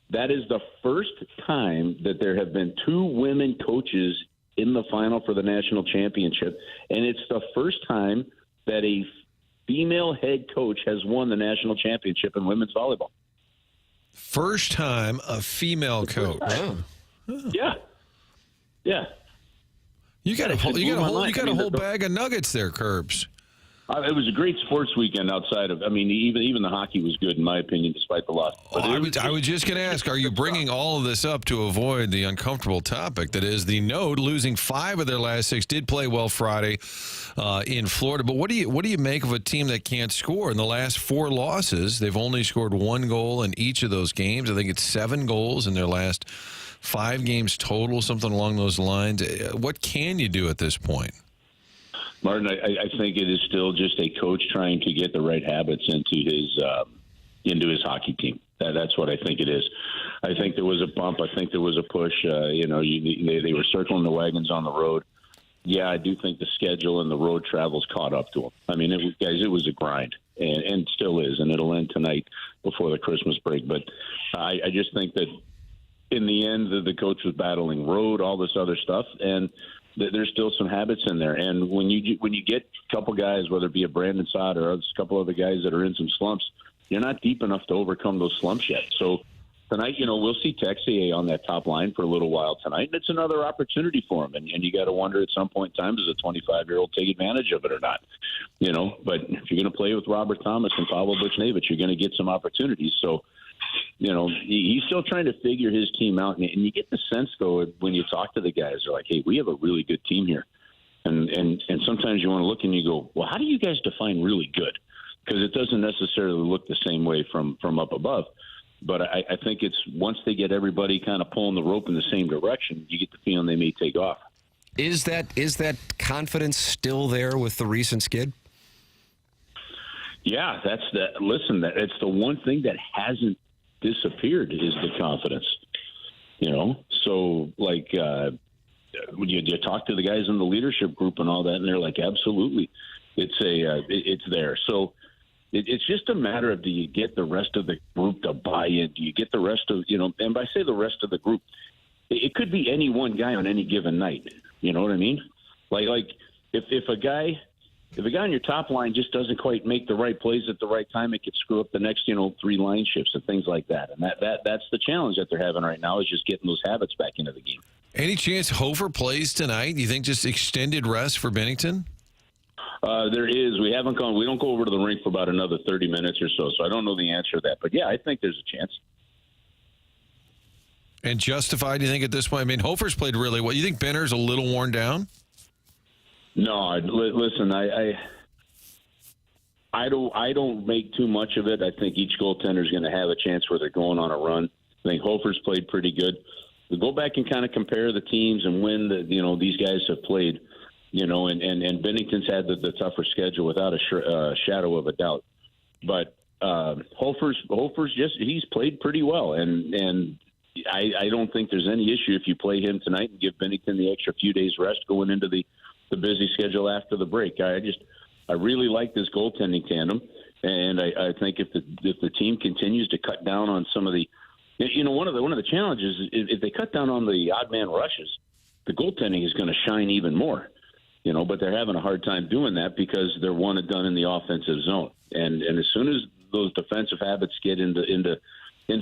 That is the first time that there have been two women coaches in the final for the national championship, and it's the first time that a female head coach has won the national championship in women's volleyball. First time a female coach. Oh. Yeah. You got a whole bag of nuggets there, Kerbs. It was a great sports weekend outside of, even the hockey was good, in my opinion, despite the loss. I was just going to ask, are you bringing all of this up to avoid the uncomfortable topic that is the Node losing 5 of their last 6, did play well Friday in Florida. But what do you make of a team that can't score? In the last 4 losses, they've only scored 1 goal in each of those games. I think it's 7 goals in their last 5 games total, something along those lines. What can you do at this point? Martin, I think it is still just a coach trying to get the right habits into his hockey team. That's what I think it is. I think there was a bump. I think there was a push. They were circling the wagons on the road. Yeah, I do think the schedule and the road travels caught up to them. It was a grind, and still is, and it'll end tonight before the Christmas break. But I just think that in the end, the coach was battling road, all this other stuff, and there's still some habits in there. And when you get a couple guys, whether it be a Brandon Saad or a couple other guys that are in some slumps, you're not deep enough to overcome those slumps yet. So tonight, we'll see Texier on that top line for a little while tonight, and it's another opportunity for him. And you got to wonder at some point in time, does a 25-year-old take advantage of it or not? But if you're going to play with Robert Thomas and Pavel Buchnevich, you're going to get some opportunities. So, he's still trying to figure his team out. And you get the sense, though, when you talk to the guys, they're like, hey, we have a really good team here. And sometimes you want to look and you go, well, how do you guys define really good? Because it doesn't necessarily look the same way from up above. But I think it's once they get everybody kind of pulling the rope in the same direction, you get the feeling they may take off. Is that confidence still there with the recent skid? Yeah, it's the one thing that hasn't disappeared is the confidence. So like when you talk to the guys in the leadership group and all that, and they're like, absolutely, it's there. So it's just a matter of, do you get the rest of the group to buy in? Do you get the rest of, and by say the rest of the group, it could be any one guy on any given night. You know what I mean? Like if a guy on your top line just doesn't quite make the right plays at the right time, it could screw up the next, 3 line shifts and things like that. And that's the challenge that they're having right now, is just getting those habits back into the game. Any chance Hofer plays tonight? Do you think just extended rest for Bennington? There is. We don't go over to the rink for about another 30 minutes or so I don't know the answer to that. But, yeah, I think there's a chance. And justified, do you think, at this point? I mean, Hofer's played really well. You think Benner's a little worn down? No, listen, I don't make too much of it. I think each goaltender is going to have a chance where they're going on a run. I think Hofer's played pretty good. We go back and kind of compare the teams and when these guys have played, and Bennington's had the tougher schedule without a shadow of a doubt. But Hofer's he's played pretty well, and I don't think there's any issue if you play him tonight and give Bennington the extra few days rest going into the busy schedule after the break. I really like this goaltending tandem, and I think if the team continues to cut down on some of the, one of the challenges is if they cut down on the odd man rushes, the goaltending is going to shine even more. But they're having a hard time doing that because they're one and done in the offensive zone. And as soon as those defensive habits get into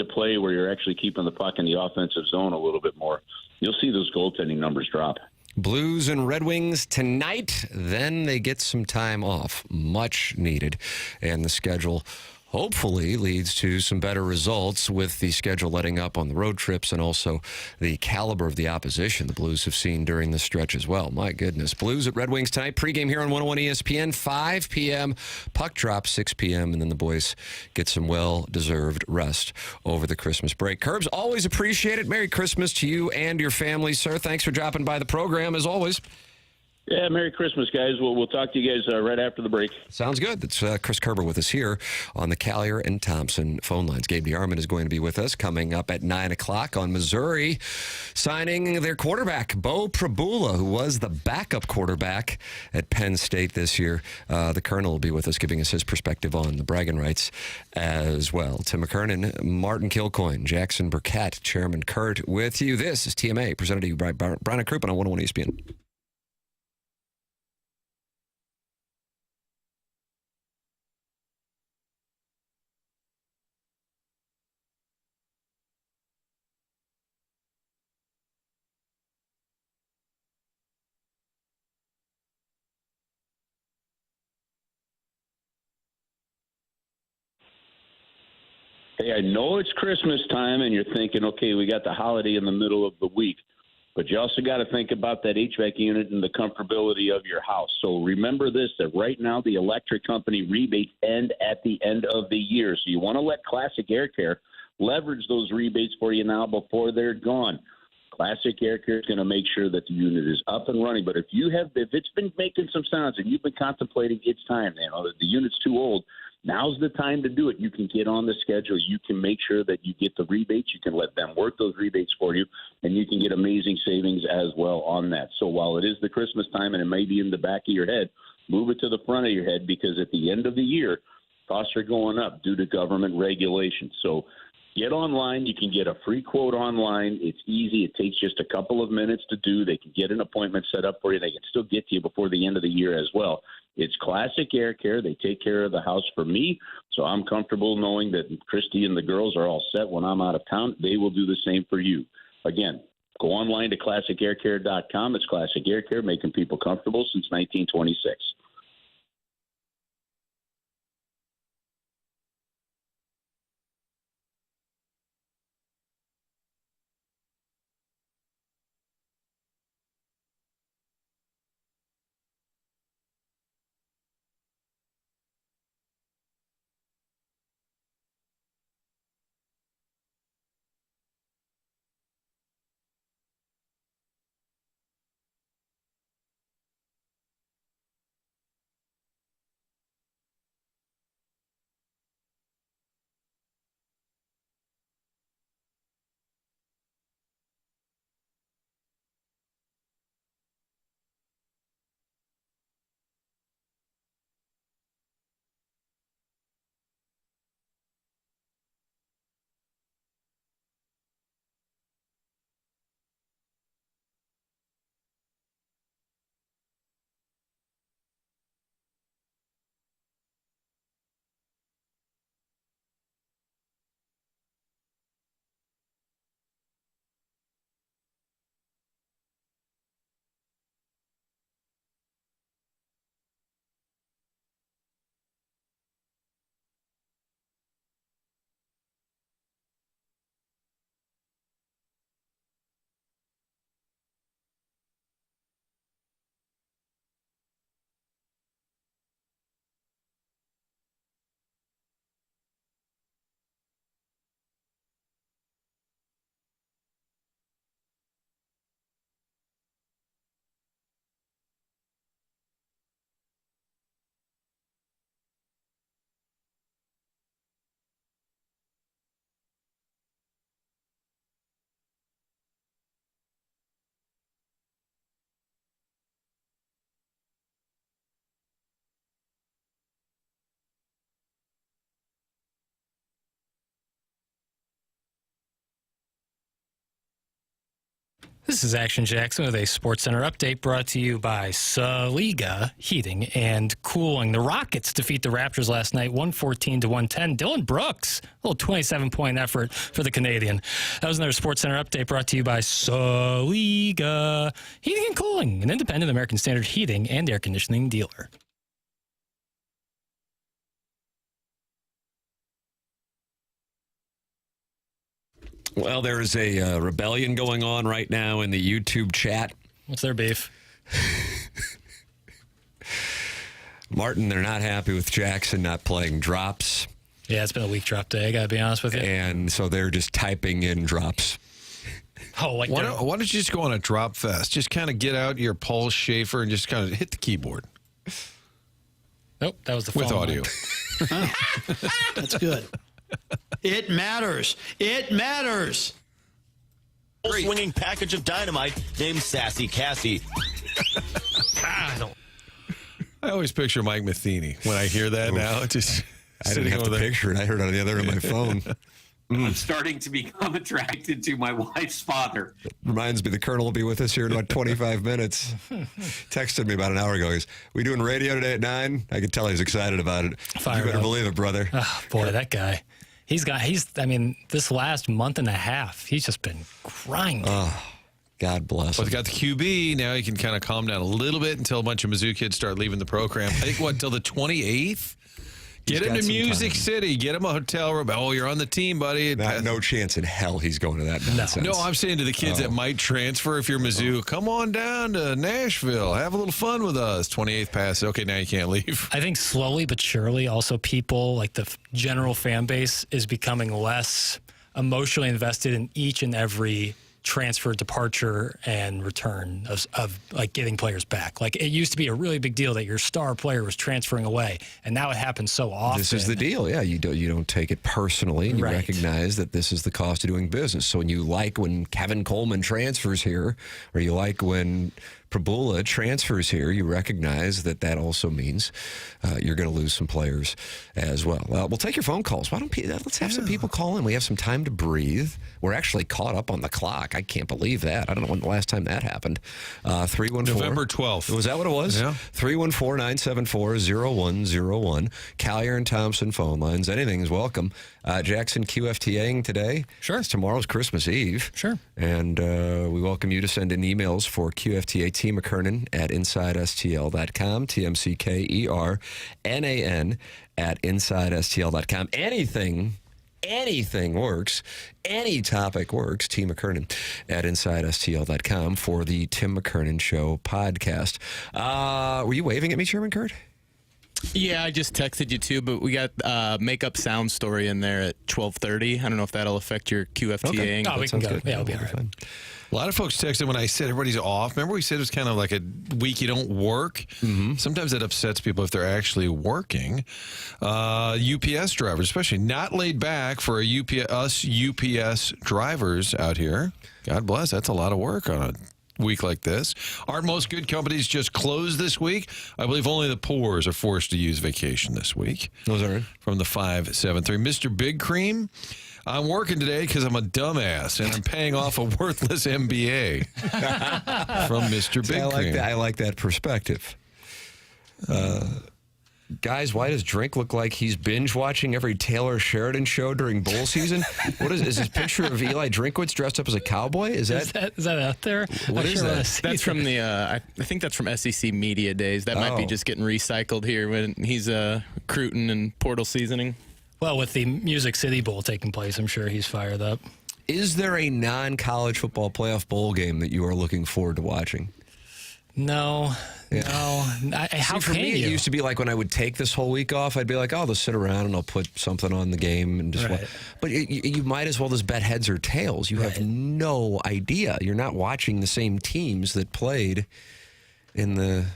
play where you're actually keeping the puck in the offensive zone a little bit more, you'll see those goaltending numbers drop. Blues and Red Wings tonight. Then they get some time off, much needed. And the schedule hopefully leads to some better results with the schedule letting up on the road trips and also the caliber of the opposition the Blues have seen during this stretch as well. My goodness. Blues at Red Wings tonight. Pregame here on 101 ESPN, 5 p.m. Puck drop, 6 p.m. And then the boys get some well-deserved rest over the Christmas break. Curbs, always appreciate it. Merry Christmas to you and your family, sir. Thanks for dropping by the program, as always. Yeah, Merry Christmas, guys. We'll talk to you guys right after the break. Sounds good. That's Chris Kerber with us here on the Callier and Thompson phone lines. Gabe DeArmond is going to be with us coming up at 9 o'clock on Missouri, signing their quarterback, Bo Prabula, who was the backup quarterback at Penn State this year. The Colonel will be with us, giving us his perspective on the bragging rights as well. Tim McKernan, Martin Kilcoyne, Jackson Burkett, Chairman Kurt with you. This is TMA, presented to you by Brown and Crouppen on 101 ESPN. Hey, I know it's Christmas time, and you're thinking, okay, we got the holiday in the middle of the week, but you also got to think about that HVAC unit and the comfortability of your house. So remember this, that right now the electric company rebates end at the end of the year. So you want to let Classic Air Care leverage those rebates for you now before they're gone. Classic Air Care is going to make sure that the unit is up and running. But if it's been making some sounds and you've been contemplating it's time, the unit's too old, now's the time to do it. You can get on the schedule. You can make sure that you get the rebates. You can let them work those rebates for you, and you can get amazing savings as well on that. So while it is the Christmas time and it may be in the back of your head, move it to the front of your head, because at the end of the year, costs are going up due to government regulations. So get online. You can get a free quote online. It's easy. It takes just a couple of minutes to do. They can get an appointment set up for you. They can still get to you before the end of the year as well. It's Classic Air Care. They take care of the house for me, so I'm comfortable knowing that Christy and the girls are all set when I'm out of town. They will do the same for you. Again, go online to classicaircare.com. It's Classic Air Care, making people comfortable since 1926. This is Action Jackson with a Sports Center update brought to you by Saliga Heating and Cooling. The Rockets defeat the Raptors last night, 114-110. Dylan Brooks, a little 27-point effort for the Canadian. That was another Sports Center update brought to you by Saliga Heating and Cooling, an independent American Standard heating and air conditioning dealer. Well, there is a rebellion going on right now in the YouTube chat. What's their beef? Martin, they're not happy with Jackson not playing drops. Yeah, it's been a weak drop day, I got to be honest with you. And so they're just typing in drops. Oh, like why don't you just go on a drop fest? Just kind of get out your Paul Schaefer and just kind of hit the keyboard. Nope, that was the phone with audio. That's good. It matters. It matters. Swinging package of dynamite named Sassy Cassie. I always picture Mike Matheny when I hear that now. It just I didn't have to picture it. I heard it on the other end of my phone. I'm starting to become attracted to my wife's father. Reminds me, the Colonel will be with us here in about 25 minutes. Texted me about an hour ago. He's, we doing radio today at 9? I could tell he's excited about it. You better believe it, brother. Oh, boy, that guy. This last month and a half, he's just been grinding. Oh, God bless him. Well, got the QB. Now he can kind of calm down a little bit until a bunch of Mizzou kids start leaving the program. I think, until the 28th? Get him to Music City. Get him a hotel room. Oh, you're on the team, buddy. No chance in hell he's going to that nonsense. No, I'm saying to the kids that might transfer if you're Mizzou, come on down to Nashville. Have a little fun with us. 28th pass. Okay, now you can't leave. I think slowly but surely also people, like the general fan base, is becoming less emotionally invested in each and every transfer, departure, and return of like getting players back. Like it used to be a really big deal that your star player was transferring away, and now it happens so often. This is the deal. Yeah, you don't take it personally, and you recognize that this is the cost of doing business. So when Kevin Coleman transfers here, or you like when Prabula transfers here, you recognize that also means you're going to lose some players as well. We'll take your phone calls. Let's have some people call in. We have some time to breathe. We're actually caught up on the clock. I can't believe that. I don't know when the last time that happened. 314. November 12th. Was that what it was? Yeah. 314-974-0101. Collier and Thompson phone lines. Anything is welcome. Jackson QFTAing today. Sure. Tomorrow's Christmas Eve. Sure. And we welcome you to send in emails for QFTA T. McKernan at InsideSTL.com, TMCKERNAN at InsideSTL.com. Anything works. Any topic works. T. McKernan at InsideSTL.com for the Tim McKernan Show podcast. Were you waving at me, Chairman Kurt? Yeah, I just texted you too, but we got makeup sound story in there at 12:30. I don't know if that'll affect your QFTAing. Okay. We can go. Good. Yeah, it'll be all right. A lot of folks texted when I said everybody's off. Remember we said it was kind of like a week you don't work? Mm-hmm. Sometimes that upsets people if they're actually working. UPS drivers, especially not laid back for us UPS drivers out here. God bless. That's a lot of work on a week like this. Aren't most good companies just closed this week? I believe only the poors are forced to use vacation this week. Those are from the 573. Mr. Big Cream, I'm working today because I'm a dumbass and I'm paying off a worthless MBA from Mr. Big Cream. I like that perspective. Guys, why does Drink look like he's binge watching every Taylor Sheridan show during bowl season? What is this picture of Eli Drinkwitz dressed up as a cowboy? Is that out there? What is that? That's from the. I think that's from SEC Media Days. That might be just getting recycled here when he's recruiting and portal seasoning. Well, with the Music City Bowl taking place, I'm sure he's fired up. Is there a non-college football playoff bowl game that you are looking forward to watching? No. How for me, it used to be like when I would take this whole week off, I'd be like, I'll just sit around and I'll put something on the game and just watch. But you might as well just bet heads or tails. You have no idea. You're not watching the same teams that played in the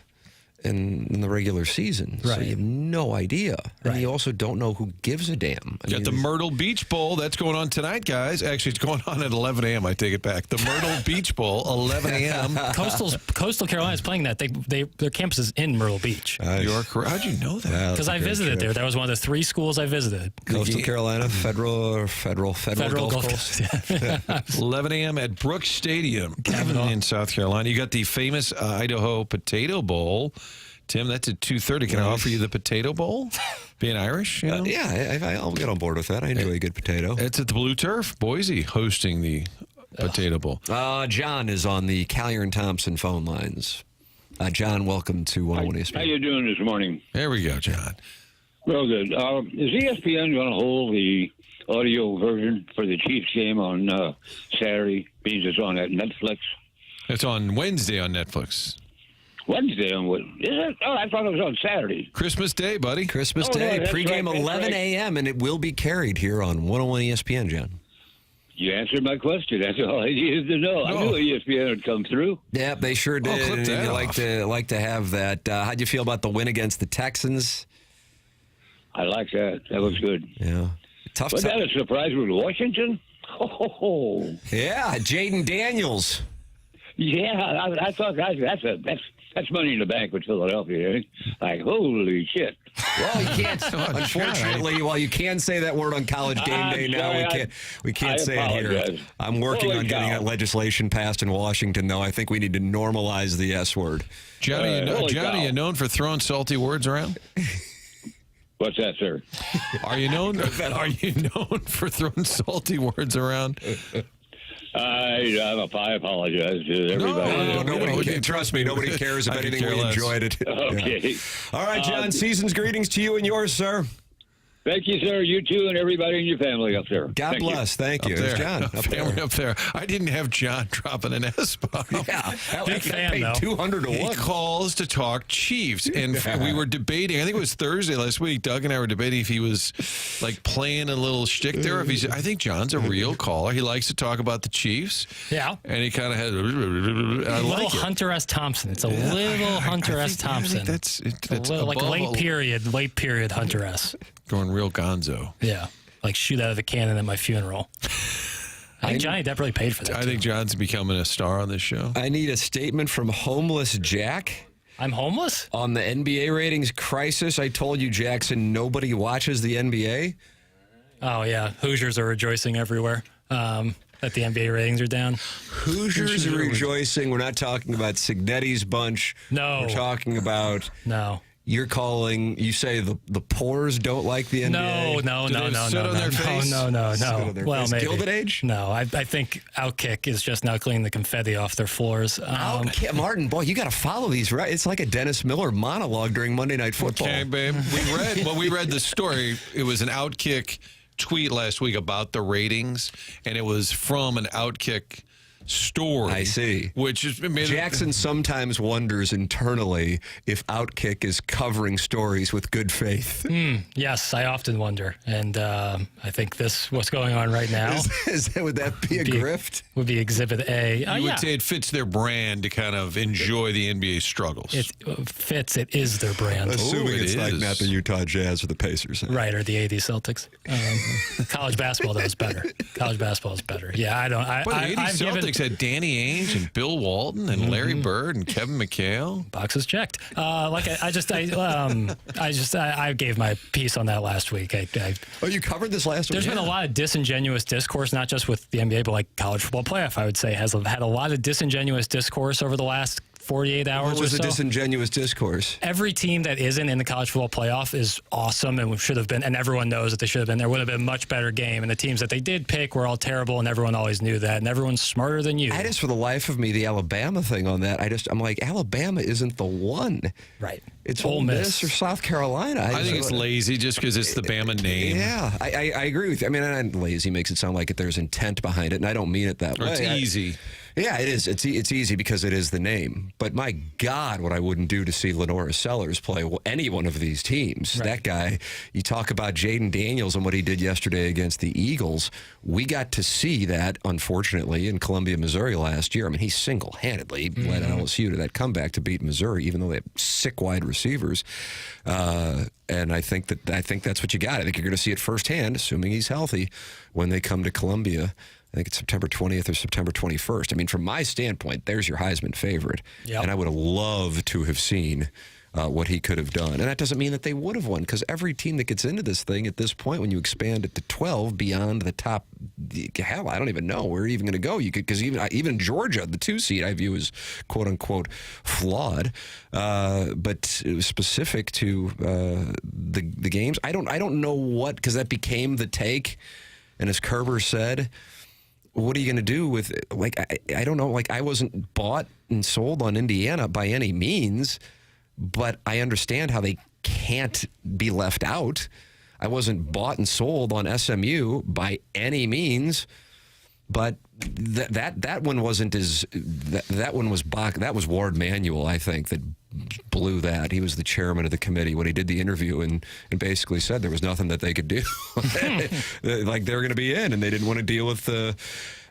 in the regular season. So you have no idea. And you also don't know who gives a damn. You got the Myrtle Beach Bowl. That's going on tonight, guys. Actually, it's going on at 11 a.m. I take it back. The Myrtle Beach Bowl, 11 a.m. Coastal Carolina is playing that. Their campus is in Myrtle Beach. You're correct. How'd you know that? Because I visited there. That was one of the 3 schools I visited. Coastal Carolina, federal Gulf Coast. 11 a.m. at Brooks Stadium in South Carolina. You got the famous Idaho Potato Bowl. Tim, that's at 2:30. Can I offer you the Potato Bowl? Being Irish, you know? I'll get on board with that. I enjoy a good potato. It's at the Blue Turf. Boise hosting the Potato Bowl. John is on the Callier and Thompson phone lines. John, welcome to Morning ESPN. How you doing this morning? There we go, John. Real good. Is ESPN going to hold the audio version for the Chiefs game on Saturday? Means it's on at Netflix. It's on Wednesday on Netflix. Wednesday on what? Is it? Oh, I thought it was on Saturday. Christmas Day, buddy. Christmas Day, pregame 11 a.m., and it will be carried here on 101 ESPN, John. You answered my question. That's all I needed to know. I knew ESPN would come through. Yeah, they sure did. Clip that you like to have that. How'd you feel about the win against the Texans? I like that. That was good. Yeah. Tough. Was that a surprise with Washington? Oh. Yeah, Jaden Daniels. Yeah, I thought that's money in the bank with Philadelphia. Eh? Like, holy shit. Well, you can't. Unfortunately, while you can say that word on College Game Day now, we can't say it here. I'm working on getting that legislation passed in Washington, though. I think we need to normalize the S word. Johnny, you known for throwing salty words around? What's that, sir? Are you known for throwing salty words around? I apologize to everybody. Nobody trust me. Nobody cares if anything. We enjoyed it. Okay. Yeah. All right, John. Season's greetings to you and yours, sir. Thank you, sir. You too, and everybody in your family up there. God bless. Thank you. There's John. Family up there. I didn't have John dropping an S-bomb. Yeah. Big fan, though. 200 to 1. He calls to talk Chiefs, and we were debating. I think it was Thursday last week. Doug and I were debating if he was like playing a little shtick there. If he's, I think John's a real caller. He likes to talk about the Chiefs. Yeah. And he kind of had a little Hunter S. Thompson. It's a little Hunter S. Thompson. That's like late period Hunter S. Going real gonzo. Yeah. Like shoot out of the cannon at my funeral. I think Johnny Depp really paid for that. I think John's becoming a star on this show. I need a statement from Homeless Jack. I'm homeless? On the NBA ratings crisis, I told you, Jackson, nobody watches the NBA. Oh, yeah. Hoosiers are rejoicing everywhere that the NBA ratings are down. Hoosiers are rejoicing. We're not talking about Signetti's bunch. No. We're talking about... No. You say the poors don't like the NBA? No. Well, maybe. Gilded Age? No, I think Outkick is just now cleaning the confetti off their floors. Martin, boy, you got to follow these, right? It's like a Dennis Miller monologue during Monday Night Football. Okay, babe. We read the story. It was an Outkick tweet last week about the ratings, and it was from an Outkick story. I see. Which is Jackson sometimes wonders internally if Outkick is covering stories with good faith. Yes, I often wonder, and I think what's going on right now. Would that be a grift? Would be Exhibit A. You would say it fits their brand to kind of enjoy the NBA struggles. It fits. It is their brand. Assuming it's like not the Utah Jazz or the Pacers. Right, or the AD Celtics. College basketball, though, is better. College basketball is better. Yeah, I don't. But the AD Celtics had Danny Ainge and Bill Walton and Larry Bird and Kevin McHale. Boxes checked. I gave my piece on that last week. You covered this last week? There's been a lot of disingenuous discourse, not just with the NBA, but like college football playoff, I would say, has had a lot of disingenuous discourse over the last 48 hours or so. What was the disingenuous discourse? Every team that isn't in the college football playoff is awesome and should have been, and everyone knows that they should have been. There would have been a much better game, and the teams that they did pick were all terrible, and everyone always knew that, and everyone's smarter than you. I just, for the life of me, the Alabama thing on that, I'm like, Alabama isn't the one. Right. It's Ole Miss or South Carolina. I think it's lazy just because it's the Bama name. Yeah, I agree with you. I mean, lazy makes it sound like there's intent behind it, and I don't mean it that way. It's easy. Yeah, it is. It's easy because it is the name. But my God, what I wouldn't do to see Lenora Sellers play any one of these teams. Right. That guy, you talk about Jaden Daniels and what he did yesterday against the Eagles. We got to see that, unfortunately, in Columbia, Missouri last year. I mean, he single-handedly led LSU to that comeback to beat Missouri, even though they have sick wide receivers. And I think that's what you got. I think you're going to see it firsthand, assuming he's healthy, when they come to Columbia. I think it's September 20th or September 21st. I mean, from my standpoint, there's your Heisman favorite. Yep. And I would have loved to have seen what he could have done. And that doesn't mean that they would have won, because every team that gets into this thing at this point, when you expand it to 12 beyond the top, hell, I don't even know where you're even going to go. You could, because even Georgia, the 2 seed, I view as quote unquote flawed. But it was specific to the games. I don't know what, because that became the take. And as Kerber said, what are you going to do with it? Like, I don't know. Like, I wasn't bought and sold on Indiana by any means, but I understand how they can't be left out. I wasn't bought and sold on SMU by any means, but that one wasn't as that one was Bach. That was Ward Manuel, I think, that blew that. He was the chairman of the committee when he did the interview and basically said there was nothing that they could do. Like, they were going to be in, and they didn't want to deal with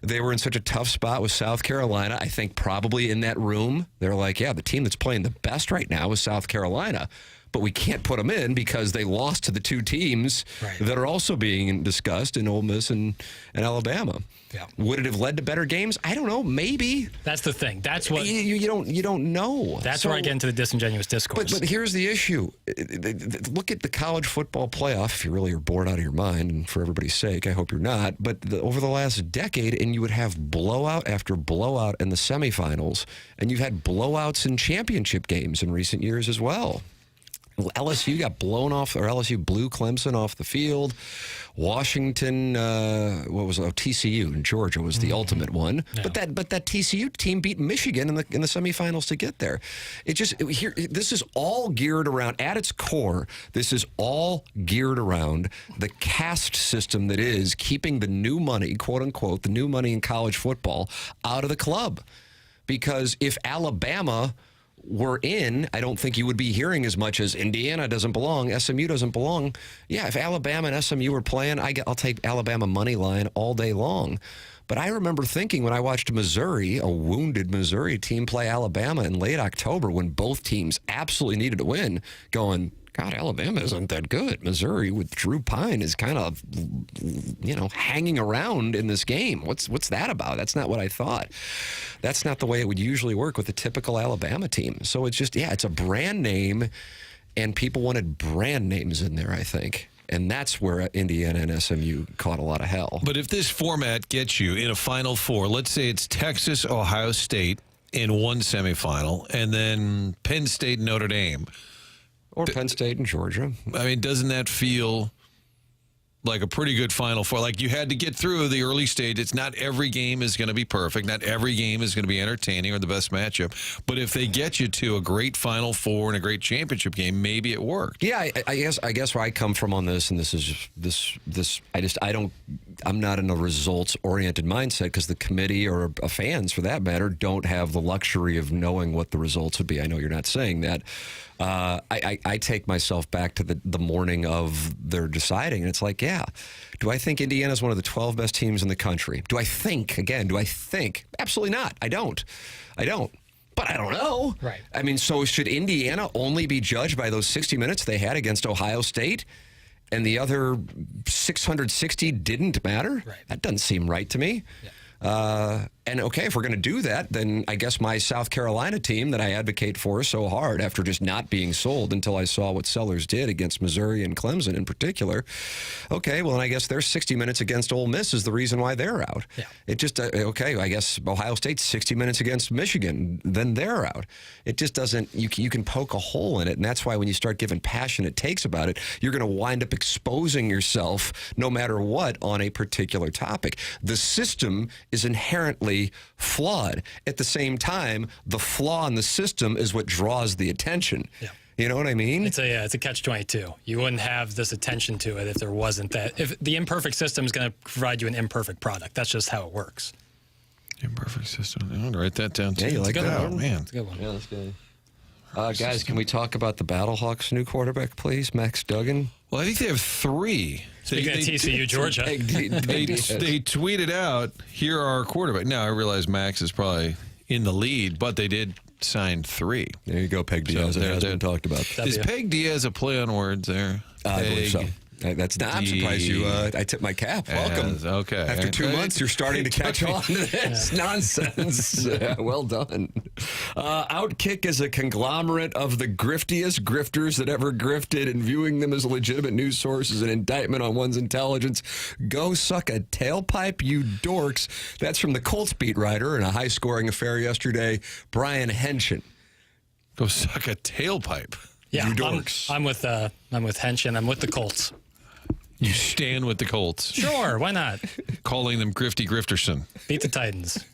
they were in such a tough spot with South Carolina. I think probably in that room, they're like, yeah, the team that's playing the best right now is South Carolina. But we can't put them in because they lost to the 2 teams that are also being discussed in Ole Miss and Alabama. Yeah. Would it have led to better games? I don't know. Maybe. That's the thing. That's what you don't know. That's where I get into the disingenuous discourse. But here's the issue. Look at the college football playoff. If you really are bored out of your mind, and for everybody's sake, I hope you're not. But over the last decade, and you would have blowout after blowout in the semifinals, and you've had blowouts in championship games in recent years as well. LSU got blown off, or LSU blew Clemson off the field. Washington, TCU in Georgia was the ultimate one. Yeah. But that TCU team beat Michigan in the semifinals to get there. This is all geared around, at its core, this is all geared around the caste system that is keeping the new money, quote unquote, the new money in college football out of the club. Because if Alabama were in, I don't think you would be hearing as much as Indiana doesn't belong, SMU doesn't belong. Yeah, if Alabama and SMU were playing, I'll take Alabama money line all day long. But I remember thinking when I watched Missouri, a wounded Missouri team, play Alabama in late October when both teams absolutely needed to win, going, God, Alabama isn't that good. Missouri with Drew Pine is kind of, hanging around in this game. What's that about? That's not what I thought. That's not the way it would usually work with a typical Alabama team. So it's just, it's a brand name, and people wanted brand names in there, I think. And that's where Indiana and SMU caught a lot of hell. But if this format gets you in a Final Four, let's say it's Texas, Ohio State in one semifinal, and then Penn State, Notre Dame. Or Penn State and Georgia. I mean, doesn't that feel like a pretty good Final Four? Like, you had to get through the early stage. It's not every game is going to be perfect. Not every game is going to be entertaining or the best matchup. But if they get you to a great Final Four and a great championship game, maybe it worked. Yeah, I guess where I come from on this, and I'm not in a results-oriented mindset, because the committee, or fans for that matter, don't have the luxury of knowing what the results would be. I know you're not saying that. I take myself back to the morning of their deciding, and it's like, do I think Indiana's one of the 12 best teams in the country? Do I think? Absolutely not. I don't. But I don't know. Right. I mean, so should Indiana only be judged by those 60 minutes they had against Ohio State, and the other 660 didn't matter? Right. That doesn't seem right to me. Yeah. And okay, if we're going to do that, then I guess my South Carolina team that I advocate for so hard after just not being sold until I saw what Sellers did against Missouri and Clemson in particular. Okay, well, then I guess their 60 minutes against Ole Miss is the reason why they're out. Yeah. It just, okay, I guess Ohio State's 60 minutes against Michigan, then they're out. It just doesn't, you can poke a hole in it, and that's why when you start giving passionate takes about it, you're going to wind up exposing yourself no matter what on a particular topic. The system is inherently flawed. At the same time, the flaw in the system is what draws the attention. Yeah. You know what I mean? It's a catch-22. You wouldn't have this attention to it if there wasn't that. If the imperfect system is going to provide you an imperfect product, that's just how it works. Imperfect system. I'm going to write that down, too. Yeah, you like that? Oh, man. That's a good one. Yeah, that's good. Guys, can we talk about the Battlehawks' new quarterback, please? Max Duggan? Well, I think they have 3. Speaking of TCU, Georgia. They tweeted out, here are our quarterback. Now, I realize Max is probably in the lead, but they did sign 3. There you go, Peg Diaz. It has been talked about. Is Peg Diaz a play on words there? I believe so. I'm surprised you. I tipped my cap. Welcome. Okay. After 2 months, you're starting to catch on to this nonsense. Well done. Outkick is a conglomerate of the griftiest grifters that ever grifted, and viewing them as a legitimate news source is an indictment on one's intelligence. Go suck a tailpipe, you dorks. That's from the Colts beat writer in a high-scoring affair yesterday, Brian Henshin. Go suck a tailpipe. Yeah, you dorks. I'm with Henshin. I'm with the Colts. You stand with the Colts. Sure, why not? Calling them Grifty Grifterson. Beat the Titans.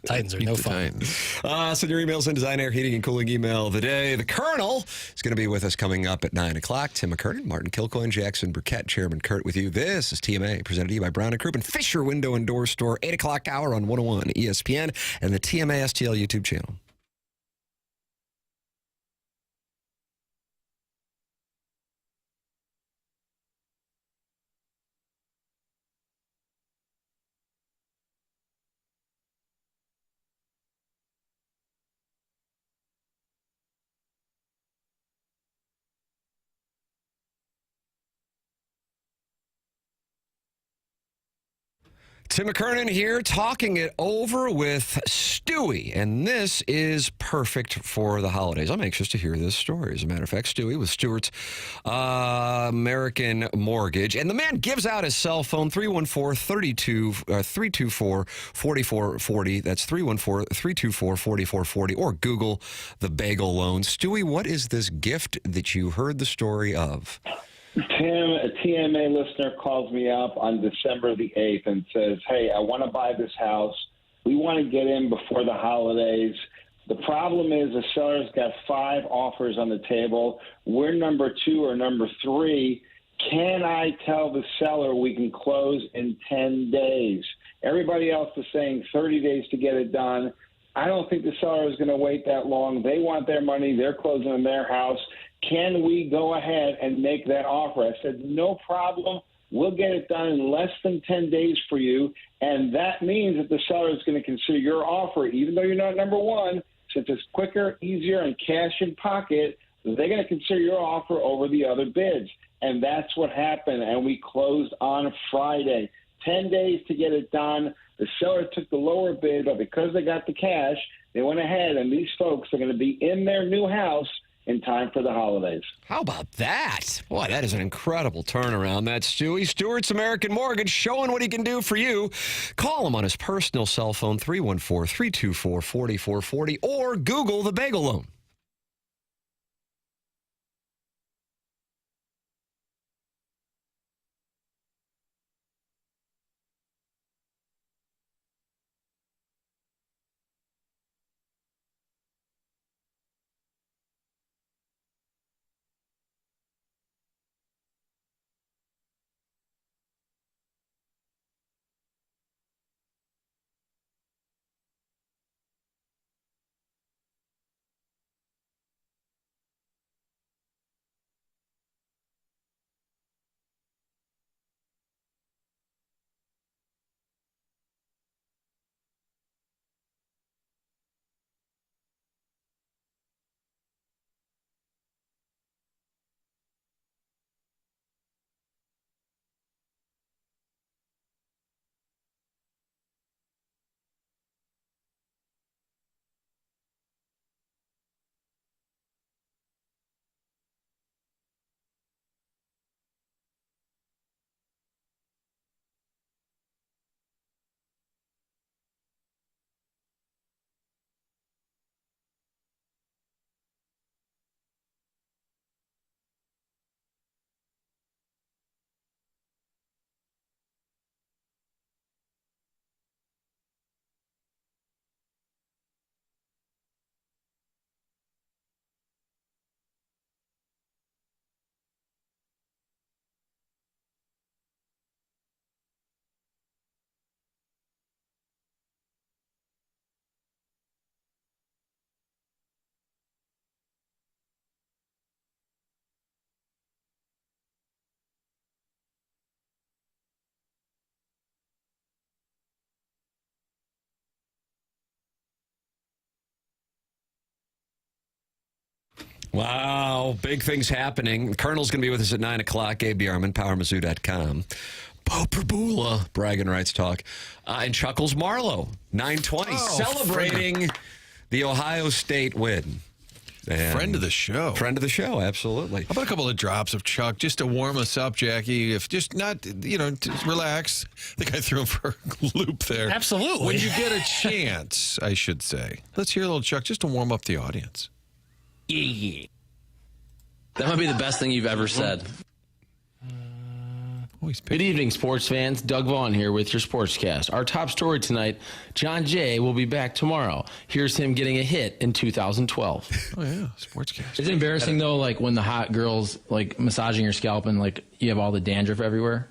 Titans are no fun. Send your emails in Design, Air, Heating, and Cooling email of the day. The Colonel is going to be with us coming up at 9 o'clock. Tim McKernan, Martin Kilcoyne, Jackson Burkett, Chairman Kurt with you. This is TMA, presented to you by Brown & Crouppen, Fisher Window and Door Store, 8 o'clock hour on 101 ESPN and the TMA STL YouTube channel. Tim McKernan here, talking it over with Stewie, and this is perfect for the holidays. I'm anxious to hear this story. As a matter of fact, Stewie with Stewart's American Mortgage, and the man gives out his cell phone, 314-324-4440. That's 314-324-4440, or Google the Bagel Loan. Stewie, what is this gift that you heard the story of? Tim, a TMA listener calls me up on December the 8th and says, hey, I want to buy this house. We want to get in before the holidays. The problem is the seller's got 5 offers on the table. We're number 2 or number 3. Can I tell the seller we can close in 10 days? Everybody else is saying 30 days to get it done. I don't think the seller is going to wait that long. They want their money. They're closing in their house. Can we go ahead and make that offer? I said, no problem. We'll get it done in less than 10 days for you. And that means that the seller is going to consider your offer, even though you're not number 1, since it's quicker, easier, and cash in pocket, they're going to consider your offer over the other bids. And that's what happened. And we closed on Friday. 10 days to get it done. The seller took the lower bid, but because they got the cash, they went ahead, and these folks are going to be in their new house in time for the holidays. How about that? Boy, that is an incredible turnaround. That's Stewie. Stewart's American Mortgage, showing what he can do for you. Call him on his personal cell phone, 314-324-4440, or Google the Bagel Loan. Wow, big things happening. Colonel's going to be with us at 9 o'clock. Gabe DeArmond, PowerMizzou.com. Bo Perbula, bragging rights talk. And Chuckles Marlowe, 9:20, celebrating the Ohio State win. And friend of the show. Friend of the show, absolutely. How about a couple of drops of Chuck just to warm us up, Jackie? If just not, to relax. I think I threw him for a loop there. Absolutely. When you get a chance, I should say. Let's hear a little Chuck just to warm up the audience. Yeah. That might be the best thing you've ever said. Good evening, sports fans. Doug Vaughn here with your Sportscast. Our top story tonight, John Jay will be back tomorrow. Here's him getting a hit in 2012. Oh, yeah, Sportscast. Is it embarrassing, though, like when the hot girl's like massaging your scalp and like you have all the dandruff everywhere?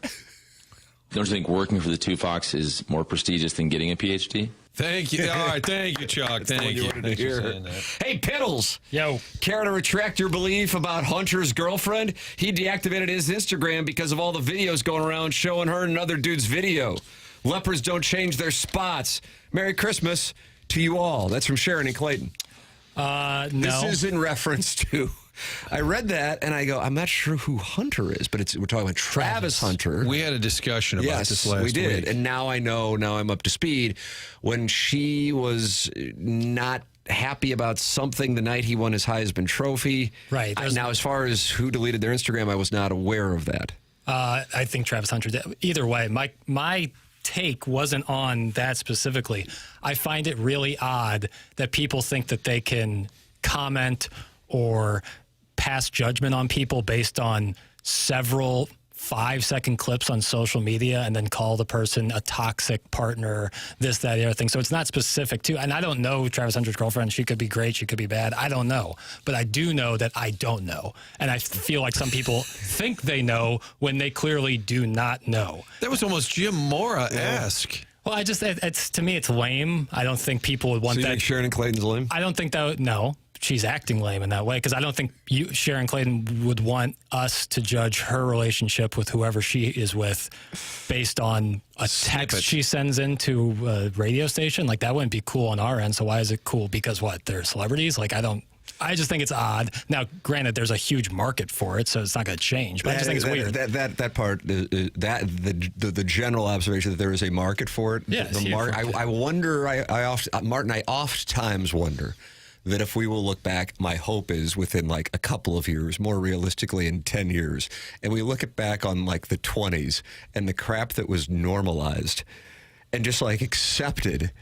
Don't you think working for the Two Fox is more prestigious than getting a PhD? Thank you. All right, thank you, Chuck. Thank you. Thanks for saying that. Hey, Piddles. Yo. Care to retract your belief about Hunter's girlfriend? He deactivated his Instagram because of all the videos going around showing her and another dude's video. Lepers don't change their spots. Merry Christmas to you all. That's from Sharon and Clayton. No. This is in reference to... I read that, and I go, I'm not sure who Hunter is, but we're talking about Travis Hunter. We had a discussion about this last week. We did, and now I know, now I'm up to speed. When she was not happy about something the night he won his Heisman Trophy. Right. Now, as far as who deleted their Instagram, I was not aware of that. I think Travis Hunter did. Either way, my take wasn't on that specifically. I find it really odd that people think that they can comment or pass judgment on people based on several 5-second clips on social media and then call the person a toxic partner, this, that, the other thing. So it's not specific to, and I don't know Travis Hunter's girlfriend. She could be great. She could be bad. I don't know. But I do know that I don't know. And I feel like some people think they know when they clearly do not know. That was almost Jim Mora-esque. Well, it's to me, it's lame. I don't think people would want so you that. think Sharon and Clayton's lame? I don't think that, no. She's acting lame in that way because I don't think Sharon Clayton would want us to judge her relationship with whoever she is with based on a text she sends into a radio station. Like, that wouldn't be cool on our end. So why is it cool? Because what? They're celebrities? Like, I just think it's odd. Now, granted, there's a huge market for it, so it's not going to change. But I just think it's weird. That part, the general observation that there is a market for it. Yeah, I wonder. Martin, I oft-times wonder that if we will look back, my hope is within like a couple of years, more realistically in 10 years, and we look back on like the 20s and the crap that was normalized and just like accepted.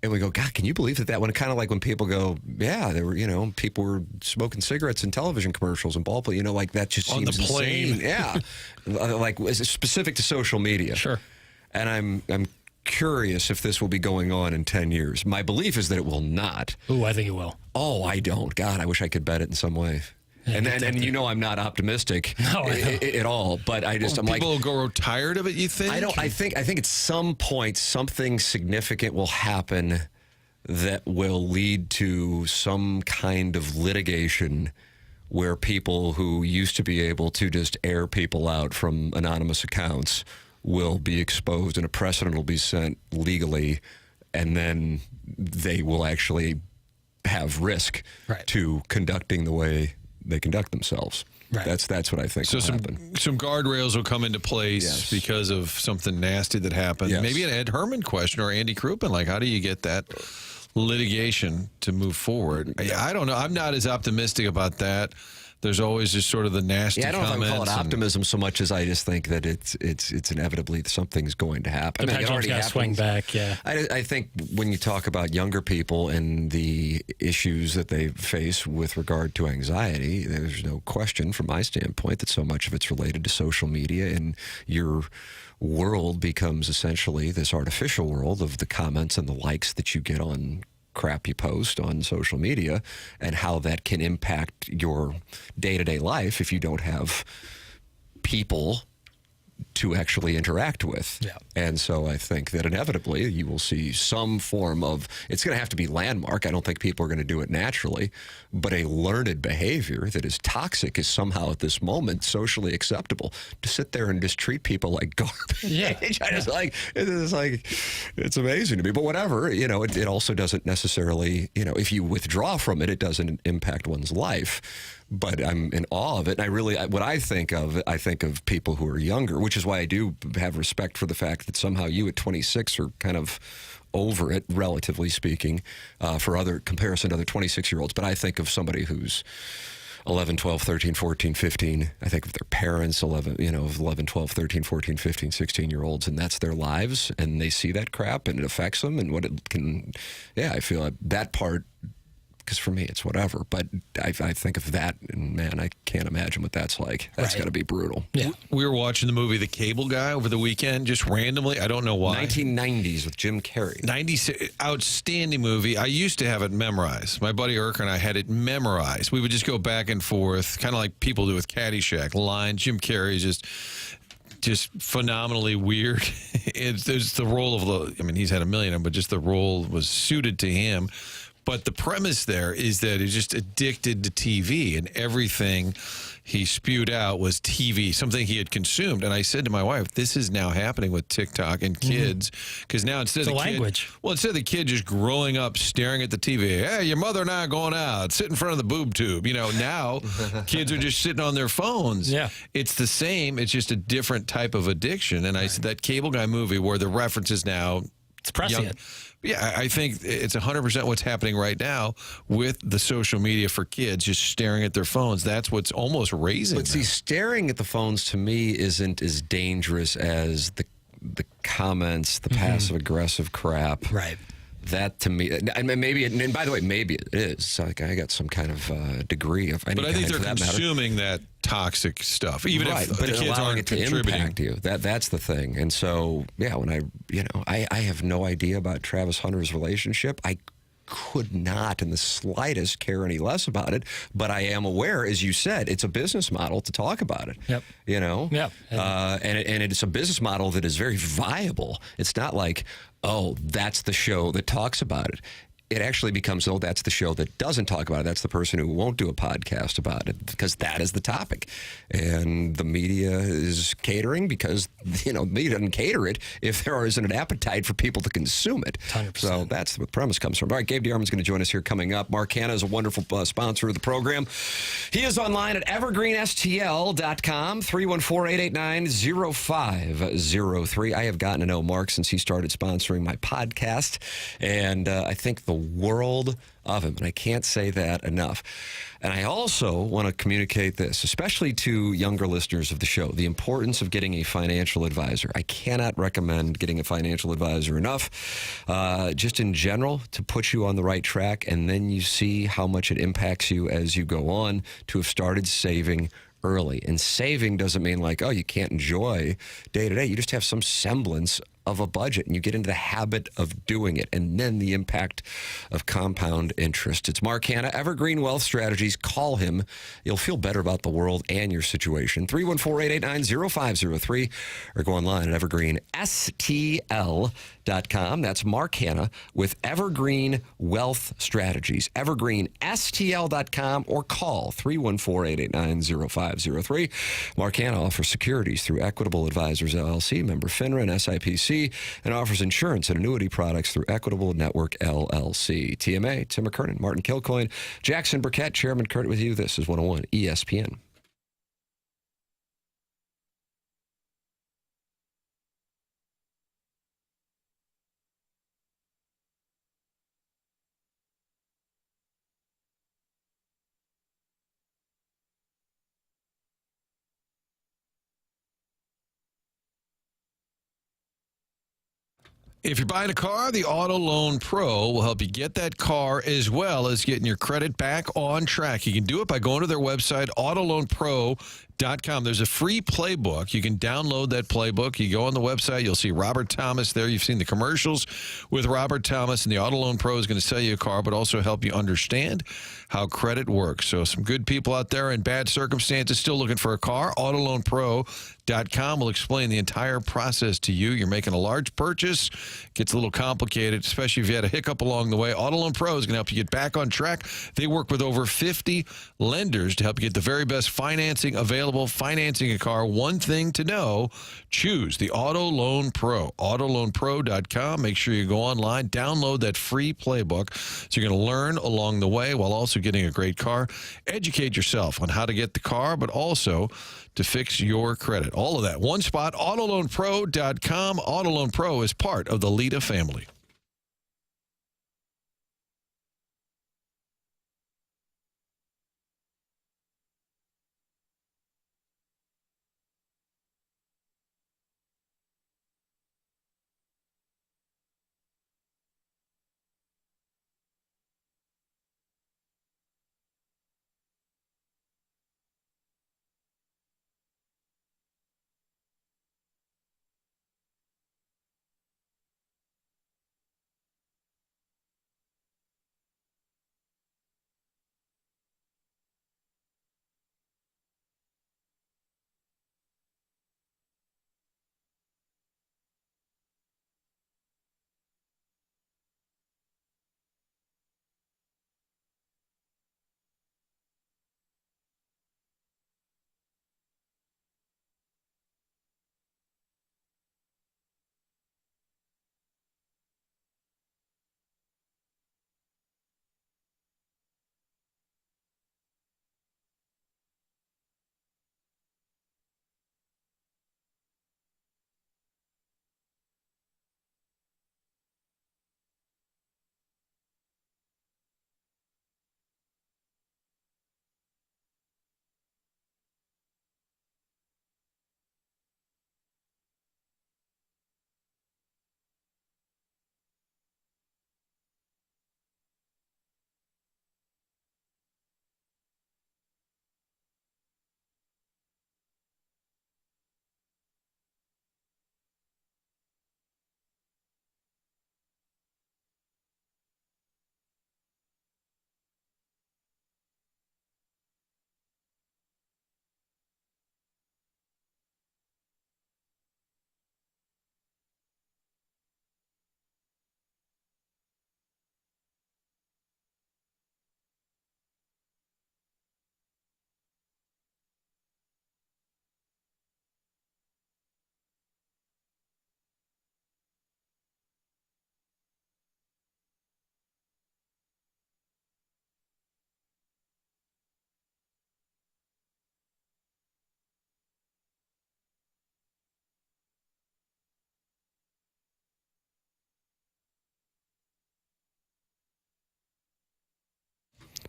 And we go, God, can you believe that one? Kind of like when people go, yeah, there were, people were smoking cigarettes in television commercials and ball play, like that just seems on the plane. insane. Yeah. Like, is it specific to social media? Sure. And I'm curious if this will be going on in 10 years. My belief is that it will not. Ooh, I think it will. Oh, I don't. God, I wish I could bet it in some way. Yeah, and I'm not optimistic at all. But I'm like, people will grow tired of it. You think? I think at some point something significant will happen that will lead to some kind of litigation where people who used to be able to just air people out from anonymous accounts will be exposed and a precedent will be set legally, and then they will actually have risk to conducting the way they conduct themselves. Right. That's what I think. So will some happen. some guardrails will come into place because of something nasty that happened. Yes. Maybe an Ed Herman question or Andy Crouppen, like how do you get that litigation to move forward? I don't know. I'm not as optimistic about that. There's always just sort of the nasty comments. I don't know if I would call it optimism so much as I just think that it's inevitably something's going to happen. The pendulum's got to swing back, yeah. I think when you talk about younger people and the issues that they face with regard to anxiety, there's no question from my standpoint that so much of it's related to social media, and your world becomes essentially this artificial world of the comments and the likes that you get on crap you post on social media, and how that can impact your day-to-day life if you don't have people to actually interact with. Yeah. And so I think that inevitably you will see some form of, it's going to have to be landmark. I don't think people are going to do it naturally, but a learned behavior that is toxic is somehow at this moment socially acceptable. To sit there and just treat people like garbage. Yeah. It's amazing to me. But whatever, it also doesn't necessarily, if you withdraw from it, it doesn't impact one's life. but I'm in awe of it. And what I think of people who are younger, which is why I do have respect for the fact that somehow you at 26 are kind of over it, relatively speaking, for other comparison to other 26-year-olds. But I think of somebody who's 11, 12, 13, 14, 15. I think of their parents, 11, 12, 13, 14, 15, 16-year-olds, and that's their lives, and they see that crap, and it affects them, and what it can, I feel like that part, because for me, it's whatever, but I think of that, and man, I can't imagine what that's like. That's got to be brutal. Yeah. We were watching the movie The Cable Guy over the weekend, just randomly. I don't know why. 1990s with Jim Carrey. 96, outstanding movie. I used to have it memorized. My buddy Urker and I had it memorized. We would just go back and forth, kind of like people do with Caddyshack. Lines. Jim Carrey is just phenomenally weird. There's the role of he's had a million of them, but just the role was suited to him. But the premise there is that he's just addicted to TV, and everything he spewed out was TV, something he had consumed. And I said to my wife, this is now happening with TikTok and kids, because now instead of the kid just growing up staring at the TV, hey, your mother and I are going out, sit in front of the boob tube. Now kids are just sitting on their phones. Yeah. It's the same. It's just a different type of addiction. And I said that Cable Guy movie where the reference is now it's prescient. Yeah, I think it's 100% what's happening right now with the social media for kids just staring at their phones. That's what's almost raising them. But see, staring at the phones to me isn't as dangerous as the comments, the passive-aggressive crap. Right. That to me, and by the way, maybe it is. Like I got some kind of degree of any But I think kind, they're consuming that toxic stuff, even if but the kids aren't it to contributing. impact you. That's the thing. And so, when I have no idea about Travis Hunter's relationship. I could not in the slightest care any less about it, but I am aware, as you said, it's a business model to talk about it. Yep. And it's a business model that is very viable. It's not like, oh, that's the show that talks about it. It actually becomes, oh, that's the show that doesn't talk about it. That's the person who won't do a podcast about it because that is the topic. And the media is catering because, the media doesn't cater it if there isn't an appetite for people to consume it. 100%. So that's where the premise comes from. All right, Gabe DeArmond's going to join us here coming up. Mark Hanna is a wonderful sponsor of the program. He is online at evergreenstl.com, 314-889-0503. I have gotten to know Mark since he started sponsoring my podcast, and I think the world of him, and I can't say that enough. And I also want to communicate this, especially to younger listeners of the show, the importance of getting a financial advisor. I cannot recommend getting a financial advisor enough, just in general, to put you on the right track, and then you see how much it impacts you as you go on to have started saving early. And saving doesn't mean like, oh, you can't enjoy day to day. You just have some semblance of a budget, and you get into the habit of doing it, and then the impact of compound interest. It's Mark Hanna, Evergreen Wealth Strategies. Call him. You'll feel better about the world and your situation. 314-889-0503, or go online at evergreenstl.com. That's Mark Hanna with Evergreen Wealth Strategies. Evergreenstl.com, or call 314-889-0503. Mark Hanna offers securities through Equitable Advisors, LLC, member FINRA and SIPC, and offers insurance and annuity products through Equitable Network, LLC. TMA, Tim McKernan, Martin Kilcoyne, Jackson Burkett, Chairman Kurt with you. This is 101 ESPN. If you're buying a car, the Auto Loan Pro will help you get that car as well as getting your credit back on track. You can do it by going to their website, autoloanpro.com. There's a free playbook. You can download that playbook. You go on the website, you'll see Robert Thomas there. You've seen the commercials with Robert Thomas, and the Auto Loan Pro is going to sell you a car, but also help you understand how credit works. So some good people out there in bad circumstances still looking for a car. Autoloanpro.com will explain the entire process to you. You're making a large purchase. Gets a little complicated, especially if you had a hiccup along the way. Auto Loan Pro is going to help you get back on track. They work with over 50 lenders to help you get the very best financing available available. Financing a car, one thing to know, choose the Auto Loan Pro. AutoLoanPro.com. Make sure you go online, download that free playbook so you're going to learn along the way while also getting a great car. Educate yourself on how to get the car, but also to fix your credit. All of that. One spot, AutoLoanPro.com. Auto Loan Pro is part of the Lita family.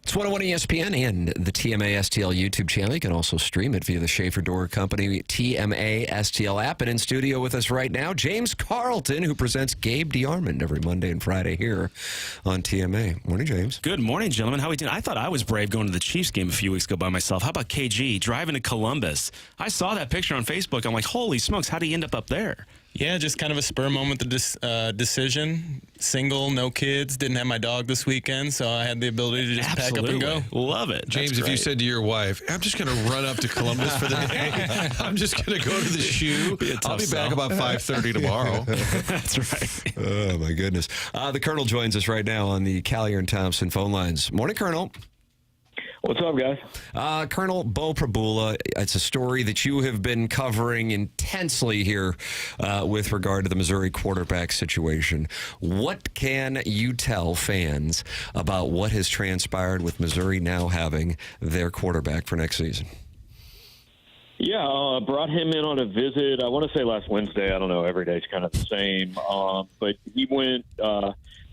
It's 101 ESPN and the TMA STL YouTube channel. You can also stream it via the Schaefer Door Company TMA STL app. And in studio with us right now, James Carlton, who presents Gabe DeArmond every Monday and Friday here on TMA. Morning, James. Good morning, gentlemen. How are we doing? I thought I was brave going to the Chiefs game a few weeks ago by myself. How about KG driving to Columbus? I saw that picture on Facebook. I'm like, holy smokes, how did he end up there? Yeah, just kind of a spur moment decision. Single, no kids, didn't have my dog this weekend, so I had the ability to just pack up and go. Love it. James, if you said to your wife, I'm just going to run up to Columbus for the day. I'm just going to go to the shoe. I'll be back about 5:30 tomorrow. That's right. Oh, my goodness. The Colonel joins us right now on the Callier and Thompson phone lines. Morning, Colonel. What's up, guys? Colonel Bo Prabula, it's a story that you have been covering intensely here with regard to the Missouri quarterback situation. What can you tell fans about what has transpired with Missouri now having their quarterback for next season? Yeah, brought him in on a visit, I want to say last Wednesday. I don't know, every day's kind of the same. But he went...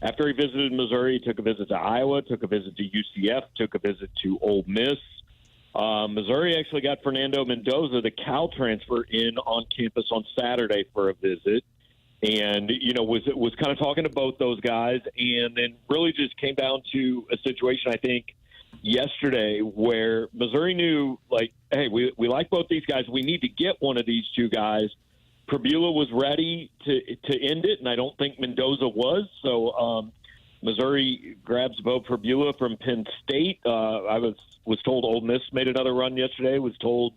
after he visited Missouri, he took a visit to Iowa, took a visit to UCF, took a visit to Ole Miss. Missouri actually got Fernando Mendoza, the Cal transfer, in on campus on Saturday for a visit. And, you know, was kind of talking to both those guys, and then really just came down to a situation, I think, yesterday where Missouri knew, like, hey, we like both these guys. We need to get one of these two guys. Prabula was ready to end it, and I don't think Mendoza was. So Missouri grabs Bo Prabula from Penn State. I was told Ole Miss made another run yesterday. Was told,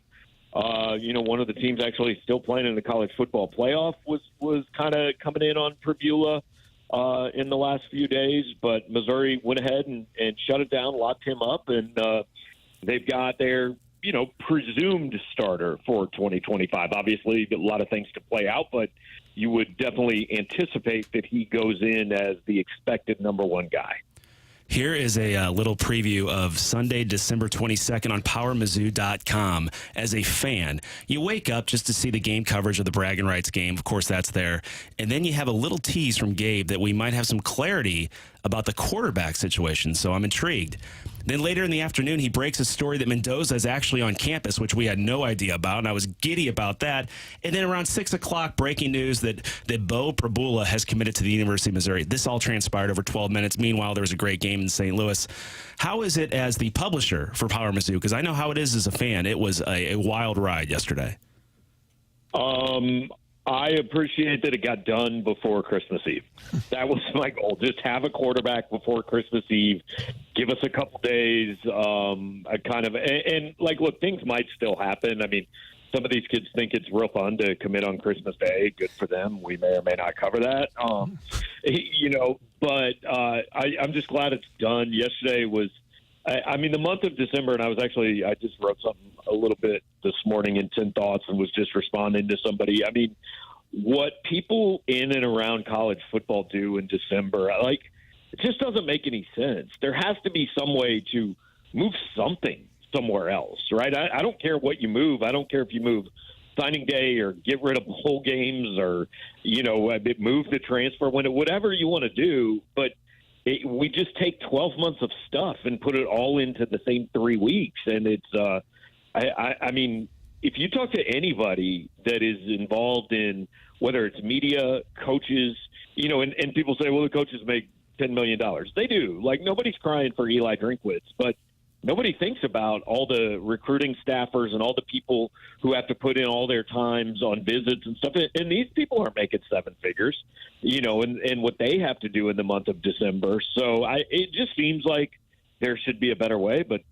one of the teams actually still playing in the college football playoff was kind of coming in on Prabula in the last few days. But Missouri went ahead and shut it down, locked him up, and they've got their presumed starter for 2025. Obviously, a lot of things to play out, but you would definitely anticipate that he goes in as the expected number one guy. Here is a little preview of Sunday, December 22nd on PowerMizzou.com. As a fan, you wake up just to see the game coverage of the bragging rights game. Of course, that's there. And then you have a little tease from Gabe that we might have some clarity about the quarterback situation, so I'm intrigued. Then later in the afternoon, he breaks a story that Mendoza is actually on campus, which we had no idea about, and I was giddy about that. And then around 6 o'clock, breaking news that Bo Prabula has committed to the University of Missouri. This all transpired over 12 minutes. Meanwhile, there was a great game in St. Louis. How is it as the publisher for Power Mizzou? Because I know how it is as a fan. It was a wild ride yesterday. I appreciate that it got done before Christmas Eve. That was my goal. Just have a quarterback before Christmas Eve. Give us a couple days. Look, things might still happen. I mean, some of these kids think it's real fun to commit on Christmas Day. Good for them. We may or may not cover that. But I'm just glad it's done. Yesterday was, the month of December, and I just wrote something a little bit this morning in 10 Thoughts and was just responding to somebody. I mean, what people in and around college football do in December, it just doesn't make any sense. There has to be some way to move something somewhere else, right? I don't care what you move. I don't care if you move signing day or get rid of whole games or, move the transfer window, whatever you want to do. But we just take 12 months of stuff and put it all into the same 3 weeks. And it's, if you talk to anybody that is involved in whether it's media, coaches, and people say, well, the coaches make $10 million. They do. Nobody's crying for Eli Drinkwitz, but nobody thinks about all the recruiting staffers and all the people who have to put in all their times on visits and stuff. And these people aren't making seven figures, and what they have to do in the month of December. So it just seems like there should be a better way, but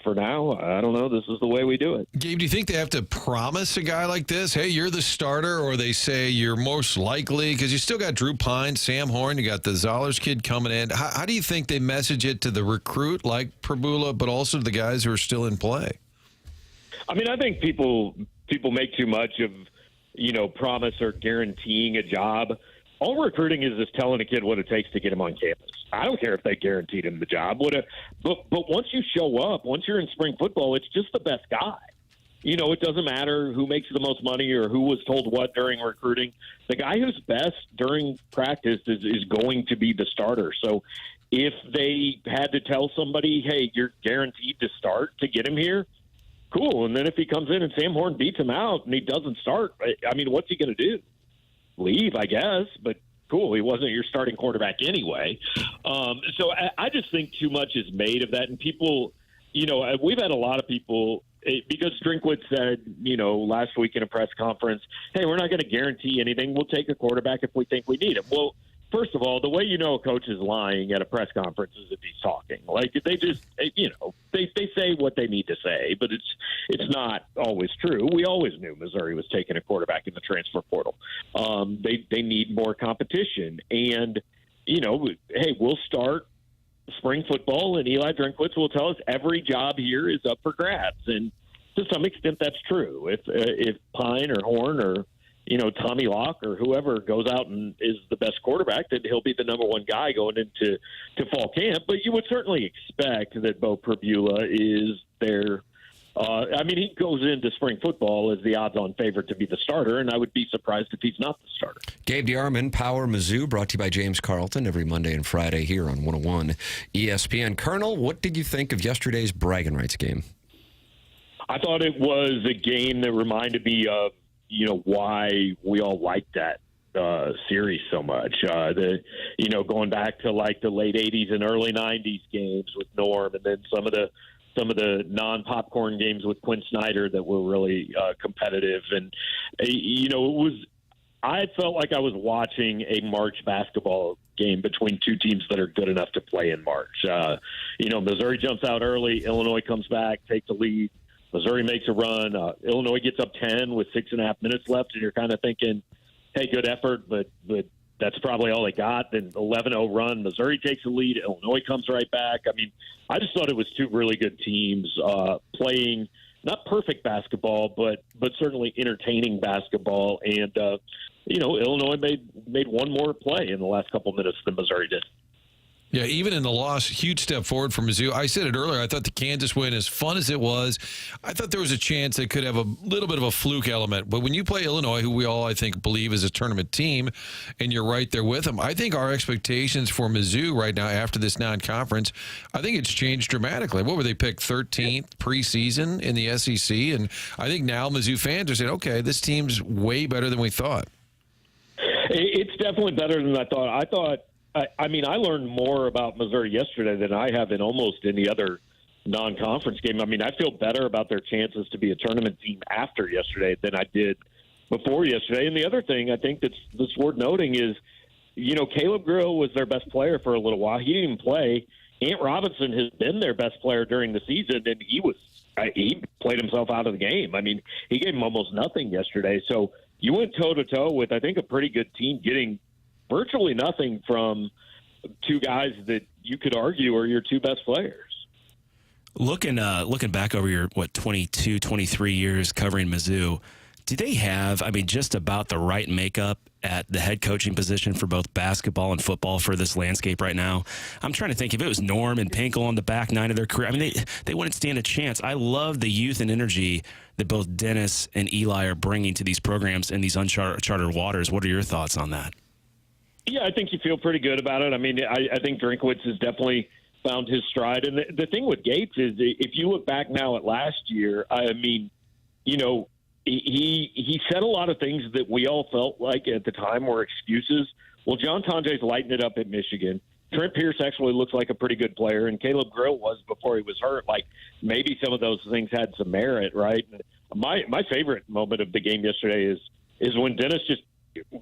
for now, I don't know. This is the way we do it. Gabe, do you think they have to promise a guy like this, hey, you're the starter, or they say you're most likely? Because you still got Drew Pine, Sam Horn, you got the Zollers kid coming in. How do you think they message it to the recruit like Prabula, but also to the guys who are still in play? I think people make too much of, promise or guaranteeing a job. All recruiting is just telling a kid what it takes to get him on campus. I don't care if they guaranteed him the job. But once you show up, once you're in spring football, it's just the best guy. It doesn't matter who makes the most money or who was told what during recruiting. The guy who's best during practice is going to be the starter. So if they had to tell somebody, hey, you're guaranteed to start to get him here, cool. And then if he comes in and Sam Horn beats him out and he doesn't start, what's he going to do? Leave, I guess, but cool. He wasn't your starting quarterback anyway. So I just think too much is made of that. And people, we've had a lot of people, because Drinkwitz said, last week in a press conference, hey, we're not going to guarantee anything. We'll take a quarterback if we think we need him. Well, first of all, the way a coach is lying at a press conference is if he's talking. They just, they say what they need to say, but it's not always true. We always knew Missouri was taking a quarterback in the transfer portal. They need more competition. And, hey, we'll start spring football, and Eli Drinkwitz will tell us every job here is up for grabs. And to some extent, that's true. If Pine or Horn or Tommy Locke or whoever goes out and is the best quarterback, then he'll be the number one guy going into fall camp. But you would certainly expect that Bo Prabula is there. He goes into spring football as the odds-on favorite to be the starter, and I would be surprised if he's not the starter. Gabe DeArmond, Power Mizzou, brought to you by James Carlton every Monday and Friday here on 101 ESPN. Colonel, what did you think of yesterday's bragging rights game? I thought it was a game that reminded me of why we all liked that series so much. Going back to the late 80s and early 90s games with Norm, and then some of the non-popcorn games with Quinn Snyder that were really competitive. And I felt like I was watching a March basketball game between two teams that are good enough to play in March. Missouri jumps out early, Illinois comes back, takes the lead. Missouri makes a run. Illinois gets up 10 with 6.5 minutes left, and you're kind of thinking, hey, good effort, but that's probably all they got. Then 11-0 run. Missouri takes the lead. Illinois comes right back. I just thought it was two really good teams playing not perfect basketball, but certainly entertaining basketball. And Illinois made one more play in the last couple minutes than Missouri did. Yeah, even in the loss, huge step forward for Mizzou. I said it earlier. I thought the Kansas win, as fun as it was, I thought there was a chance they could have a little bit of a fluke element. But when you play Illinois, who we all, I think, believe is a tournament team, and you're right there with them, I think our expectations for Mizzou right now after this non-conference, I think it's changed dramatically. What were they picked 13th preseason in the SEC? And I think now Mizzou fans are saying, okay, this team's way better than we thought. It's definitely better than I thought. I learned more about Missouri yesterday than I have in almost any other non-conference game. I mean, I feel better about their chances to be a tournament team after yesterday than I did before yesterday. And the other thing I think that's worth noting is, Caleb Grill was their best player for a little while. He didn't even play. Ant Robinson has been their best player during the season, and he played himself out of the game. I mean, he gave him almost nothing yesterday. So you went toe-to-toe with, I think, a pretty good team getting virtually nothing from two guys that you could argue are your two best players. Looking back over your, 22, 23 years covering Mizzou, do they have, just about the right makeup at the head coaching position for both basketball and football for this landscape right now? I'm trying to think, if it was Norm and Pinkel on the back nine of their career, they wouldn't stand a chance. I love the youth and energy that both Dennis and Eli are bringing to these programs in these uncharted waters. What are your thoughts on that? Yeah, I think you feel pretty good about it. I think Drinkwitz has definitely found his stride. And the thing with Gates is, if you look back now at last year, he said a lot of things that we all felt like at the time were excuses. Well, John Tonje's lighting it up at Michigan. Trent Pierce actually looks like a pretty good player, and Caleb Grill was before he was hurt. Like, maybe some of those things had some merit, right? My favorite moment of the game yesterday is when Dennis just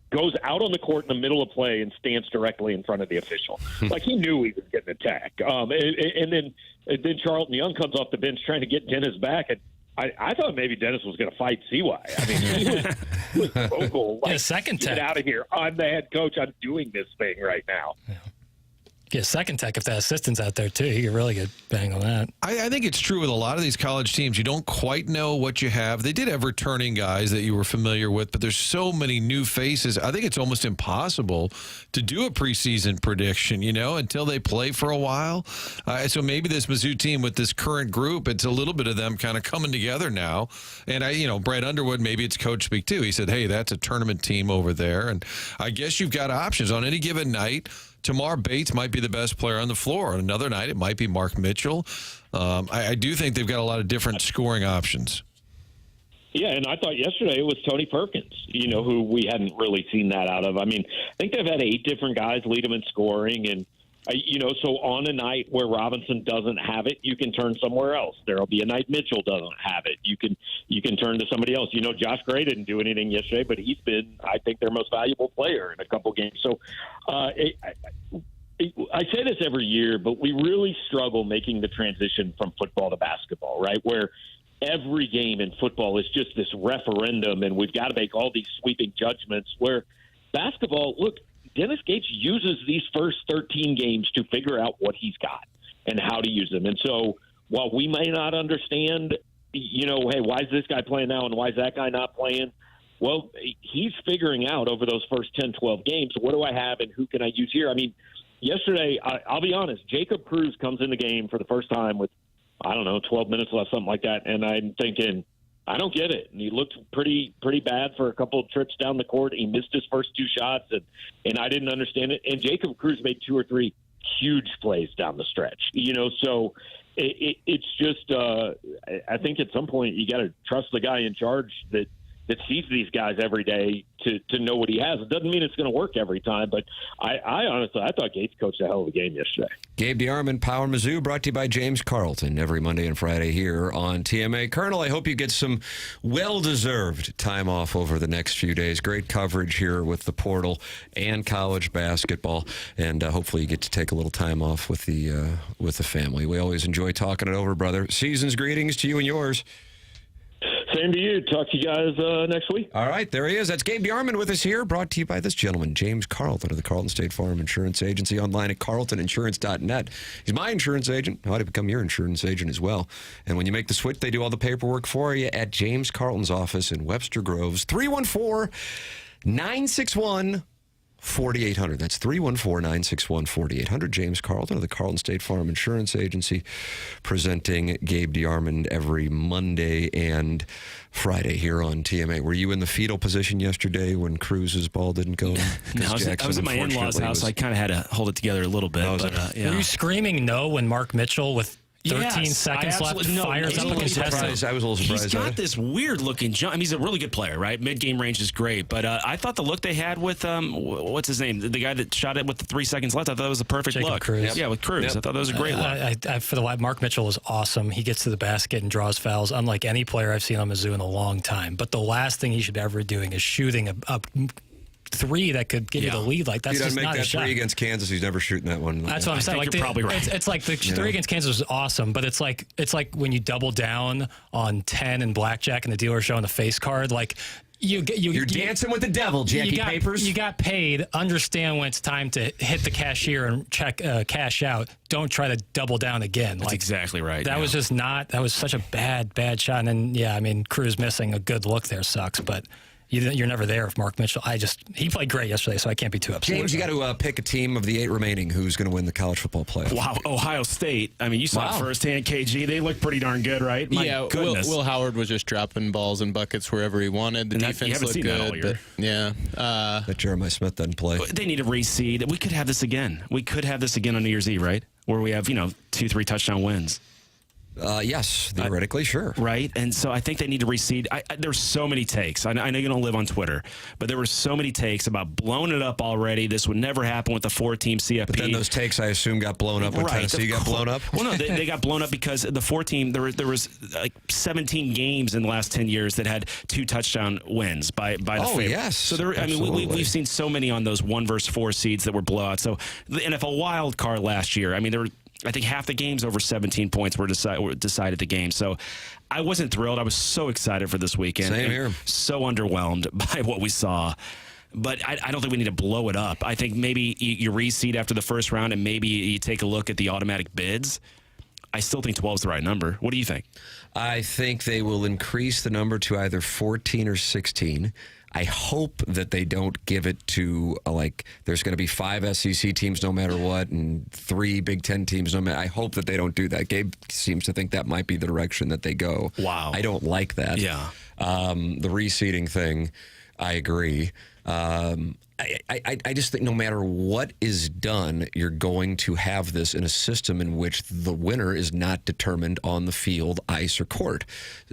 goes out on the court in the middle of play and stands directly in front of the official. Like, he knew he was getting attacked. And then Charlton Young comes off the bench trying to get Dennis back, and I thought maybe Dennis was going to fight CY. He was vocal. Like, second get out of here. I'm the head coach. I'm doing this thing right now. Yeah. Get a second tech if that assistant's out there, too. He could really get bang on that. I think it's true with a lot of these college teams. You don't quite know what you have. They did have returning guys that you were familiar with, but there's so many new faces. I think it's almost impossible to do a preseason prediction, until they play for a while. So maybe this Mizzou team with this current group, it's a little bit of them kind of coming together now. And Brad Underwood, maybe it's coach speak too. He said, hey, that's a tournament team over there. And I guess you've got options on any given night. Tamar Bates might be the best player on the floor. On another night, it might be Mark Mitchell. I do think they've got a lot of different scoring options. Yeah, and I thought yesterday it was Tony Perkins, who we hadn't really seen that out of. I think they've had 8 different guys lead them in scoring, and so on a night where Robinson doesn't have it, you can turn somewhere else. There'll be a night Mitchell doesn't have it. You can turn to somebody else. Josh Gray didn't do anything yesterday, but he's been, I think, their most valuable player in a couple games. So I say this every year, but we really struggle making the transition from football to basketball, right? Where every game in football is just this referendum, and we've got to make all these sweeping judgments. Where basketball, look, Dennis Gates uses these first 13 games to figure out what he's got and how to use them. And so while we may not understand, hey, why is this guy playing now and why is that guy not playing? Well, he's figuring out over those first 10, 12 games, what do I have and who can I use here? Yesterday, I'll be honest, Jacob Cruz comes in the game for the first time with, 12 minutes left, something like that. And I'm thinking, I don't get it. And he looked pretty bad for a couple of trips down the court. He missed his first 2 shots, and I didn't understand it. And Jacob Cruz made 2 or 3 huge plays down the stretch. So it's just I think at some point you got to trust the guy in charge that sees these guys every day to know what he has. It doesn't mean it's going to work every time, but I honestly thought Gates coached a hell of a game yesterday. Gabe DeArmond, Power Mizzou, brought to you by James Carlton every Monday and Friday here on TMA. Colonel, I hope you get some well-deserved time off over the next few days. Great coverage here with the portal and college basketball, and hopefully you get to take a little time off with the family. We always enjoy talking it over, brother. Season's greetings to you and yours. Same to you. Talk to you guys next week. All right, there he is. That's Gabe Bjarman with us here, brought to you by this gentleman, James Carlton of the Carlton State Farm Insurance Agency, online at carltoninsurance.net. He's my insurance agent. How to become your insurance agent as well. And when you make the switch, they do all the paperwork for you at James Carlton's office in Webster Groves, 314-961-4800. That's 314-961-4800. James Carlton of the Carlton State Farm Insurance Agency, presenting Gabe Bjarman every Monday and Friday here on TMA. Were you in the fetal position yesterday when Cruz's ball didn't go? No, I was at my in-laws' house, so I kind of had to hold it together a little bit. Were you screaming no when Mark Mitchell with 13 seconds left fires up against Heston? I was a little surprised. He's got this weird-looking jump. I mean, he's a really good player, right? Mid-game range is great. But I thought the look they had with, what's his name? The guy that shot it with the 3 seconds left, I thought it was a perfect look. Cruz. Yep. Yeah, with Cruz. Yep. I thought that was a great look. Mark Mitchell was awesome. He gets to the basket and draws fouls, unlike any player I've seen on Mizzou in a long time. But the last thing he should be ever doing is shooting a three that could give you the lead. Like, that's just not a shot. If he doesn't make that three against Kansas, he's never shooting that one. That's what I'm saying. Like, you're probably right. It's like the three against Kansas was awesome, but it's like when you double down on 10 and blackjack and the dealer showing the face card. Like, you're dancing with the devil, Jackie Papers. You got paid. Understand when it's time to hit the cashier and check cash out. Don't try to double down again. That's exactly right. That was just not. That was such a bad shot. And then Cruz missing a good look there sucks, but. You're never there if Mark Mitchell. He played great yesterday, so I can't be too upset. James, you got to pick a team of the 8 remaining who's going to win the college football playoff. Wow, Ohio State. I mean, you saw it firsthand, KG. They look pretty darn good, right? My goodness. Will Howard was just dropping balls and buckets wherever he wanted. The defense looked good. But Jeremiah Smith doesn't play. They need a reseed. We could have this again. We could have this again on New Year's Eve, right? Where we have 2-3 touchdown wins. Yes, theoretically, sure. Right, and so I think they need to reseed. There's so many takes. I know you don't live on Twitter, but there were so many takes about blowing it up already. This would never happen with the 4-team CFP. But then those takes, I assume, got blown up when Tennessee got blown up? Well, no, they got blown up because the 4-team, there was like 17 games in the last 10 years that had 2 touchdown wins by the favorite. Yes. So we've seen so many on those 1 versus 4 seeds that were blowouts. So the NFL wild card last year, I think half the games over 17 points were decided the game. So I wasn't thrilled. I was so excited for this weekend. Same here. So underwhelmed by what we saw. But I don't think we need to blow it up. I think maybe you reseed after the first round and maybe you take a look at the automatic bids. I still think 12 is the right number. What do you think? I think they will increase the number to either 14 or 16. I hope that they don't give it to, there's going to be 5 SEC teams no matter what and 3 Big Ten teams no matter. I hope that they don't do that. Gabe seems to think that might be the direction that they go. Wow. I don't like that. Yeah. The reseeding thing, I agree. I just think no matter what is done, you're going to have this in a system in which the winner is not determined on the field, ice, or court.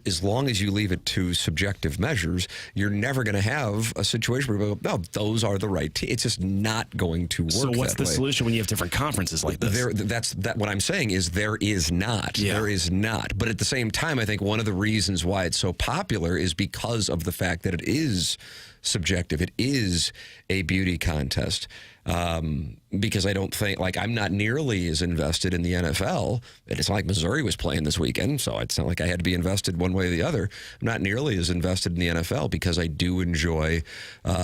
As long as you leave it to subjective measures, you're never going to have a situation where you go, no, those are the right teams. It's just not going to work. So what's the solution when you have different conferences like this? What I'm saying is there is not. Yeah. There is not. But at the same time, I think one of the reasons why it's so popular is because of the fact that it is subjective. It is a beauty contest. Because I don't think, I'm not nearly as invested in the NFL. It's not like Missouri was playing this weekend, so it's not like I had to be invested one way or the other. I'm not nearly as invested in the NFL because I do enjoy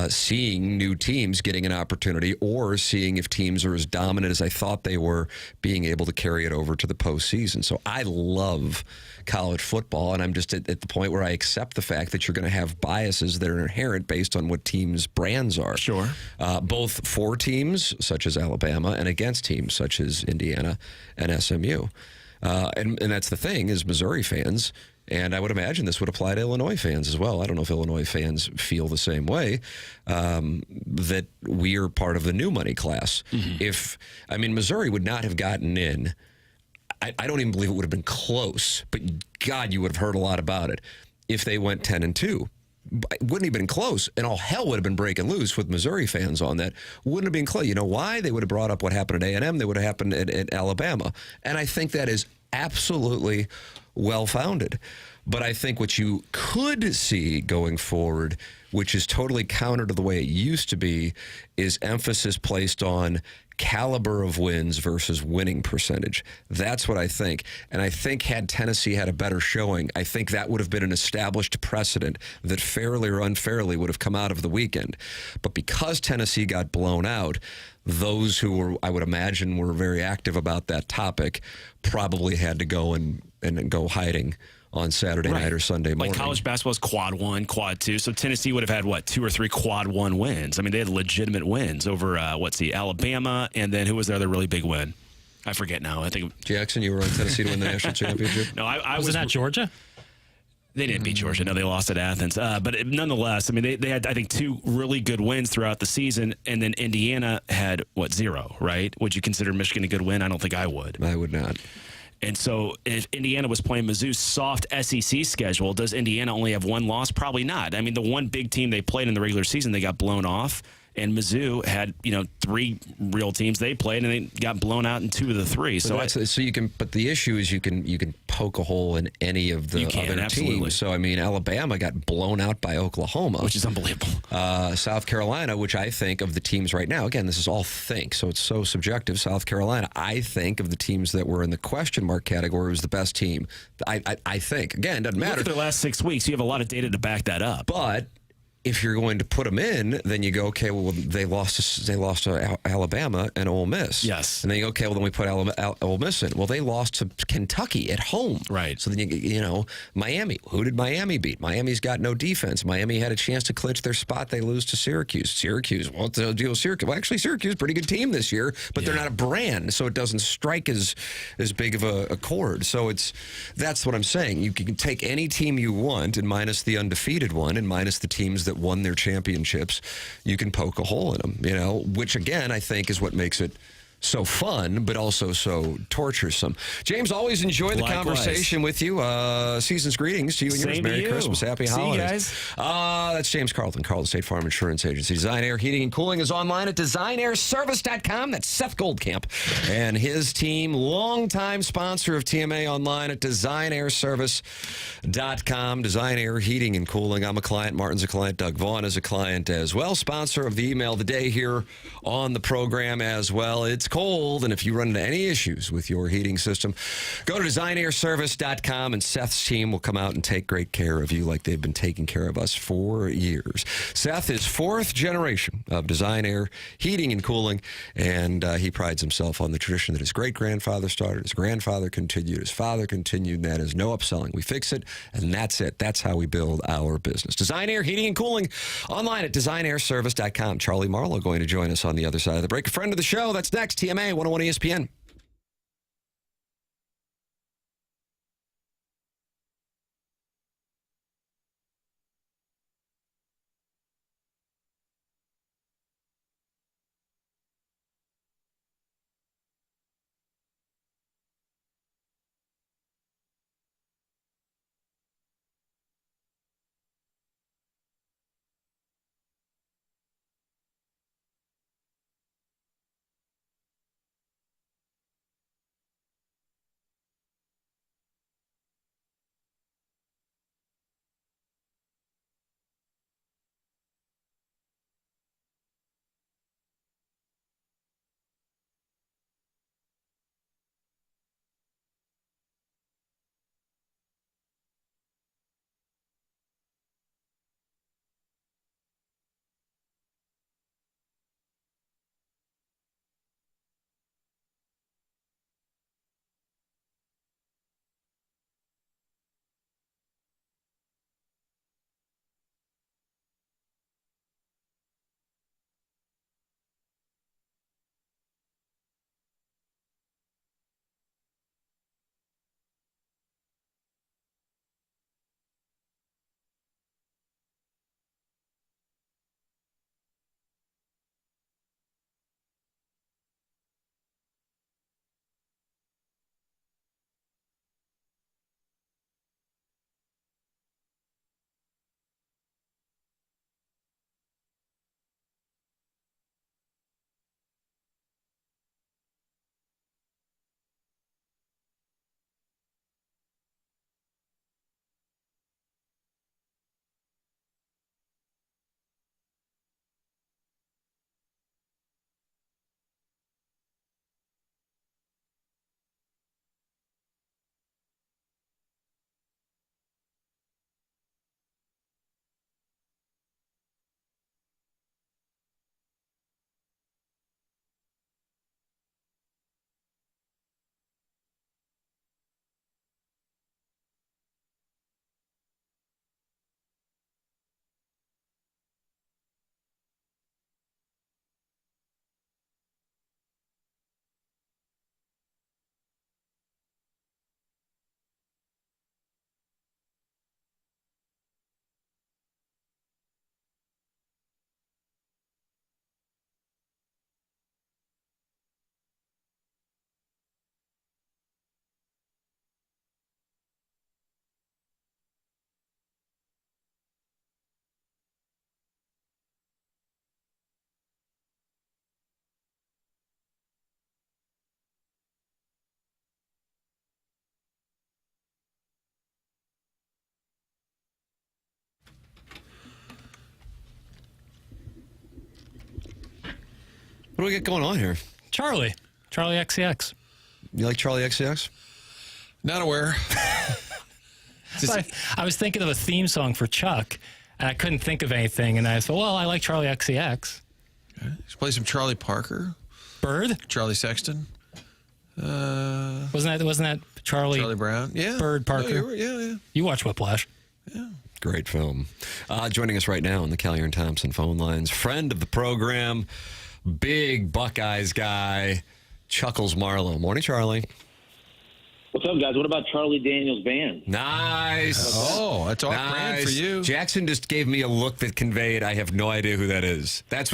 seeing new teams getting an opportunity or seeing if teams are as dominant as I thought they were, being able to carry it over to the postseason. So I love college football, and I'm just at the point where I accept the fact that you're going to have biases that are inherent based on what teams' brands are. Sure. Both for teams, such as Alabama, and against teams, such as Indiana and SMU. And that's the thing, is Missouri fans, and I would imagine this would apply to Illinois fans as well. I don't know if Illinois fans feel the same way, that we are part of the new money class. Mm-hmm. Missouri would not have gotten in. I don't even believe it would have been close, but God, you would have heard a lot about it if they went 10-2. It wouldn't have been close, and all hell would have been breaking loose with Missouri fans on that. Wouldn't have been close. You know why? They would have brought up what happened at A&M. They would have happened at Alabama. And I think that is absolutely well-founded. But I think what you could see going forward, which is totally counter to the way it used to be, is emphasis placed on caliber of wins versus winning percentage. That's what I think. And I think had Tennessee had a better showing, I think that would have been an established precedent that fairly or unfairly would have come out of the weekend. But because Tennessee got blown out, those who were, I would imagine, were very active about that topic probably had to go and go hiding on Saturday night or Sunday morning. Like college basketball's quad 1, quad 2. So Tennessee would have had, what, 2 or 3 quad 1 wins. I mean, they had legitimate wins over, Alabama, and then who was their other really big win? I forget now. I think Jackson, you were on Tennessee to win the national championship? No, I was that Georgia? They didn't beat Georgia. No, they lost at Athens. But nonetheless, I mean, they had, I think, 2 really good wins throughout the season, and then Indiana had, 0, right? Would you consider Michigan a good win? I don't think I would. I would not. And so if Indiana was playing Mizzou's soft SEC schedule, does Indiana only have 1 loss? Probably not. I mean, the one big team they played in the regular season, they got blown off. And Mizzou had, 3 real teams they played, and they got blown out in 2 of the 3. So you can. But the issue is you can poke a hole in any of the other teams. So I mean, Alabama got blown out by Oklahoma, which is unbelievable. South Carolina, which I think of the teams right now. Again, this is all think, so it's so subjective. South Carolina, I think of the teams that were in the question mark category was the best team. I think. Again, doesn't matter. Look at their last 6 weeks. You have a lot of data to back that up. But if you're going to put them in, then you go, okay, well, they lost to Alabama and Ole Miss. Yes. And then you go, okay, well, then we put Ole Miss in. Well, they lost to Kentucky at home. Right. So then, Miami. Who did Miami beat? Miami's got no defense. Miami had a chance to clinch their spot. They lose to Syracuse. Syracuse, what's the deal with Syracuse? Well, actually, Syracuse is a pretty good team this year, but they're not a brand, so it doesn't strike as big of a chord. So that's what I'm saying. You can take any team you want, and minus the undefeated one, and minus the teams that won their championships, you can poke a hole in them, which again, I think is what makes it so fun, but also so torturesome. James, always enjoy the conversation with you. Season's greetings to you and yours. Merry Christmas. Happy holidays. See you guys. That's James Carlton State Farm Insurance Agency. Design Air Heating and Cooling is online at designairservice.com. That's Seth Goldcamp and his team, longtime sponsor of TMA, online at designairservice.com. Design Air Heating and Cooling. I'm a client. Martin's a client. Doug Vaughn is a client as well. Sponsor of the email of the day here on the program as well. It's cold, and if you run into any issues with your heating system, go to designairservice.com, and Seth's team will come out and take great care of you like they've been taking care of us for years. Seth is 4th generation of Design Air Heating and Cooling, and he prides himself on the tradition that his great-grandfather started, his grandfather continued, his father continued, and that is no upselling. We fix it, and that's it. That's how we build our business. Design Air Heating and Cooling, online at designairservice.com. Charlie Marlowe going to join us on the other side of the break. A friend of the show, that's next. TMA 101 ESPN. What do we get going on here? Charlie XCX. You like Charlie XCX? Not aware. I was thinking of a theme song for Chuck, and I couldn't think of anything. And I said, well, I like Charlie XCX. Okay. Let's play some Charlie Parker. Bird? Charlie Sexton. Wasn't that Charlie Brown? Yeah. Bird Parker? No, yeah. You watch Whiplash. Yeah. Great film. Joining us right now on the Callier and Thompson phone lines, friend of the program, big Buckeyes guy, Chuckles Marlowe. Morning, Charlie. What's up, guys? What about Charlie Daniels Band? Nice. Oh, that's all brand for you. Jackson just gave me a look that conveyed I have no idea who that is. That's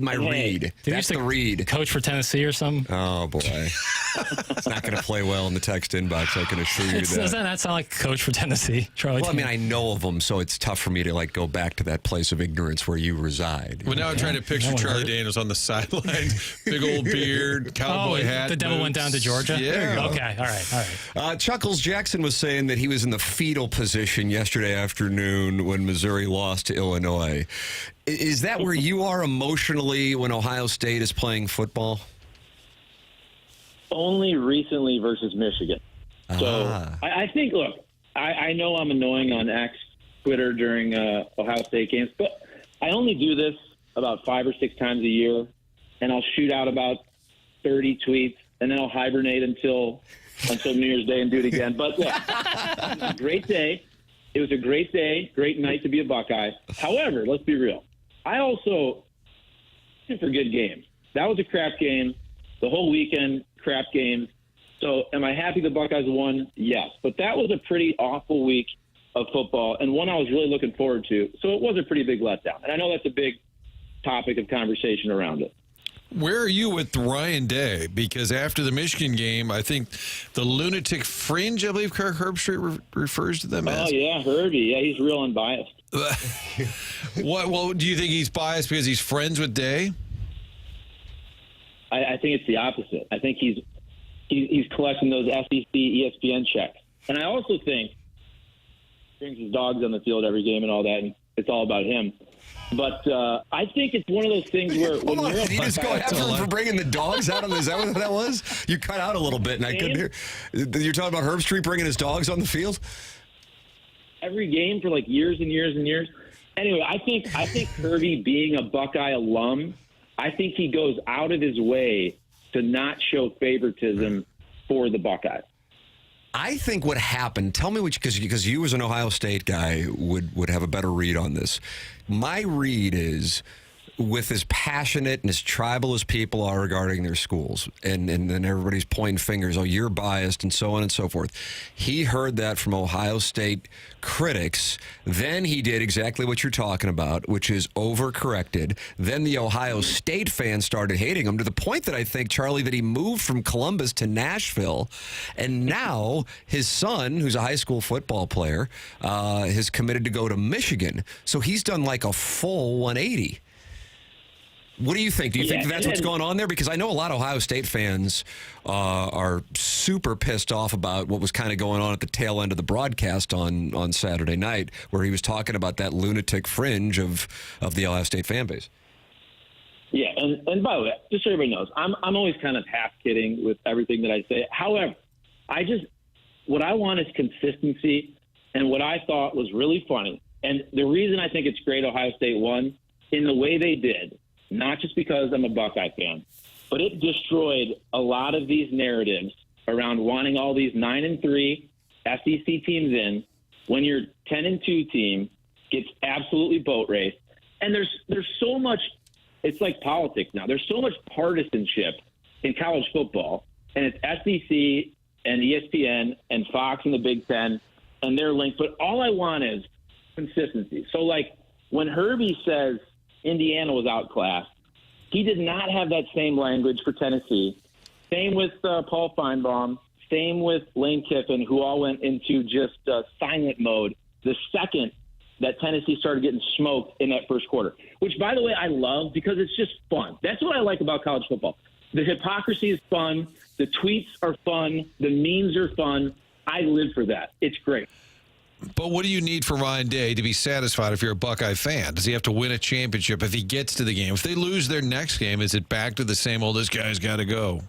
my read. That's the read. Coach for Tennessee or something? Oh, boy. It's not going to play well in the text inbox, I can assure you that. Doesn't that sound like a coach for Tennessee, Charlie? Well, I mean, I know of him, so it's tough for me to go back to that place of ignorance where you reside. Well, now I'm trying to picture Charlie Daniels on the sideline. Big old beard, cowboy hat. The devil went down to Georgia? Yeah. Okay, all right. Chuckles, Jackson was saying that he was in the fetal position yesterday afternoon when Missouri lost to Illinois. Is that where you are emotionally when Ohio State is playing Only recently versus Michigan. So I think, look, I know I'm annoying on X, Twitter during Ohio State games, but I only do this about 5 or 6 times a year, and I'll shoot out about 30 tweets, and then I'll hibernate until New Year's Day and do it again. But look, it was a great day. It was a great day, great night to be a Buckeye. However, let's be real. I also for good games. That was a crap game. The whole weekend, crap games. So am I happy the Buckeyes won? Yes. But that was a pretty awful week of football and one I was really looking forward to. So it was a pretty big letdown. And I know that's a big topic of conversation around it. Where are you with Ryan Day? Because after the Michigan game, I think the lunatic fringe, I believe Kirk Herbstreit refers to them as. Oh, yeah, Herbie. Yeah, he's real unbiased. Well, do you think he's biased because he's friends with Day? I think it's the opposite. I think he's collecting those SEC, ESPN checks. And I also think he brings his dogs on the field every game and all that, and it's all about him. But I think it's one of those things where when you're did you just go after him for bringing the dogs out? Is that what that was? You cut out a little bit, and I couldn't hear. You're talking about Herbstreit bringing his dogs on the field? Every game for like years and years and years. Anyway, I think Kirby, being a Buckeye alum, I think he goes out of his way to not show favoritism for the Buckeyes. I think what happened, tell me which, because you as an Ohio State guy would have a better read on this. My read is, with as passionate and as tribal as people are regarding their schools, and then everybody's pointing fingers, oh, you're biased, and so on and so forth. He heard that from Ohio State critics. Then he did exactly what you're talking about, which is overcorrected. Then the Ohio State fans started hating him to the point that I think, Charlie, that he moved from Columbus to Nashville. And now his son, who's a high school football player, has committed to go to Michigan. So he's done like a full 180. What do you think? Do you think that's what's going on there? Because I know a lot of Ohio State fans are super pissed off about what was kind of going on at the tail end of the broadcast on Saturday night, where he was talking about that lunatic fringe of the Ohio State fan base. Yeah, and by the way, just so everybody knows, I'm always kind of half kidding with everything that I say. However, what I want is consistency, and what I thought was really funny, and the reason I think it's great Ohio State won in the way they did. Not just because I'm a Buckeye fan, but it destroyed a lot of these narratives around wanting all these 9-3 SEC teams in when your 10-2 team gets absolutely boat raced. And there's so much, it's like politics now. There's so much partisanship in college football, and it's SEC and ESPN and Fox and the Big Ten, and they're linked. But all I want is consistency. So, like, when Herbie says Indiana was outclassed, he did not have that same language for Tennessee. Same with Paul Feinbaum. Same with Lane Kiffin, who all went into just silent mode the second that Tennessee started getting smoked in that first quarter, which, by the way, I love because it's just fun. That's what I like about college football. The hypocrisy is fun. The tweets are fun. The memes are fun. I live for that. It's great. But what do you need for Ryan Day to be satisfied if you're a Buckeye fan? Does he have to win a championship if he gets to the game? If they lose their next game, is it back to the same old, this guy's got to go?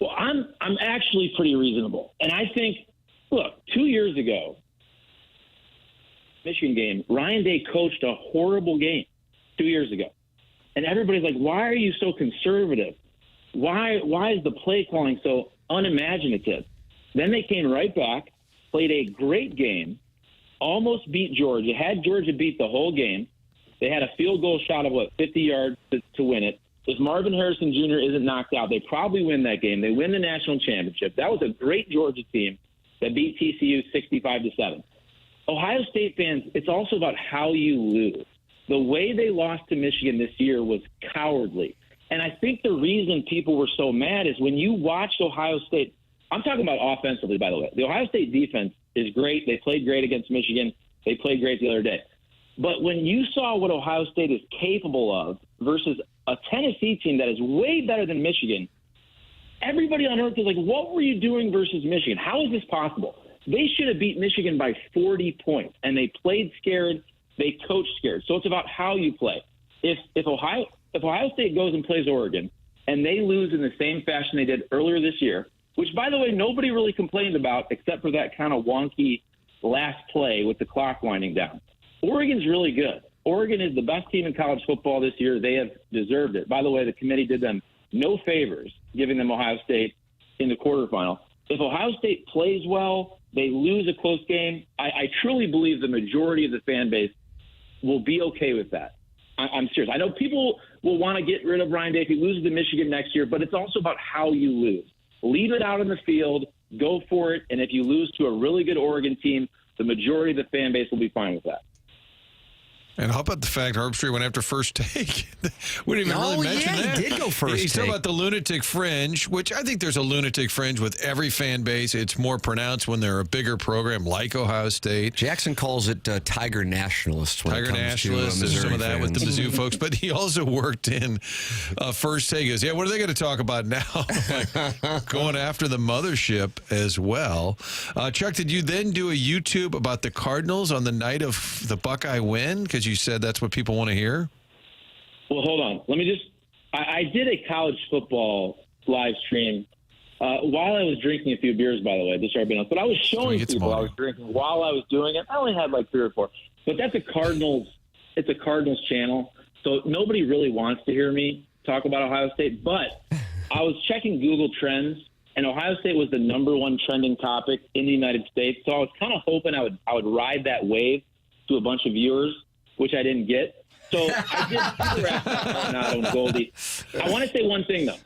Well, I'm actually pretty reasonable. And I think, look, 2 years ago, Michigan game, Ryan Day coached a horrible game 2 years ago. And everybody's like, why are you so conservative? Why is the play calling so unimaginative? Then they came right back, played a great game, almost beat Georgia, had Georgia beat the whole game. They had a field goal shot of, 50 yards to win it. If Marvin Harrison Jr. isn't knocked out, they probably win that game. They win the national championship. That was a great Georgia team that beat TCU 65-7. Ohio State fans, it's also about how you lose. The way they lost to Michigan this year was cowardly. And I think the reason people were so mad is when you watched Ohio State, I'm talking about offensively, by the way. The Ohio State defense is great. They played great against Michigan. They played great the other day. But when you saw what Ohio State is capable of versus a Tennessee team that is way better than Michigan, everybody on earth is like, what were you doing versus Michigan? How is this possible? They should have beat Michigan by 40 points, and they played scared. They coached scared. So it's about how you play. If Ohio State goes and plays Oregon, and they lose in the same fashion they did earlier this year, which, by the way, nobody really complained about except for that kind of wonky last play with the clock winding down. Oregon's really good. Oregon is the best team in college football this year. They have deserved it. By the way, the committee did them no favors, giving them Ohio State in the quarterfinal. If Ohio State plays well, they lose a close game, I truly believe the majority of the fan base will be okay with that. I'm serious. I know people will want to get rid of Ryan Day if he loses to Michigan next year, but it's also about how you lose. Leave it out in the field, go for it, and if you lose to a really good Oregon team, the majority of the fan base will be fine with that. And how about the fact Herbstreit went after first take? We didn't even really mention that. He did go first He's talking about the lunatic fringe, which I think there's a lunatic fringe with every fan base. It's more pronounced when they're a bigger program like Ohio State. Jackson calls it Tiger Nationalists. Tiger Nationalists, there's some of that with the Mizzou folks. But he also worked in first take. He goes, what are they going to talk about now? Like, going after the mothership as well. Chuck, did you then do a YouTube about the Cardinals on the night of the Buckeye win? Because you said that's what people want to hear? Well, hold on. Let me just – I did a college football live stream while I was drinking a few beers, by the way. This already been on. But I was showing people I was drinking while I was doing it. I only had like 3 or 4. But that's a Cardinals – it's a Cardinals channel. So nobody really wants to hear me talk about Ohio State. But I was checking Google Trends, and Ohio State was the #1 trending topic in the United States. So I was kind of hoping I would ride that wave to a bunch of viewers, which I didn't get. So I did Coronado and Goldie. I want to say one thing, though.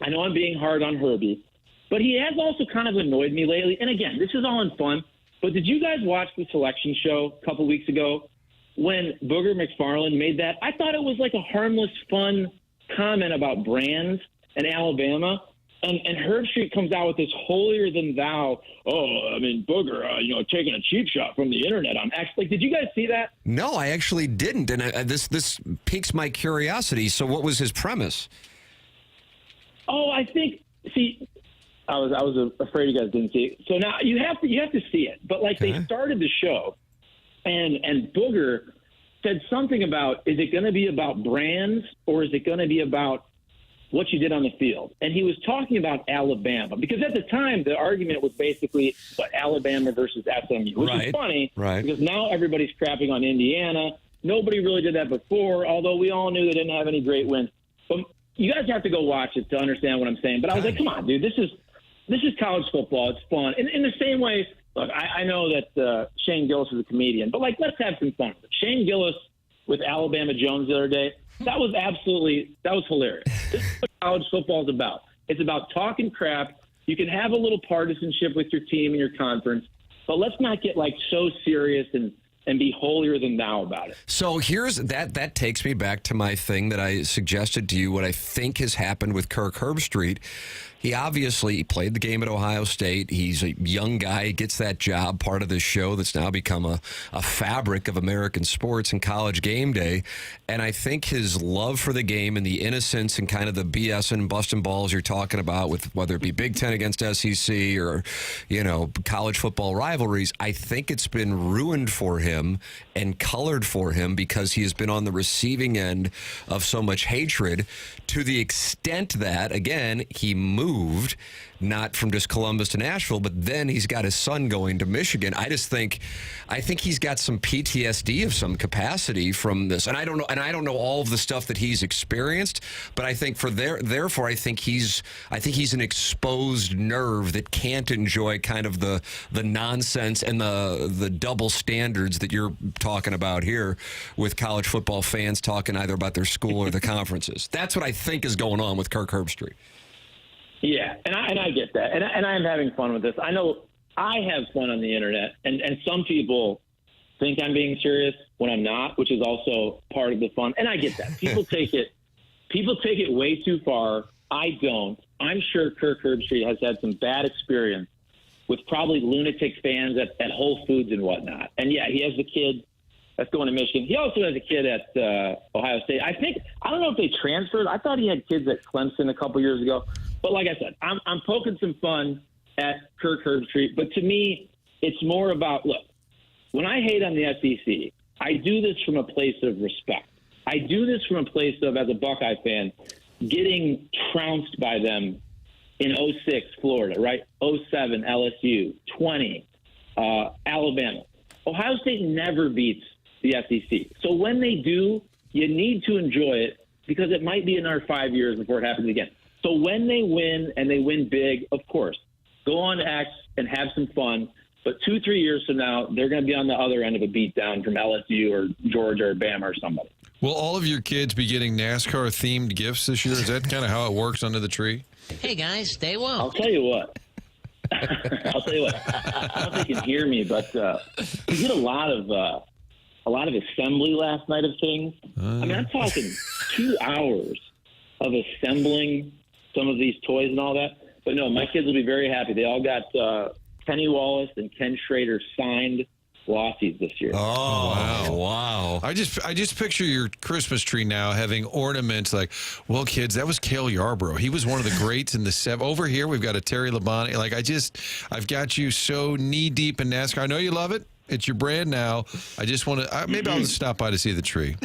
I know I'm being hard on Herbie, but he has also kind of annoyed me lately. And again, this is all in fun, but did you guys watch the selection show a couple weeks ago when Booger McFarland made that? I thought it was like a harmless, fun comment about brands and Alabama. And Herbstreit comes out with this holier-than-thou, Booger, taking a cheap shot from the internet on X. Like, did you guys see that? No, I actually didn't, and this piques my curiosity. So what was his premise? Oh, I think, I was afraid you guys didn't see it. So now you have to see it. But, they started the show, and Booger said something about, is it going to be about brands or is it going to be about what you did on the field? And he was talking about Alabama, because at the time the argument was basically Alabama versus SMU, which is funny, because now everybody's crapping on Indiana. Nobody really did that before, although we all knew they didn't have any great wins. But you guys have to go watch it to understand what I'm saying. But I was like, come on, dude, this is college football. It's fun. In the same way, look, I know that Shane Gillis is a comedian, but let's have some fun. Shane Gillis with Alabama Jones the other day, that was hilarious. This is what college football is about. It's about talking crap. You can have a little partisanship with your team and your conference, but let's not get so serious and be holier than thou about it. So here's that takes me back to my thing that I suggested to you, what I think has happened with Kirk Herbstreit. He obviously played the game at Ohio State. He's a young guy. He gets that job, part of this show that's now become a fabric of American sports and College game day. And I think his love for the game and the innocence and kind of the BS and busting balls you're talking about, with whether it be Big Ten against SEC or, college football rivalries, I think it's been ruined for him and colored for him because he has been on the receiving end of so much hatred, to the extent that, again, he moved not from just Columbus to Nashville, but then he's got his son going to Michigan. I think he's got some PTSD of some capacity from this. And I don't know all of the stuff that he's experienced, but I think therefore I think he's an exposed nerve that can't enjoy kind of the nonsense and the double standards that you're talking about here with college football fans talking either about their school or the conferences. That's what I think is going on with Kirk Herbstreit. Yeah, and I get that, and I am having fun with this. I know I have fun on the internet, and some people think I'm being serious when I'm not, which is also part of the fun. And I get that. People take it way too far. I don't. I'm sure Kirk Herbstreit has had some bad experience with probably lunatic fans at Whole Foods and whatnot. And yeah, he has the kid that's going to Michigan. He also has a kid at Ohio State. I don't know if they transferred. I thought he had kids at Clemson a couple years ago. But like I said, I'm poking some fun at Kirk Herbstreit. But to me, it's more about, look, when I hate on the SEC, I do this from a place of respect. I do this from a place of, as a Buckeye fan, getting trounced by them in 06 Florida, right? 07 LSU, 20 Alabama. Ohio State never beats the SEC. So when they do, you need to enjoy it because it might be another 5 years before it happens again. So when they win, and they win big, of course, go on X and have some fun. But 2-3 years from now, they're going to be on the other end of a beatdown from LSU or Georgia or Bama or somebody. Will all of your kids be getting NASCAR-themed gifts this year? Is that kind of how it works under the tree? Hey, guys, stay well. I'll tell you what. I don't know if you can hear me, but we did a lot of assembly last night of things. I mean, I'm talking 2 hours of assembling some of these toys and all that. But no, my kids will be very happy. They all got Kenny Wallace and Ken Schrader signed glossies this year. Oh, wow. I just picture your Christmas tree now having ornaments like, well, kids, that was Cale Yarborough. He was one of the greats in the seven. Over here, we've got a Terry Labonte. Like, I've got you so knee-deep in NASCAR. I know you love it. It's your brand now. I just want to, maybe I'll just stop by to see the tree.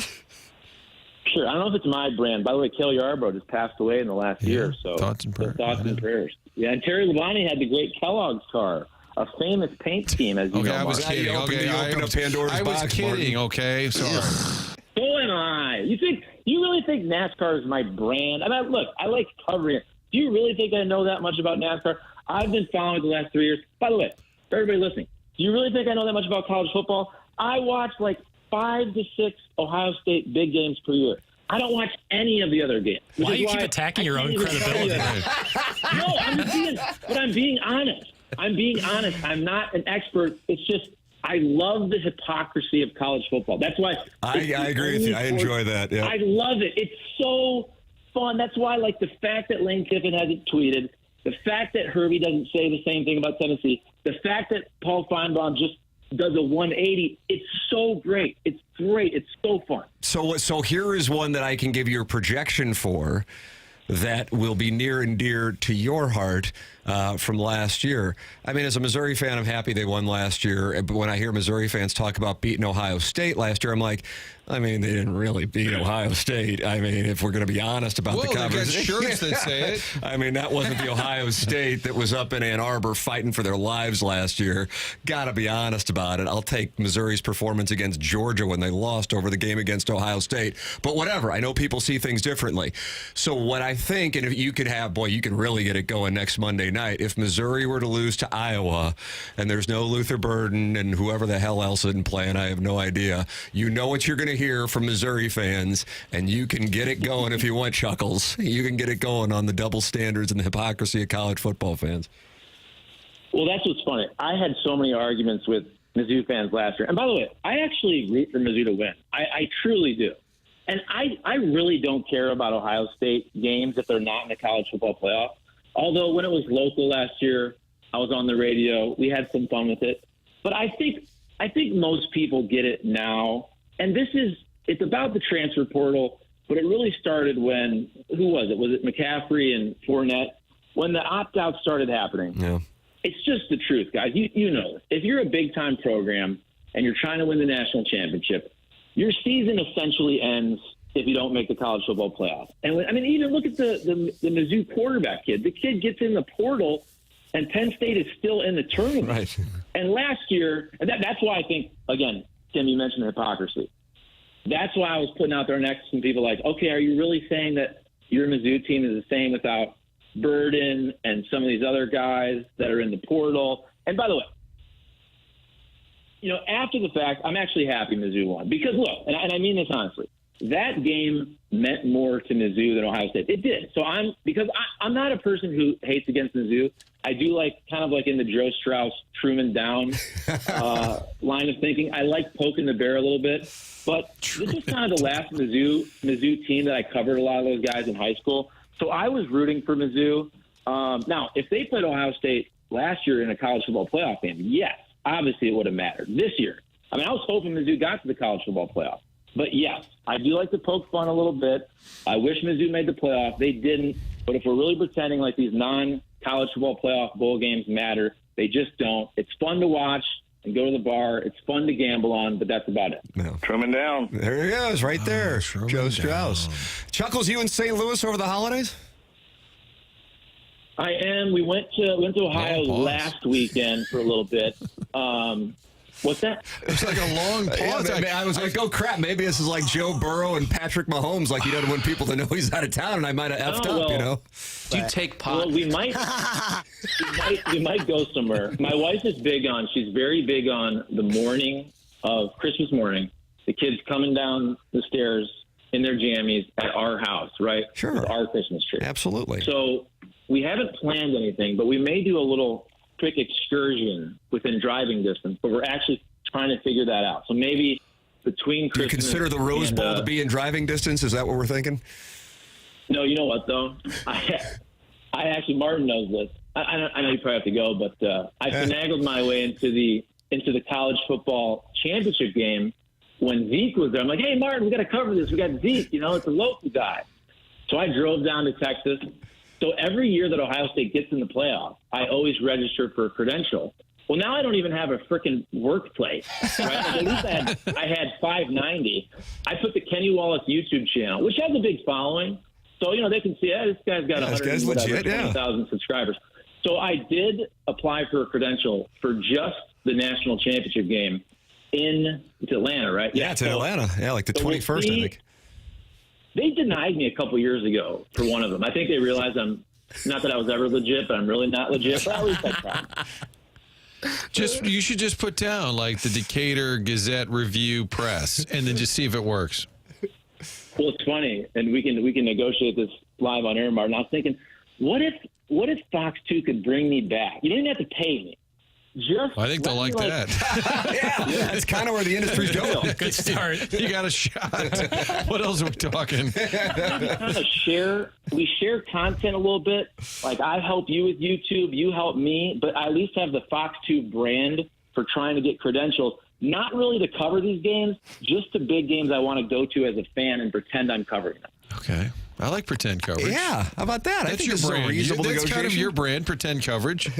Sure. I don't know if it's my brand. By the way, Cale Yarborough just passed away in the last year. So thoughts and prayers. Thoughts and prayers. Yeah, and Terry Labonte had the great Kellogg's car, a famous paint team, as you know. I was kidding. I was kidding. Okay, sorry. So am I. You really think NASCAR is my brand? I mean, look, I like covering it. Do you really think I know that much about NASCAR? I've been following it the last 3 years. By the way, for everybody listening, do you really think I know that much about college football? I watch like 5 to 6 Ohio State big games per year. I don't watch any of the other games. Why do you keep attacking your own credibility? No, I'm being honest. I'm not an expert. It's just I love the hypocrisy of college football. That's why I agree with you. I enjoy that. Yeah. I love it. It's so fun. That's why, like, the fact that Lane Kiffin hasn't tweeted, the fact that Herbie doesn't say the same thing about Tennessee, the fact that Paul Feinbaum just does a 180. It's so great. It's great. It's so fun. So here is one that I can give you a projection for that will be near and dear to your heart from last year. I mean, as a Missouri fan, I'm happy they won last year. But when I hear Missouri fans talk about beating Ohio State last year, I'm like, I mean, they didn't really beat Ohio State. I mean, if we're going to be honest about the conversation. They got shirts that say it. I mean, that wasn't the Ohio State that was up in Ann Arbor fighting for their lives last year. Got to be honest about it. I'll take Missouri's performance against Georgia when they lost over the game against Ohio State. But whatever. I know people see things differently. So what I think, and if you could have, you can really get it going next Monday night. If Missouri were to lose to Iowa and there's no Luther Burden and whoever the hell else isn't playing, I have no idea. You know what you're going to hear from Missouri fans, and you can get it going if you want, Chuckles. You can get it going on the double standards and the hypocrisy of college football fans. Well, that's what's funny. I had so many arguments with Mizzou fans last year. And by the way, I actually root for Mizzou to win. I truly do. And I really don't care about Ohio State games if they're not in the college football playoff. Although when it was local last year, I was on the radio. We had some fun with it. But I think most people get it now. And it's about the transfer portal, but it really started when, who was it? Was it McCaffrey and Fournette? When the opt-outs started happening. Yeah. It's just the truth, guys. You know this. If you're a big-time program and you're trying to win the national championship, your season essentially ends if you don't make the college football playoff. And even look at the Mizzou quarterback kid. The kid gets in the portal, and Penn State is still in the tournament. Right. And last year, and that's why I think, again, Tim, you mentioned hypocrisy. That's why I was putting out there next to some people like, okay, are you really saying that your Mizzou team is the same without Burden and some of these other guys that are in the portal? And by the way, after the fact, I'm actually happy Mizzou won. Because, look, and I mean this honestly, that game meant more to Mizzou than Ohio State. It did. So I'm not a person who hates against Mizzou. I do like kind of like in the Joe Strauss, Truman Down line of thinking. I like poking the bear a little bit. But this is kind of the last Mizzou team that I covered a lot of those guys in high school. So I was rooting for Mizzou. Now, if they played Ohio State last year in a college football playoff game, yes, obviously it would have mattered. This year, I was hoping Mizzou got to the college football playoff. But yes, I do like to poke fun a little bit. I wish Mizzou made the playoff. They didn't. But if we're really pretending like these non-college football playoff bowl games matter, they just don't. It's fun to watch and go to the bar. It's fun to gamble on, but that's about it. No. Truman down. There he goes, right there. Joe Strauss. Chuckles, you in St. Louis over the holidays? I am. We went to Ohio last weekend for a little bit. What's that? It's like a long pause. I was like, oh, crap, maybe this is like Joe Burrow and Patrick Mahomes. Like, he doesn't want people to know he's out of town, and I might have effed up, Do you take pot? Well, we might go somewhere. My wife is she's very big on the morning of Christmas morning, the kids coming down the stairs in their jammies at our house, right? Sure. With our Christmas tree. Absolutely. So we haven't planned anything, but we may do a little quick excursion within driving distance, but we're actually trying to figure that out. So maybe between Christmas... Do you consider the Rose Bowl to be in driving distance? Is that what we're thinking? No, you know what, though? I actually, Martin knows this. I know you probably have to go, but I finagled my way into the college football championship game when Zeke was there. I'm like, hey, Martin, we got to cover this. We got Zeke, it's a local guy. So I drove down to Texas. So every year that Ohio State gets in the playoff, I always register for a credential. Well, now I don't even have a freaking workplace. Right? At least I had 590. I put the Kenny Wallace YouTube channel, which has a big following. So, they can see, this guy's got 120,000 subscribers. So I did apply for a credential for just the national championship game it's Atlanta, right? Yeah, it's in Atlanta. Yeah, like the 21st, I think. They denied me a couple years ago for one of them. I think they realized not that I was ever legit, but I'm really not legit. But at least I tried. You should just put down like the Decatur Gazette Review Press, and then just see if it works. Well, it's funny, and we can negotiate this live on air, Martin. I was thinking, what if Fox 2 could bring me back? You don't even have to pay me. I think they'll like that. Yeah, that's kind of where the industry's going. Good start. You got a shot. What else are we talking? We share content a little bit. Like, I help you with YouTube, you help me, but I at least have the Fox 2 brand for trying to get credentials. Not really to cover these games, just the big games I want to go to as a fan and pretend I'm covering them. Okay. I like pretend coverage. Yeah. How about that? That's I think your it's brand. a reasonable That's negotiation. kind of your brand, pretend coverage.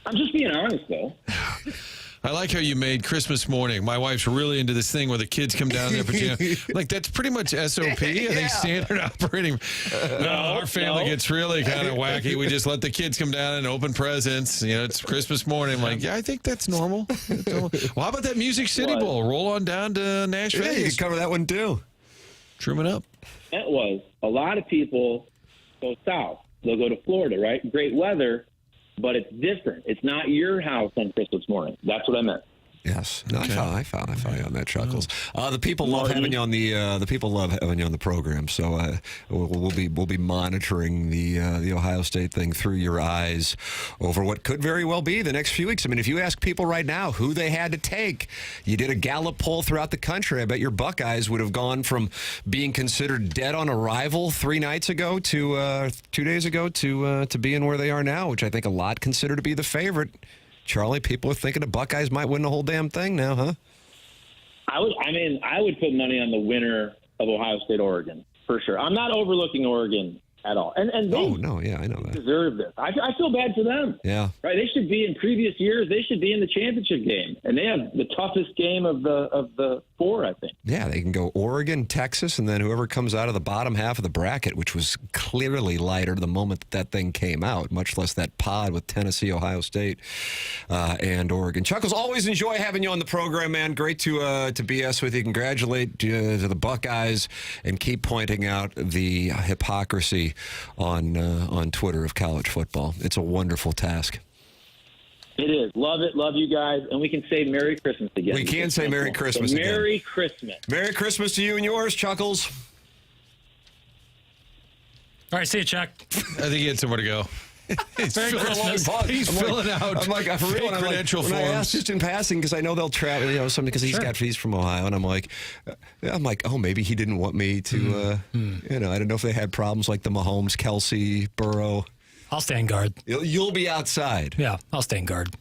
I'm just being honest, though. I like how you made Christmas morning. My wife's really into this thing where the kids come down there. Like, that's pretty much SOP. I think standard operating. Our family gets really kind of wacky. We just let the kids come down and open presents. It's Christmas morning. I'm like, yeah, I think that's normal. Well, how about that Music City Bowl? Roll on down to Nashville. Yeah, you can cover that one, too. Truman up. It was. A lot of people go south. They'll go to Florida, right? Great weather. But it's different. It's not your house on Christmas morning. That's what I meant. Yes, no, I follow you on that, Chuckles. The people love having you on the people love having you on the program. So we'll be monitoring the Ohio State thing through your eyes over what could very well be the next few weeks. I mean, if you ask people right now who they had to take, you did a Gallup poll throughout the country. I bet your Buckeyes would have gone from being considered dead on arrival 3 nights ago to 2 days ago to being where they are now, which I think a lot consider to be the favorite. Charlie, people are thinking the Buckeyes might win the whole damn thing now, huh? I would put money on the winner of Ohio State, Oregon, for sure. I'm not overlooking Oregon at all. And they I know that. deserve this. I feel bad for them. Yeah. Right? They should be in previous years. They should be in the championship game. And they have the toughest game of the 4, I think. Yeah, they can go Oregon, Texas, and then whoever comes out of the bottom half of the bracket, which was clearly lighter the moment that thing came out, much less that pod with Tennessee, Ohio State, and Oregon. Chuckles, always enjoy having you on the program, man. Great to BS with you. Congratulate to the Buckeyes and keep pointing out the hypocrisy on Twitter of college football. It's a wonderful task. It is. Love it. Love you guys. And we can say Merry Christmas again. We can say Merry Christmas again. Merry Christmas. Merry Christmas to you and yours, Chuckles. All right, see you, Chuck. I think he had somewhere to go. He's Merry Christmas. filling out I'm like, for real, credential forms. I asked just in passing because I know they'll travel, something because he's from Ohio, and I'm like, oh, maybe he didn't want me to, I don't know if they had problems like the Mahomes, Kelsey, Burrow. I'll stand guard. You'll be outside. Yeah, I'll stand guard.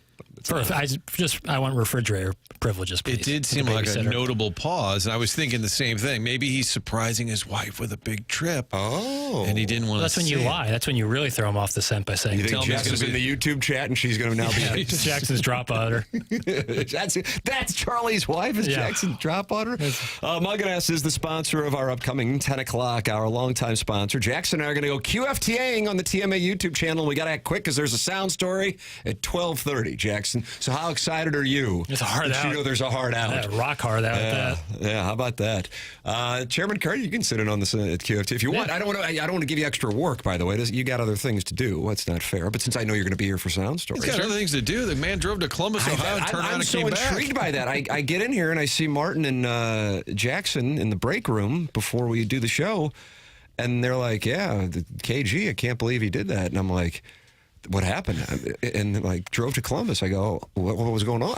I want refrigerator privileges, please. It did seem like a notable pause, and I was thinking the same thing. Maybe he's surprising his wife with a big trip. Oh. And he didn't want to That's when you lie. That's when you really throw him off the scent by saying, you think Jackson's in the YouTube chat and she's going to now be... Jackson's drop otter. That's Charlie's wife is Jackson's drop otter? Mugginass is the sponsor of our upcoming 10 o'clock hour, longtime sponsor. Jackson and I are going to go QFTAing on the TMA YouTube channel. We got to act quick because there's a sound story at 12:30, Jackson. So how excited are you? It's a hard out. You know there's a hard out. Yeah, rock hard out at that. Yeah, how about that? Chairman Curry, you can sit in on this at QFT if you want. I don't want to give you extra work, by the way. You got other things to do. That's not fair. But since I know you're going to be here for sound stories. He's got other things to do. The man drove to Columbus, Ohio, and turned around and came back. I'm so intrigued by that. I get in here and I see Martin and Jackson in the break room before we do the show, and they're like, yeah, the KG, I can't believe he did that. And I'm like, what happened? And like drove to Columbus. I go, what was going on?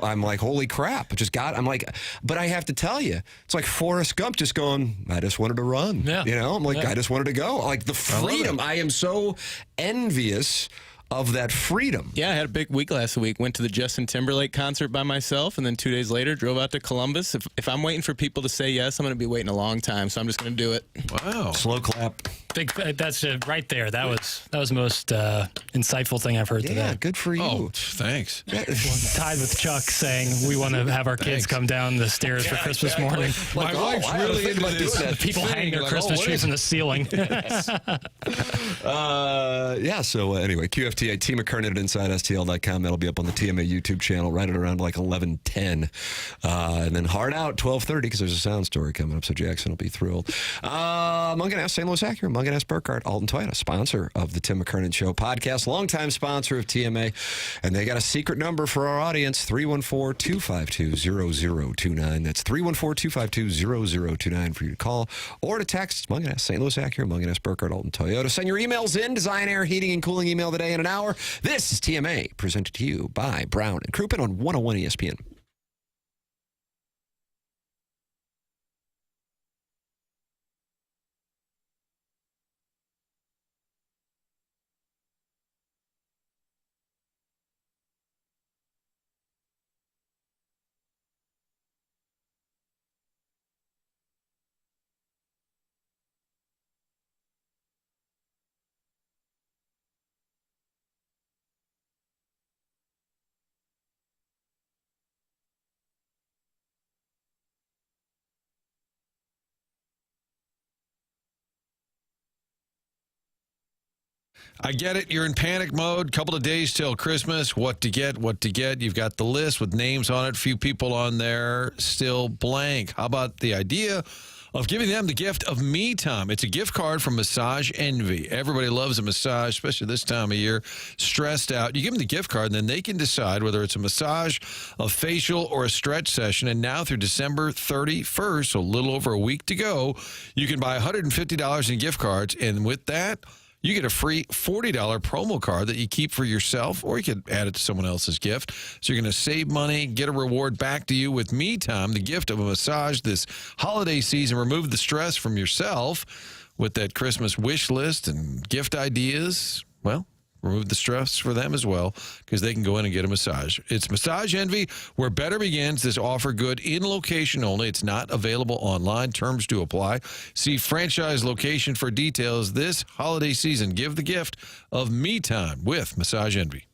I'm like, holy crap. I'm like, but I have to tell you, it's like Forrest Gump just going, I just wanted to run. Yeah. I'm like, I just wanted to go. Like the freedom. I am so envious of that freedom. Yeah, I had a big week last week. Went to the Justin Timberlake concert by myself, and then 2 days later drove out to Columbus. If I'm waiting for people to say yes, I'm going to be waiting a long time, so I'm just going to do it. Wow. Slow clap. That's right there. That was the most insightful thing I've heard today. Yeah, good for you. Oh, thanks. Tied with Chuck saying we want to have our kids come down the stairs for Christmas morning. My wife's really into this. People hang their Christmas trees from the ceiling. So anyway, QFTA, T McKernan at InsideSTL.com. That'll be up on the TMA YouTube channel right at around like 11:10. And then hard out 12:30 because there's a sound story coming up, so Jackson will be thrilled. Mugginass, St. Louis Acura, Mugginass Burkhardt, Alton Toyota, sponsor of the Tim McKernan Show podcast, longtime sponsor of TMA. And they got a secret number for our audience, 314-252-0029. That's 314-252-0029 for you to call or to text. Mugginass, St. Louis Acura, Mugginass Burkhardt, Alton Toyota. Send your emails in, Design, Air, Heating, and Cooling email today in an hour. This is TMA, presented to you by Brown and Crouppen on 101 ESPN. I get it. You're in panic mode. Couple of days till Christmas. What to get, what to get. You've got the list with names on it. Few people on there still blank. How about the idea of giving them the gift of me time. It's a gift card from Massage Envy. Everybody loves a massage, especially this time of year, stressed out. You give them the gift card, and then they can decide whether it's a massage, a facial, or a stretch session. And now through December 31st, so a little over a week to go, you can buy $150 in gift cards, and with that, you get a free $40 promo card that you keep for yourself, or you could add it to someone else's gift. So you're going to save money, get a reward back to you with me time, the gift of a massage this holiday season. Remove the stress from yourself with that Christmas wish list and gift ideas. Well, remove the stress for them as well, because they can go in and get a massage. It's Massage Envy, where better begins. This offer good in location only. It's not available online. Terms do apply. See franchise location for details this holiday season. Give the gift of me time with Massage Envy.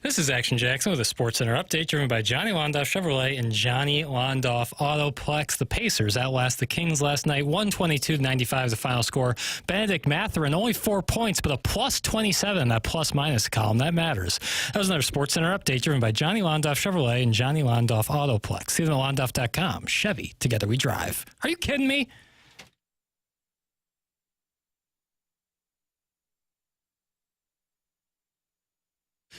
This is Action Jackson with a Sports Center update driven by Johnny Londoff Chevrolet and Johnny Londoff Autoplex. The Pacers outlast the Kings last night, 122-95 is the final score. Benedict Mathurin, only 4 points, but a plus 27 in that plus-minus column. That matters. That was another Sports Center update driven by Johnny Londoff Chevrolet and Johnny Londoff Autoplex. See them at Londoff.com. Chevy, together we drive. Are you kidding me?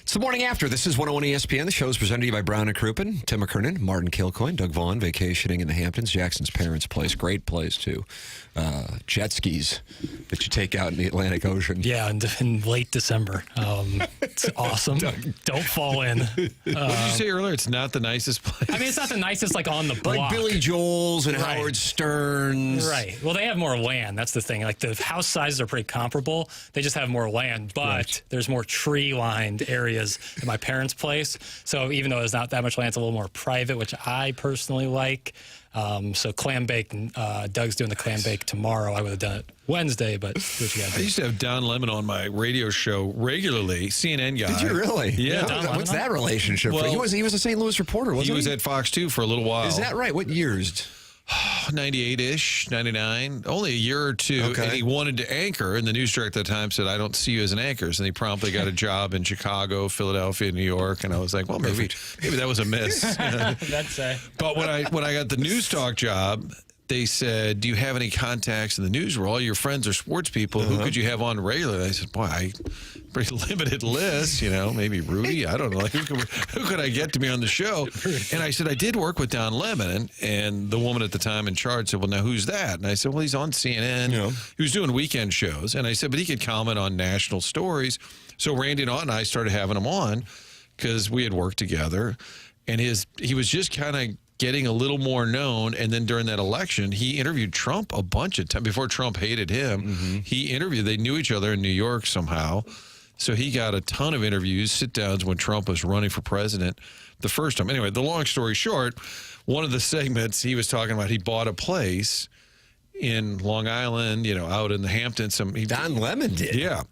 It's the morning after. This is 101 ESPN. The show is presented to you by Brown and Crouppen, Tim McKernan, Martin Kilcoyne, Doug Vaughn, vacationing in the Hamptons. Jackson's parents' place. Great place, too. Jet skis that you take out in the Atlantic Ocean. Yeah, in late December. It's awesome. Don't fall in. What did you say earlier? It's not the nicest place. I mean, it's not the nicest, like, on the block. Like Billy Joel's and Howard Stern's. Right. Well, they have more land. That's the thing. Like, the house sizes are pretty comparable. They just have more land, but there's more tree-lined areas at my parents' place. So even though there's not that much land, it's a little more private, which I personally like. So clam bake, Doug's doing the clam bake tomorrow. I would have done it Wednesday, but what you got to do? I used to have Don Lemon on my radio show regularly, CNN guy. Did you really? Yeah. What's that relationship? Well, he was a St. Louis reporter, wasn't he? He was at Fox 2 for a little while. Is that right? What years? 98-ish, 99, only a year or two. Okay. And he wanted to anchor, and the news director at the time said, I don't see you as an anchor. And he promptly got a job in Chicago, Philadelphia, New York. And I was like, well, maybe that was a miss. That's But when I got the news talk job, they said, do you have any contacts in the news world? All your friends are sports people. Who could you have on regularly? I said, boy, pretty limited list, maybe Rudy. I don't know. Like, who could I get to be on the show? And I said, I did work with Don Lemon. And the woman at the time in charge said, well, now who's that? And I said, well, he's on CNN. He was doing weekend shows. And I said, but he could comment on national stories. So Randy and I started having him on because we had worked together. And he was just kind of getting a little more known. And then during that election, he interviewed Trump a bunch of times. Before Trump hated him, they knew each other in New York somehow. So he got a ton of interviews, sit-downs when Trump was running for president the first time. Anyway, the long story short, one of the segments he was talking about, he bought a place in Long Island, out in the Hamptons. Don Lemon did? Yeah.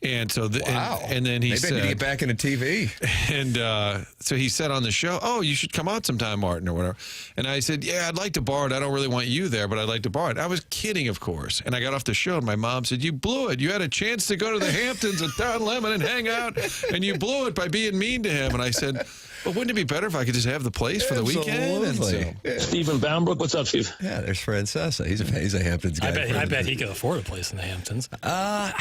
And so, and then he said, maybe I need to get back into TV. And so he said on the show, oh, you should come out sometime, Martin, or whatever. And I said, yeah, I'd like to borrow it. I don't really want you there, but I'd like to borrow it. I was kidding, of course. And I got off the show, and my mom said, you blew it. You had a chance to go to the Hamptons with Don Lemon and hang out, and you blew it by being mean to him. And I said, well, wouldn't it be better if I could just have the place for the weekend? And so, Stephen Boundbrook, what's up, Steve? Yeah, there's Francesa. He's a Hamptons guy. I bet he could afford a place in the Hamptons. I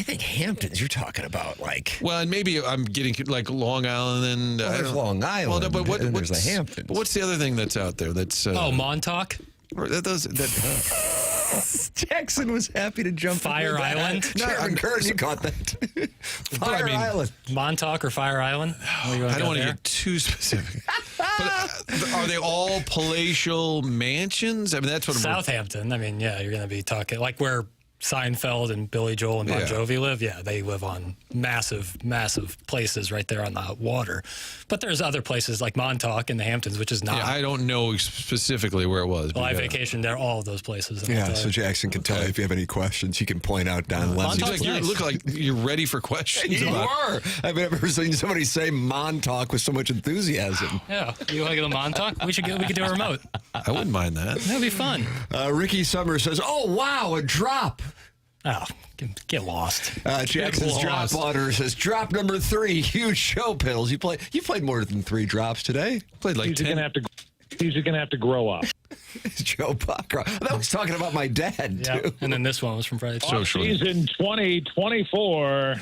think Hamptons, you're talking about, like... Well, and maybe I'm getting, like, Long Island. There's Long Island, well, but there's the Hamptons. What's the other thing that's out there that's... Montauk? Jackson was happy to jump Fire Island? Chairman Curtin, you caught that. Fire Island. Montauk or Fire Island? I don't want to get too specific. But are they all palatial mansions? I mean, that's what Southampton. I mean, yeah, you're going to be talking like where Seinfeld and Billy Joel and Bon Jovi live. Yeah, they live on massive, massive places right there on the water. But there's other places like Montauk in the Hamptons, which is not. Yeah, I don't know specifically where it was. Well, I vacationed there, all of those places. Yeah, so Jackson can tell you if you have any questions. You can point out Don Lemon. You look like you're ready for questions. You are. I've never seen somebody say Montauk with so much enthusiasm. Yeah, you want to go to Montauk? We could do a remote. I wouldn't mind that. That'd be fun. Ricky Summers says, "Oh wow, a drop." Oh, get lost. Jackson's drop order says, drop number 3, huge show, Pills. You played more than 3 drops today. Played like 10. He's going to have to grow up. Joe Buck. That was talking about my dad, too. And then this one was from Friday. Season 2024.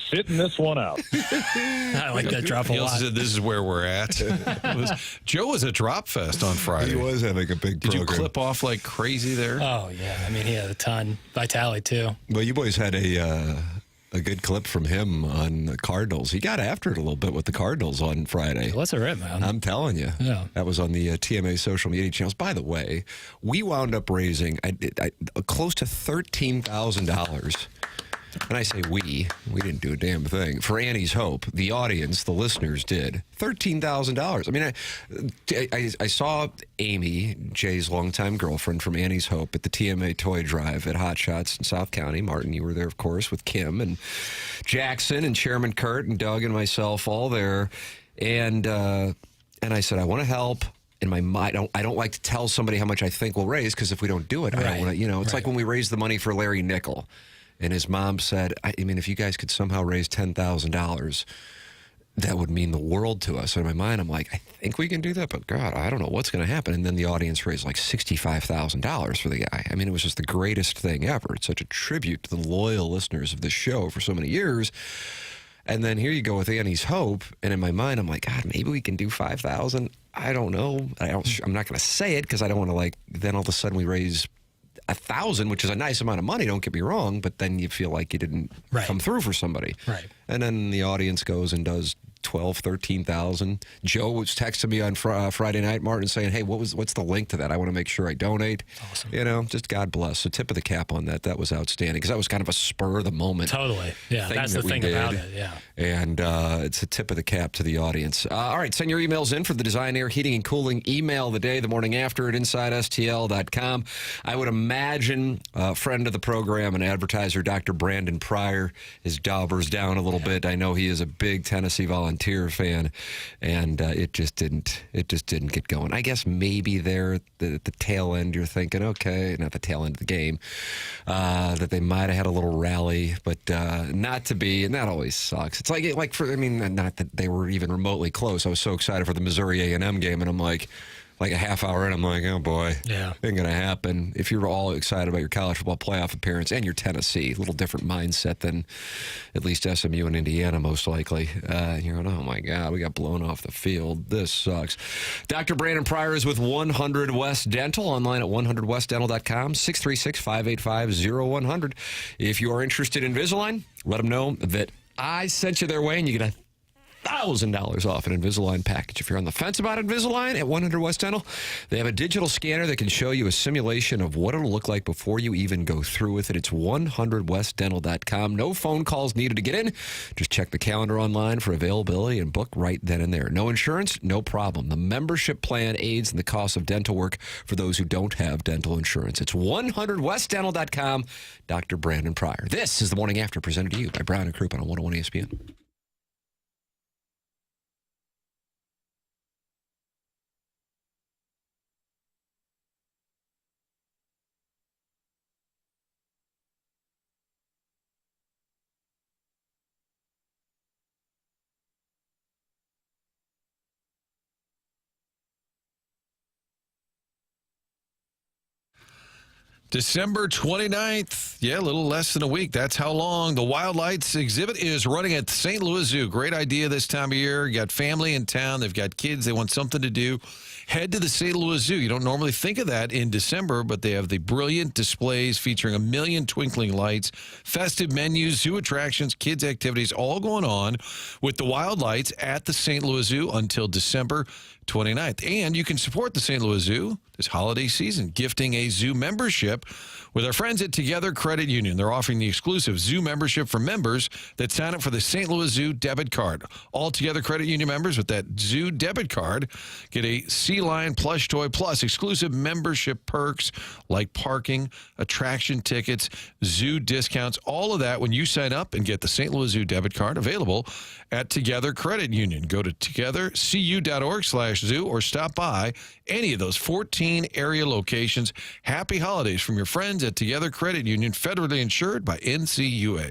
Sitting this one out. I like that drop a lot. Said this is where we're at. Joe was a drop fest on Friday. He was having a big program. Did you clip off like crazy there? Oh, yeah. I mean, he had a ton. Vitale, too. Well, you boys had a good clip from him on the Cardinals. He got after it a little bit with the Cardinals on Friday. What's a rip, man? I'm telling you. Yeah. That was on the TMA social media channels. By the way, we wound up raising close to $13,000. And I say we didn't do a damn thing. For Annie's Hope, the audience, the listeners did. $13,000. I mean, I saw Amy, Jay's longtime girlfriend from Annie's Hope, at the TMA Toy Drive at Hot Shots in South County. Martin, you were there, of course, with Kim and Jackson and Chairman Kurt and Doug and myself, all there. And I said, I want to help. In my mind, I don't like to tell somebody how much I think we'll raise, because if we don't do it, I don't want to, it's like when we raised the money for Larry Nickel. And his mom said, I mean, if you guys could somehow raise $10,000, that would mean the world to us. And in my mind, I'm like, I think we can do that, but God, I don't know what's going to happen. And then the audience raised like $65,000 for the guy. I mean, it was just the greatest thing ever. It's such a tribute to the loyal listeners of this show for so many years. And then here you go with Annie's Hope. And in my mind, I'm like, God, maybe we can do 5,000. I don't know. I'm not going to say it because I don't want to then all of a sudden we raise 1,000, which is a nice amount of money, don't get me wrong, but then you feel like you didn't come through for somebody. Right. And then the audience goes and does 12, 13,000. Joe was texting me on Friday night, Martin, saying, hey, what's the link to that? I want to make sure I donate. Awesome. Just God bless. So tip of the cap on that. That was outstanding because that was kind of a spur of the moment. Totally. Yeah, that's the thing about it. Yeah. And it's a tip of the cap to the audience. All right, send your emails in for the Design, Air, Heating, and Cooling email of the day, the morning after at InsideSTL.com. I would imagine a friend of the program and advertiser, Dr. Brandon Pryor, his daubers down a little bit. I know he is a big Tennessee Volunteer fan, and it just didn't get going. I guess maybe there at the tail end, you're thinking, okay, not the tail end of the game, that they might have had a little rally, but not to be, and that always sucks. It's not that they were even remotely close. I was so excited for the Missouri A&M game, and I'm like a half hour in, I'm like, oh boy, ain't going to happen. If you're all excited about your college football playoff appearance and your Tennessee, a little different mindset than at least SMU and Indiana, most likely. You're going, oh my God, we got blown off the field. This sucks. Dr. Brandon Pryor is with 100 West Dental, online at 100westdental.com, 636-585-0100. If you are interested in Invisalign, let them know that I sent you their way, and you get $1,000 off an Invisalign package. If you're on the fence about Invisalign at 100 West Dental, they have a digital scanner that can show you a simulation of what it'll look like before you even go through with it. It's 100westdental.com. No phone calls needed to get in. Just check the calendar online for availability and book right then and there. No insurance, no problem. The membership plan aids in the cost of dental work for those who don't have dental insurance. It's 100westdental.com. Dr. Brandon Pryor. This is the Morning After, presented to you by Brown and Crouppen on 101 ESPN. December 29th. Yeah, a little less than a week. That's how long. The Wild Lights exhibit is running at the St. Louis Zoo. Great idea this time of year. You got family in town. They've got kids. They want something to do. Head to the St. Louis Zoo. You don't normally think of that in December, but they have the brilliant displays featuring 1 million twinkling lights, festive menus, zoo attractions, kids' activities, all going on with the Wild Lights at the St. Louis Zoo until December 29th. And you can support the St. Louis Zoo this holiday season, gifting a zoo membership with our friends at Together Credit Union. They're offering the exclusive zoo membership for members that sign up for the St. Louis Zoo debit card. All Together Credit Union members with that zoo debit card get a Sea Lion plush toy plus exclusive membership perks like parking, attraction tickets, zoo discounts, all of that when you sign up and get the St. Louis Zoo debit card available at Together Credit Union. Go to togethercu.org/zoo or stop by any of those 14 area locations. Happy holidays from your friends at Together Credit Union, federally insured by NCUA.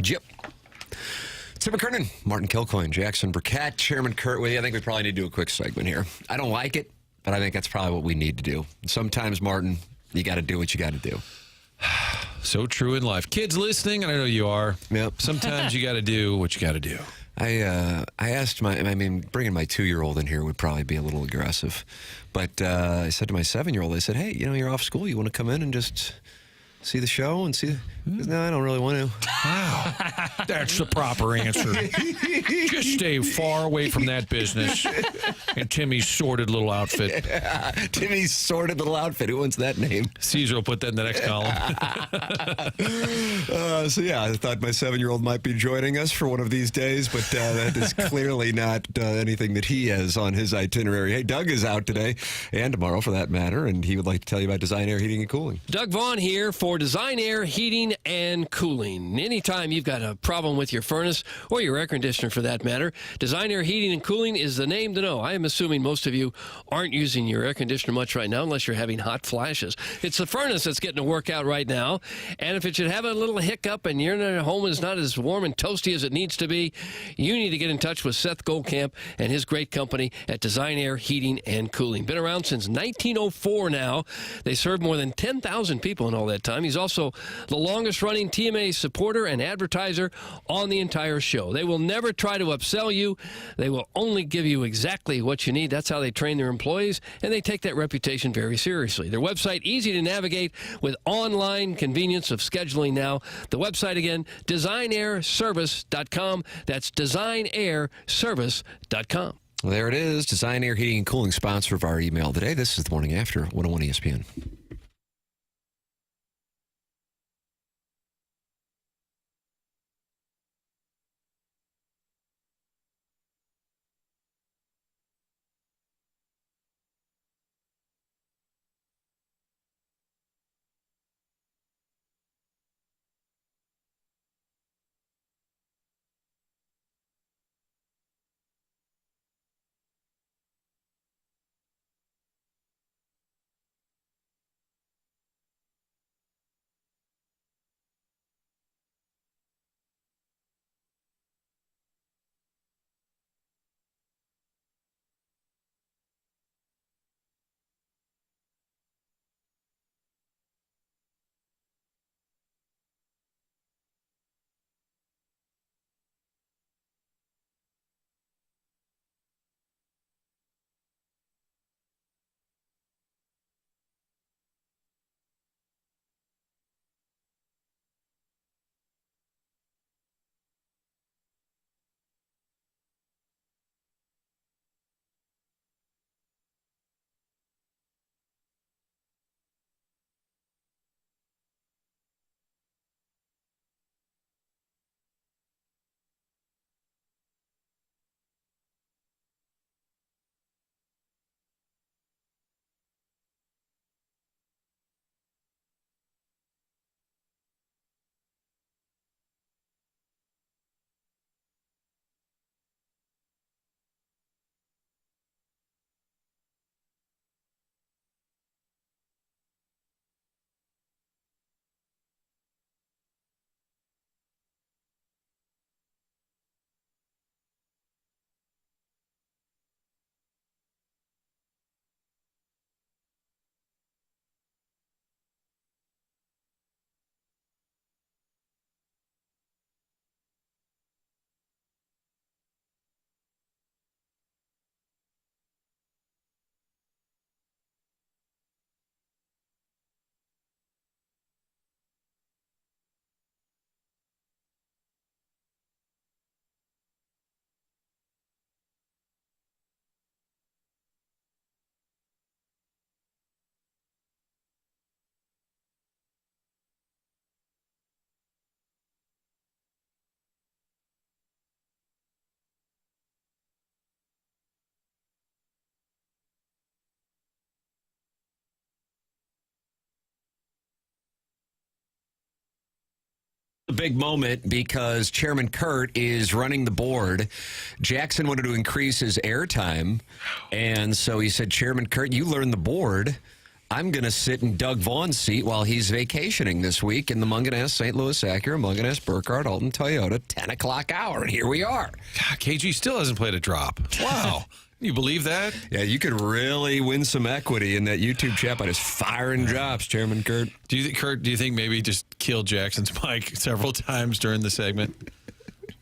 Yep. Tim McKernan, Martin Kilcoyne, Jackson Burkett, Chairman Kurt with you. I think we probably need to do a quick segment here. I don't like it, but I think that's probably what we need to do. Sometimes, Martin, you got to do what you got to do. So true in life. Kids listening, and I know you are. Yep. Sometimes you got to do what you got to do. I asked bringing my 2-year-old in here would probably be a little aggressive. But I said to my 7-year-old, I said, hey, you're off school. You want to come in and just see the show and see? No, I don't really want to. Wow. That's the proper answer. Just stay far away from that business. And Timmy's sordid little outfit. Yeah, Timmy's sordid little outfit. Who wants that name? Caesar will put that in the next column. So, yeah, I thought my 7-year-old might be joining us for one of these days, but that is clearly not anything that he has on his itinerary. Hey, Doug is out today and tomorrow, for that matter, and he would like to tell you about Design Air Heating and Cooling. Doug Vaughn here for Design Air Heating and Cooling. Anytime you've got a problem with your furnace or your air conditioner for that matter, Design Air Heating and Cooling is the name to know. I am assuming most of you aren't using your air conditioner much right now unless you're having hot flashes. It's the furnace that's getting to work out right now, and if it should have a little hiccup and your home is not as warm and toasty as it needs to be, you need to get in touch with Seth Goldcamp and his great company at Design Air Heating and Cooling. Been around since 1904 now. They serve more than 10,000 people in all that time. He's also the longest-running TMA supporter and advertiser on the entire show. They will never try to upsell you. They will only give you exactly what you need. That's how they train their employees, and they take that reputation very seriously. Their website, easy to navigate with online convenience of scheduling now. The website again, designairservice.com. That's designairservice.com. Well, there it is. Design Air Heating and Cooling, sponsor of our email today. This is the Morning After 101 ESPN. A big moment because Chairman Kurt is running the board. Jackson wanted to increase his airtime, and so he said, Chairman Kurt, you learn the board. I'm going to sit in Doug Vaughn's seat while he's vacationing this week in the Munganess St. Louis Acura, Munganess Burkhardt Alton Toyota 10 o'clock hour. And here we are. God, KG still hasn't played a drop. Wow. Can you believe that? Yeah, you could really win some equity in that YouTube chat by just firing drops, Chairman Kurt. Do you think maybe just kill Jackson's mic several times during the segment?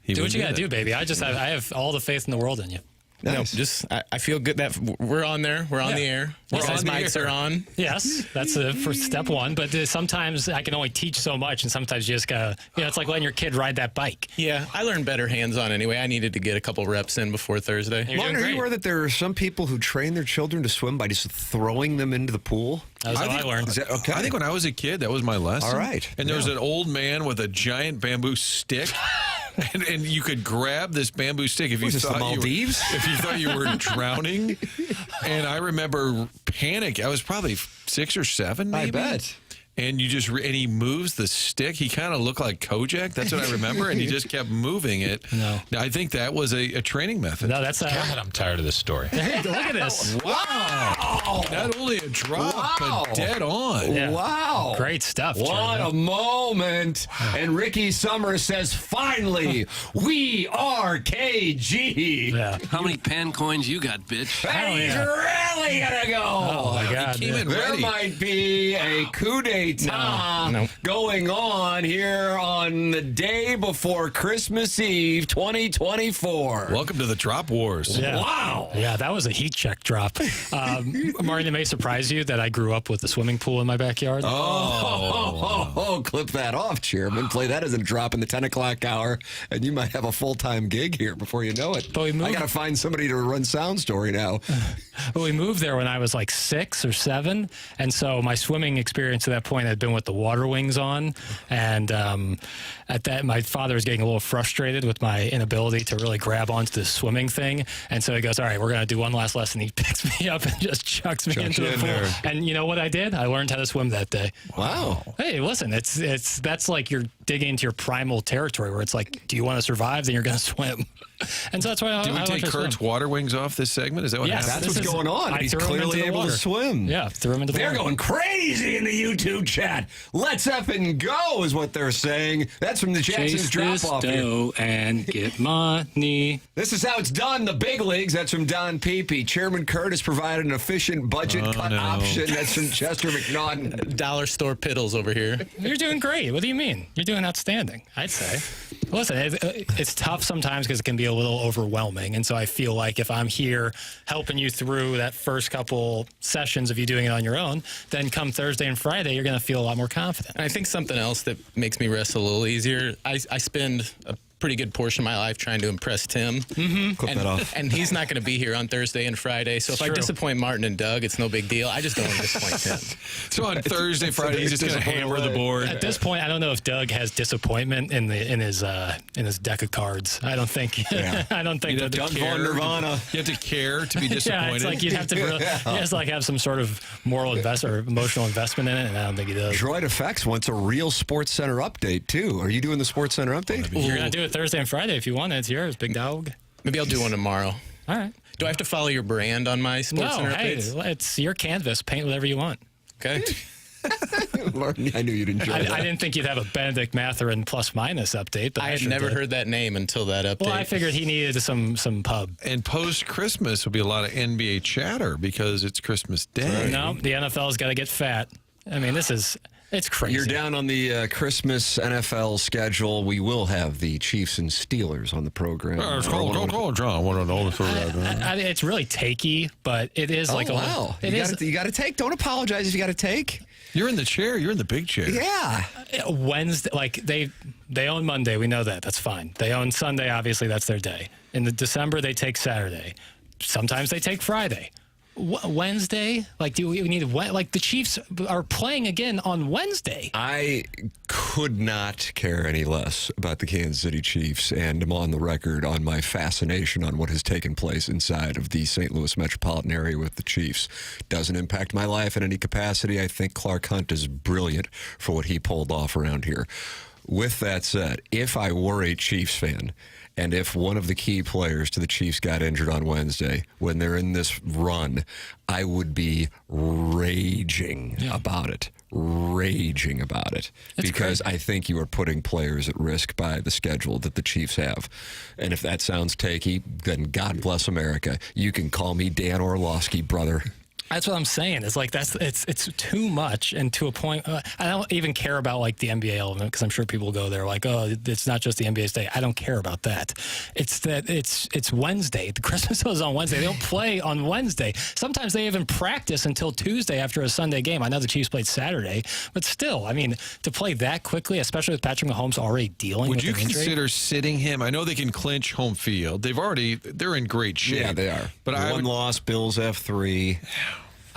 Do what you got to do, baby. I have all the faith in the world in you. Nice. No, I feel good that we're on there. We're on the air. Our mics are on. Yes, that's for step one. But sometimes I can only teach so much, and sometimes you just gotta, it's like letting your kid ride that bike. Yeah, I learned better hands-on anyway. I needed to get a couple reps in before Thursday. Martin, are you aware that there are some people who train their children to swim by just throwing them into the pool? That's how I learned. Okay. I think when I was a kid, that was my lesson. All right. And there was an old man with a giant bamboo stick. And you could grab this bamboo stick if you thought the Maldives? If you thought you were drowning. And I remember panic. I was probably 6 or 7, maybe. I bet. And you just and he moves the stick. He kind of looked like Kojak. That's what I remember. And he just kept moving it. No, I think that was a training method. No, that's God, I'm tired of this story. Hey, look at this! Wow! Not only a drop, but dead on. Yeah. Wow! Great stuff. What a moment! And Ricky Summers says, "Finally, we are KG." Yeah. How many pan coins you got, bitch? And he's really gonna go. Oh my God! He came in There ready. might be a coup d'etat going on here on the day before Christmas Eve 2024. Welcome to the Drop Wars. Yeah. Wow. Yeah, that was a heat check drop. Martin, it may surprise you that I grew up with a swimming pool in my backyard. Clip that off, Chairman. Play that as a drop in the 10 o'clock hour, and you might have a full-time gig here before you know it. But I got to find somebody to run Sound Story now. But we moved there when I was like 6 or 7, and so my swimming experience at that point had been with the water wings on, and at that my father was getting a little frustrated with my inability to really grab onto the swimming thing, and so he goes, "All right, we're going to do one last lesson." He picks me up and just chucks me into the pool. And you know what I did? I learned how to swim that day. Wow. Hey, listen, that's like you're digging into your primal territory where it's like, do you want to survive? Then you're going to swim. And so that's why Did we take Kurt's water wings off this segment? Is that what happened? That's what's going on. He's clearly able to swim. Yeah, threw him into the water. They're going crazy in the YouTube chat. Let's effing go is what they're saying. That's from the Jackson's drop-off here. And get money. This is how it's done, the big leagues. That's from Don Peepy. Chairman Kurt has provided an efficient budget cut option. That's from Chester McNaughton. Dollar store piddles over here. You're doing great. What do you mean? You're doing outstanding, I'd say. Listen, it's tough sometimes because it can be a little overwhelming. And so I feel like if I'm here helping you through that first couple sessions of you doing it on your own, then come Thursday and Friday, you're going to feel a lot more confident. And I think something else that makes me rest a little easier, I spend a pretty good portion of my life trying to impress Tim. Mm-hmm. Clip that off. And he's not going to be here on Thursday and Friday. So if I disappoint Martin and Doug, it's no big deal. I just don't want to disappoint Tim. So on Thursday, Friday, he's just going to hammer the board. At this point, I don't know if Doug has disappointment in his deck of cards. I don't think. Yeah. I don't think that Doug Von Nirvana. You have to care to be disappointed. Yeah, it's like you'd have to really, have some sort of moral or emotional investment in it, and I don't think he does. Droid Effects wants a real Sports Center update, too. Are you doing the Sports Center update? You're going to do it Thursday and Friday if you want it. It's yours, big dog. Maybe I'll do one tomorrow. All right. Do I have to follow your brand on my Sports Center updates? Hey, it's your canvas. Paint whatever you want. Okay. Martin, I knew you'd enjoy that. I didn't think you'd have a Benedict Mathurin plus minus update. But I had never heard that name until that update. Well, I figured he needed some pub. And post-Christmas will be a lot of NBA chatter because it's Christmas Day. No, the NFL's got to get fat. I mean, it's crazy. You're down on the Christmas NFL schedule. We will have the Chiefs and Steelers on the program. It's really takey, but it is like wow. You got to take. Don't apologize if you got to take. You're in the chair. You're in the big chair. Yeah. Wednesday, like they own Monday. We know that. That's fine. They own Sunday. Obviously, that's their day. In December, they take Saturday. Sometimes they take Friday. Wednesday? Like, do we need like the Chiefs are playing again on Wednesday? I could not care any less about the Kansas City Chiefs, and I'm on the record on my fascination on what has taken place inside of the St. Louis metropolitan area with the Chiefs. Doesn't impact my life in any capacity. I think Clark Hunt is brilliant for what he pulled off around here. With that said, if I were a Chiefs fan, and if one of the key players to the Chiefs got injured on Wednesday, when they're in this run, I would be raging about it. Raging about it. Because I think you are putting players at risk by the schedule that the Chiefs have. And if that sounds takey, then God bless America. You can call me Dan Orlovsky, brother. That's what I'm saying. It's like it's too much, and to a point. I don't even care about like the NBA element because I'm sure people go there like, oh, it's not just the NBA's day. I don't care about that. It's that it's Wednesday. The Christmas is on Wednesday. They don't play on Wednesday. Sometimes they even practice until Tuesday after a Sunday game. I know the Chiefs played Saturday, but still, I mean, to play that quickly, especially with Patrick Mahomes already dealing with an injury. Would you consider sitting him? I know they can clinch home field. They're in great shape. Yeah, they are. But one loss, Bills have 3.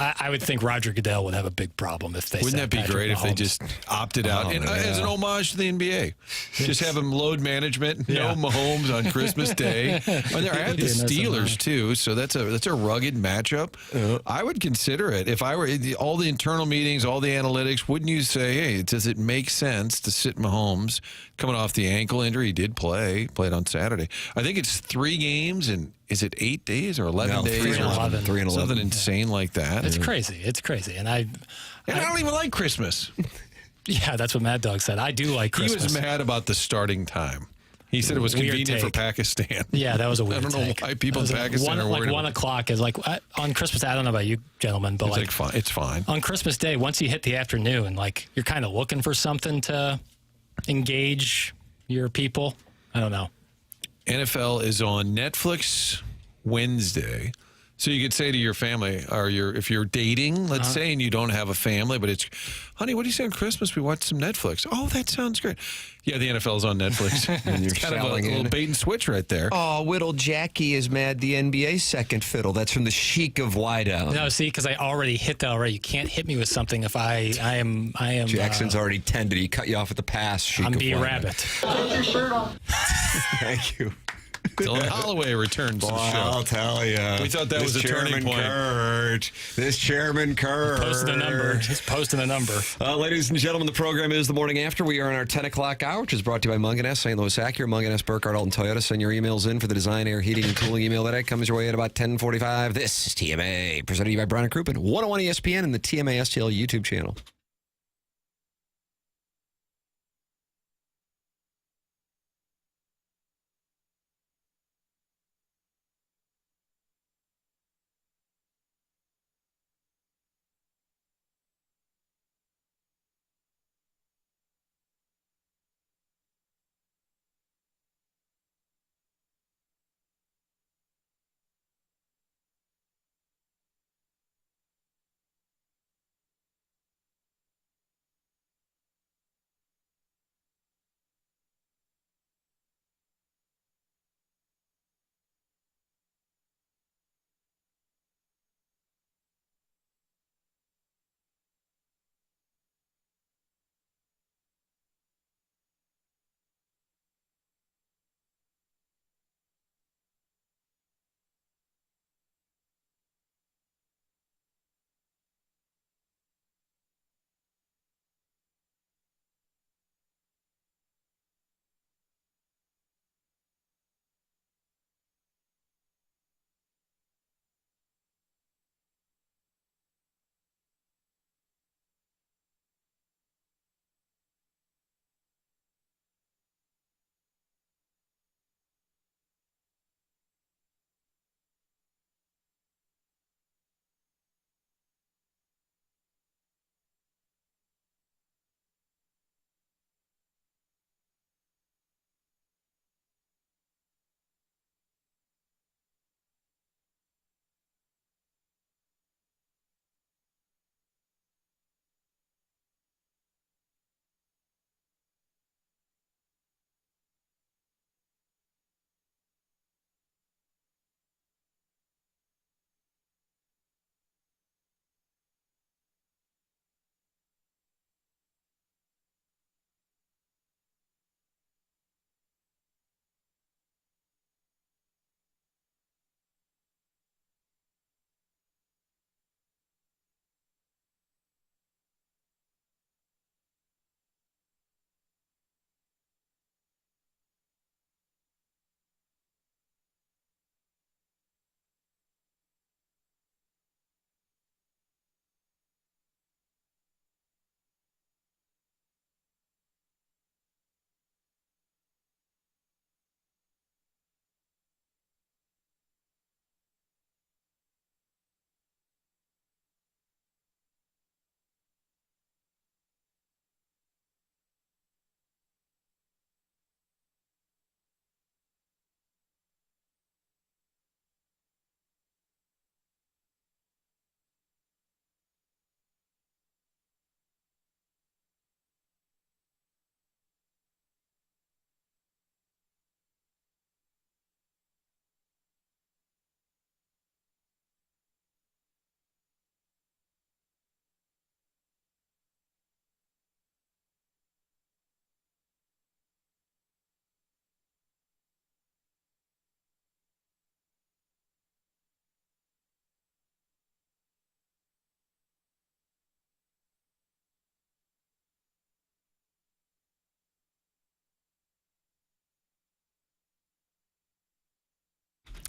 I would think Roger Goodell would have a big problem if they. Wouldn't that be Patrick great Mahomes. if they just opted out and, as an homage to the NBA? Just have them load management, no Mahomes on Christmas Day. And they're at the Steelers too, so that's a rugged matchup. I would consider it if I were all the internal meetings, all the analytics. Wouldn't you say, hey, does it make sense to sit Mahomes coming off the ankle injury? He did played on Saturday. I think it's 3 games and. Is it 8 days or 11 days? 3 and 11. 3 and 11. Something insane like that. It's crazy. It's crazy. And I don't even like Christmas. Yeah, that's what Mad Dog said. I do like Christmas. He was mad about the starting time. He said it was Weird convenient for take. Pakistan. Yeah, that was a weird I don't know take. why people in Pakistan are worried. Like 1 o'clock is like on Christmas. I don't know about you gentlemen, but it's fine. On Christmas Day, once you hit the afternoon, like you're kind of looking for something to engage your people. I don't know. NFL is on Netflix Wednesday. So you could say to your family, if you're dating, let's say, and you don't have a family, but it's, honey, what do you say on Christmas? We watch some Netflix. Oh, that sounds great. Yeah, the NFL's on Netflix. And you're it's kind of a selling little bait and switch right there. Oh, Whittle Jackie is mad. The NBA's second fiddle. That's from the Sheik of Wideout. No, see, because I already hit that already. You can't hit me with something if I am. Jackson's already tended. He cut you off at the pass. Sheik I'm of B Wideout. Rabbit. Take your shirt off. Thank you. Dylan Holloway returns to the show. I'll tell you. We thought that was a turning point. This Chairman Kurt. Posting the number. He's posting the number. Ladies and gentlemen, the program is The Morning After. We are in our 10 o'clock hour, which is brought to you by McKernan, St. Louis Acura, McKernan, Burkett, Alton Toyota. Send your emails in for the design, air, heating, and cooling email that comes your way at about 10:45. This is TMA, presented to you by Brown and Crouppen, 101 ESPN and the TMA STL YouTube channel.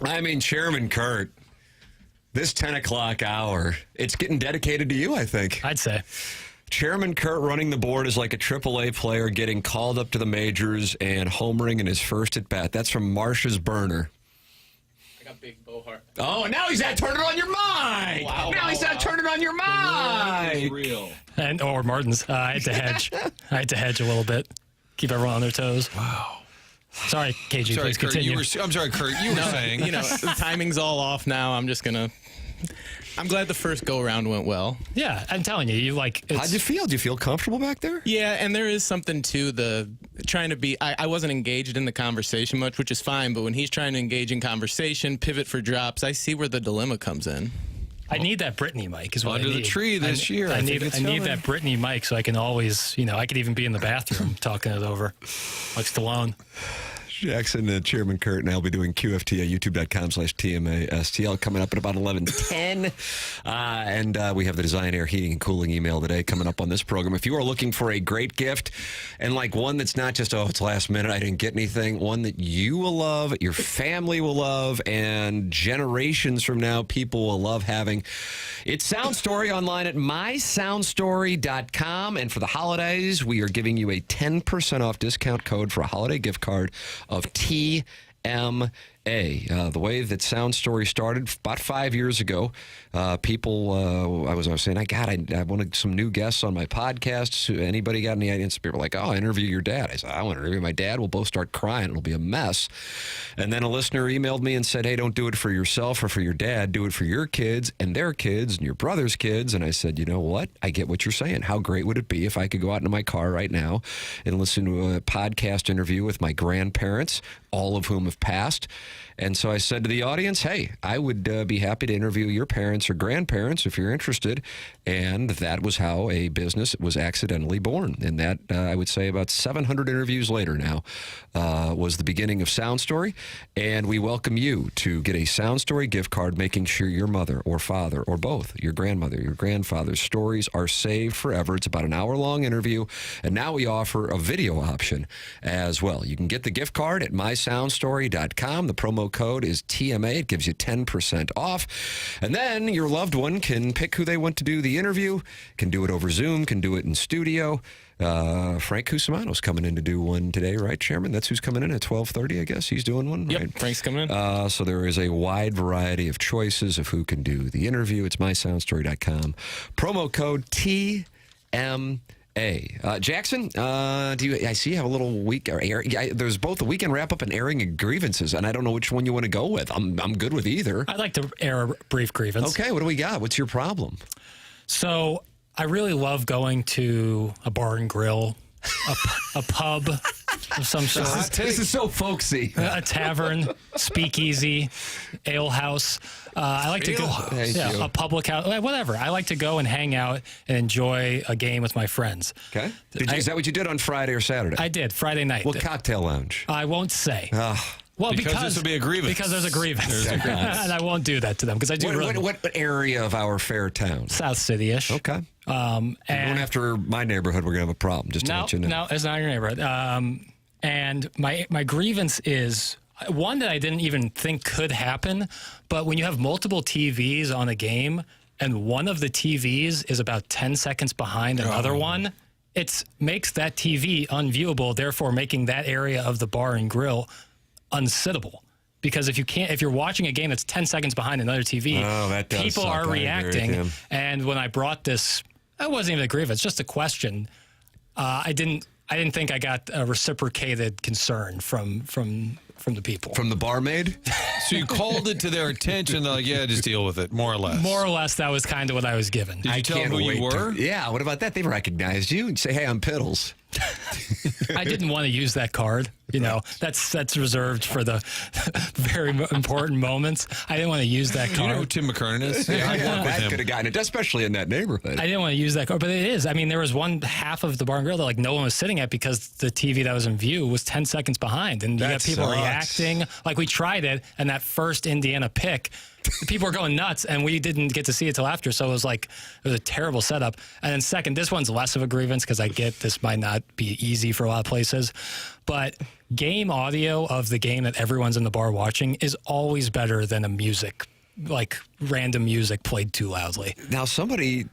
I mean, Chairman Kurt, this 10 o'clock hour, it's getting dedicated to you, I think. I'd say. Chairman Kurt running the board is like a AAA player getting called up to the majors and homering in his first at bat. That's from Marsh's burner. I got big Bohart. Oh, now he's at turn it on your mic. Wow, now he's at turn it on your mic. Real. Or Martin's. I had to hedge. I had to hedge a little bit. Keep everyone on their toes. Wow. Sorry, KG, Sorry, please Kurt, continue. I'm sorry, Kurt, you were saying. The timing's all off now. I'm just going to... I'm glad the first go-around went well. Yeah, I'm telling you, you like... How'd you feel? Do you feel comfortable back there? Yeah, and there is something to the trying to be... I wasn't engaged in the conversation much, which is fine, but when he's trying to engage in conversation, pivot for drops, I see where the dilemma comes in. I need that Brittany mic is what Under I need. the tree this year. I need that Brittany mic so I can always, I could even be in the bathroom talking it over like Stallone. Jackson, Chairman Kurt, and I'll be doing QFT at youtube.com/TMASTL coming up at about 11:10. And we have the Design, Air, Heating, and Cooling email today coming up on this program. If you are looking for a great gift and like one that's not just, it's last minute, I didn't get anything, one that you will love, your family will love, and generations from now, people will love having, it's Sound Story online at mysoundstory.com. And for the holidays, we are giving you a 10% off discount code for a holiday gift card of TMA. The way that Sound Story started about 5 years ago, people, I was saying, I wanted some new guests on my podcast. Anybody got any ideas? People were like, I interview your dad. I said, I want to interview my dad. We'll both start crying. It'll be a mess. And then a listener emailed me and said, hey, don't do it for yourself or for your dad. Do it for your kids and their kids and your brother's kids. And I said, you know what? I get what you're saying. How great would it be if I could go out into my car right now and listen to a podcast interview with my grandparents, all of whom have passed. And so I said to the audience, hey, I would be happy to interview your parents or grandparents if you're interested. And that was how a business was accidentally born. And that, I would say about 700 interviews later now, was the beginning of Sound Story. And we welcome you to get a Sound Story gift card, making sure your mother or father or both, your grandmother, your grandfather's stories are saved forever. It's about an hour-long interview. And now we offer a video option as well. You can get the gift card at mysoundstory.com. The promo code is TMA. It gives you 10% off. And then your loved one can pick who they want to do the interview, can do it over Zoom, can do it in studio. Frank Cusimano's coming in to do one today, right, Chairman? That's who's coming in at 12:30, I guess. He's doing one, Yep, right? Frank's coming in. So there is a wide variety of choices of who can do the interview. It's mysoundstory.com. Promo code TMA. Jackson, I see you have a little week. There's both a weekend wrap up and airing of grievances, and I don't know which one you want to go with. I'm good with either. I'd like to air a brief grievance. Okay, what do we got? What's your problem? So I really love going to a bar and grill, a pub of some sort. This is so folksy. A tavern, speakeasy, ale house. I like to go. A public house, whatever. I like to go and hang out and enjoy a game with my friends. Okay. Is that what you did on Friday or Saturday? I did Friday night. What cocktail lounge? I won't say. Well, because this will be a grievance. Because there's a grievance. And I won't do that to them because I do. What area of our fair town? South City-ish. Okay. And going after my neighborhood, we're gonna have a problem. Just to let you know. No, it's not your neighborhood. And my grievance is one that I didn't even think could happen. But when you have multiple TVs on a game, and one of the TVs is about 10 seconds behind another one, it makes that TV unviewable. Therefore, making that area of the bar and grill unsittable, because if you're watching a game that's 10 seconds behind another TV, people are reacting. And when I brought this, it wasn't even a grievance, just a question. I didn't think I got a reciprocated concern from the people. From the barmaid? So you called it to their attention, like, yeah, just deal with it, more or less. More or less, that was kind of what I was given. Did you tell them who you were? Yeah, what about that? They recognized you and say, hey, I'm Piddles. I didn't want to use that card. That's reserved for the very important moments. I didn't want to use that card. You know who Tim McKernan is? Yeah, I could have gotten it, especially in that neighborhood. I didn't want to use that card, but it is. I mean, there was one half of the bar and grill that no one was sitting at because the TV that was in view was 10 seconds behind, and you got people reacting. Like we tried it, and that first Indiana pick, people were going nuts, and we didn't get to see it till after. So it was a terrible setup. And then second, this one's less of a grievance because I get this might not be easy for a lot of places, but game audio of the game that everyone's in the bar watching is always better than random music played too loudly. Now, somebody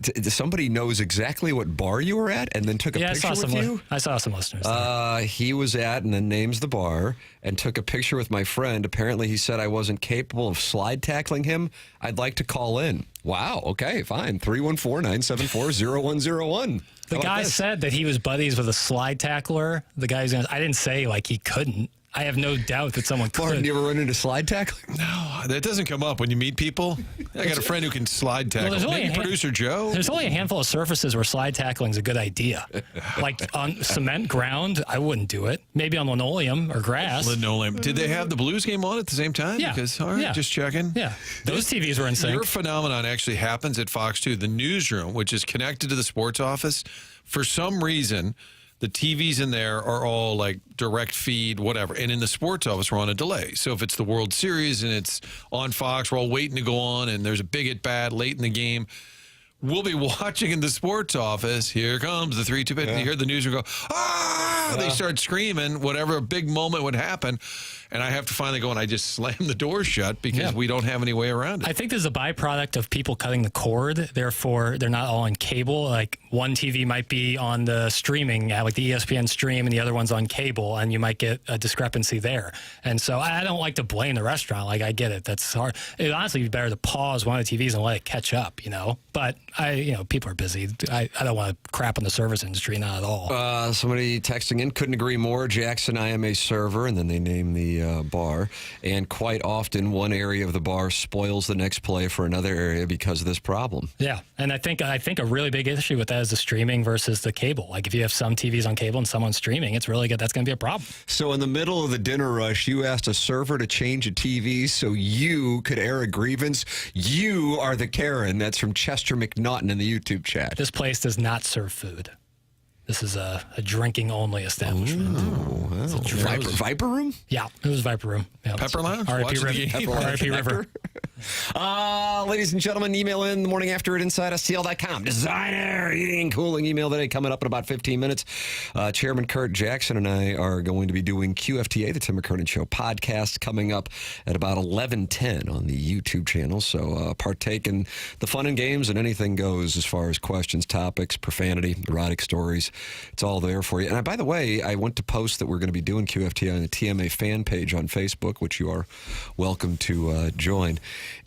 knows exactly what bar you were at and then took a picture with you? I saw some listeners there. He was at, and then names the bar, and took a picture with my friend. Apparently, he said I wasn't capable of slide tackling him. I'd like to call in. Wow, okay, fine. 314-974-0101. The guy said that he was buddies with a slide tackler. The guy's I didn't say he couldn't. I have no doubt that someone could. Martin, you ever run into slide tackling? No, that doesn't come up when you meet people. I got a friend who can slide tackle. Well, maybe producer Joe. There's only a handful of surfaces where slide tackling is a good idea. Like on cement ground, I wouldn't do it. Maybe on linoleum or grass. Linoleum. Did they have the Blues game on at the same time? Yeah. Because, all right, just checking. Yeah. Those TVs were in sync. Your phenomenon actually happens at Fox 2. The newsroom, which is connected to the sports office, for some reason, the TVs in there are all like direct feed, whatever. And in the sports office, we're on a delay. So if it's the World Series and it's on Fox, we're all waiting to go on, and there's a big at bat late in the game. We'll be watching in the sports office. Here comes the 3-2 pitch. And you hear the newsroom go, ah! They start screaming, whatever a big moment would happen. And I have to finally go, and I just slam the door shut because we don't have any way around it. I think there's a byproduct of people cutting the cord. Therefore, they're not all on cable. Like one TV might be on the streaming, like the ESPN stream, and the other one's on cable, and you might get a discrepancy there. And so I don't like to blame the restaurant. Like, I get it. That's hard. It'd honestly be better to pause one of the TVs and let it catch up, But people are busy. I don't want to crap on the service industry, not at all. Somebody texting in, couldn't agree more. Jackson, I am a server, and then they name the bar. And quite often, one area of the bar spoils the next play for another area because of this problem. Yeah, and I think a really big issue with that is the streaming versus the cable. Like if you have some TVs on cable and some on streaming, it's really good. That's going to be a problem. So in the middle of the dinner rush, you asked a server to change a TV so you could air a grievance. You are the Karen. That's from Chester McNaughton in the YouTube chat. This place does not serve food. This is a drinking-only establishment. Viper Room? Yeah, it was Viper Room. Yeah, Pepper Lounge? R.I.P. River. Ladies and gentlemen, email in the morning after at InsideSTL.com. Designer heating cooling email today coming up in about 15 minutes. Chairman Kurt Jackson and I are going to be doing QFTA, the Tim McKernan Show podcast, coming up at about 11:10 on the YouTube channel. So partake in the fun and games, and anything goes as far as questions, topics, profanity, erotic stories. It's all there for you. And by the way, I went to post that we're going to be doing QFTA on the TMA fan page on Facebook, which you are welcome to join.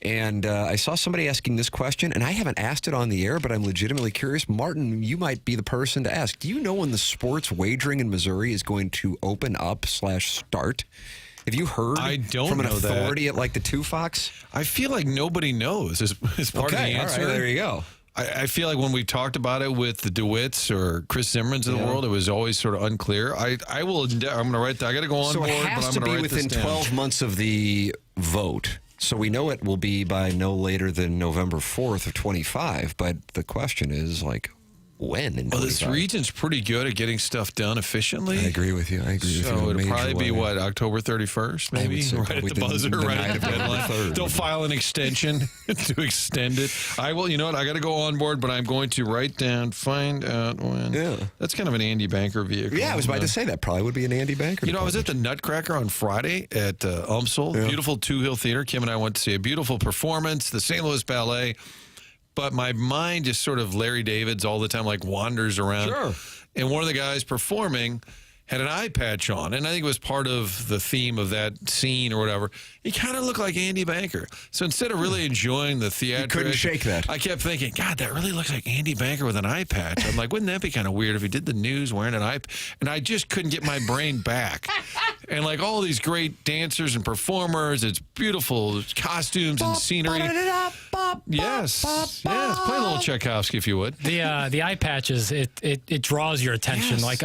And I saw somebody asking this question, and I haven't asked it on the air, but I'm legitimately curious. Martin, you might be the person to ask. Do you know when the sports wagering in Missouri is going to open up / start? Have you heard from an authority at like the 2 Fox? I feel like nobody knows is part of the answer. All right, there you go. I feel like when we talked about it with the DeWitts or Chris Zimmermans of the world, it was always sort of unclear. I'm going to write that. I got to go on board, but I'm going to write this down. So it has to be within 12 months of the vote. So we know it will be by no later than November 4th of 25. But the question is, when? Well, this region's pretty good at getting stuff done efficiently. I agree with you. So it'll probably be, October 31st, maybe? Right at the buzzer, right at the deadline. They'll file an extension to extend it. I will, you know what? I got to go on board, but I'm going to write down, find out when. Yeah. That's kind of an Andy Banker vehicle. Yeah, I was about to say that probably would be an Andy Banker. I was at the Nutcracker on Friday at UMSL. Yeah. Beautiful Two Hill Theater. Kim and I went to see a beautiful performance, the St. Louis Ballet. But my mind just sort of Larry David's all the time, wanders around. Sure. And one of the guys performing had an eye patch on, and I think it was part of the theme of that scene or whatever. He kind of looked like Andy Banker. So instead of really enjoying the theatrics, you couldn't shake that. I kept thinking, God, that really looks like Andy Banker with an eye patch. I'm like, wouldn't that be kind of weird if he did the news wearing an eye patch? And I just couldn't get my brain back. And all these great dancers and performers, it's beautiful costumes and scenery. Yes. Play a little Tchaikovsky if you would. The eye patches, it draws your attention. Yes.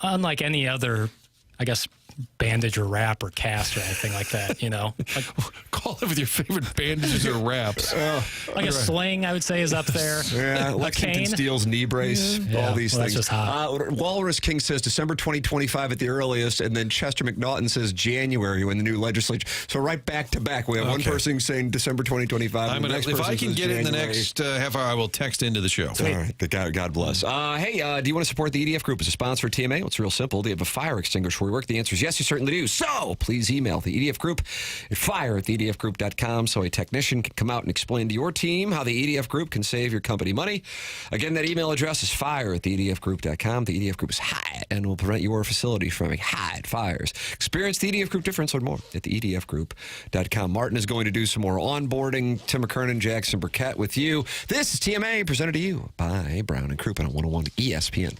Unlike any other, I guess, bandage or wrap or cast or anything like that, you know? Like, call it with your favorite bandages or wraps. like a sling, I would say, is up there. Yeah, a Lexington cane. Steel's knee brace, Yeah. all these Well, things. that's just hot. Walrus King says December 2025 at the earliest, and then Chester McNaughton says January when the new legislature. So right back to back, we have one person saying December 2025. I'm and the gonna, next if person I can says get it in the January. next half hour, I will text into the show. All right, God bless. Hey, do you want to support the EDF Group as a sponsor of TMA? Well, it's real simple. Do you have a fire extinguisher where you work? The answer is yes, you certainly do. So please email the EDF Group at fire@theedfgroup.com so a technician can come out and explain to your team how the EDF Group can save your company money. Again, that email address is fire@theedfgroup.com. The EDF Group is hot and will prevent your facility from having hot fires. Experience the EDF Group difference. Learn more at theedfgroup.com. Martin is going to do some more onboarding. Tim McKernan, Jackson Burkett with you. This is TMA presented to you by Brown and Crouppen on 101 ESPN.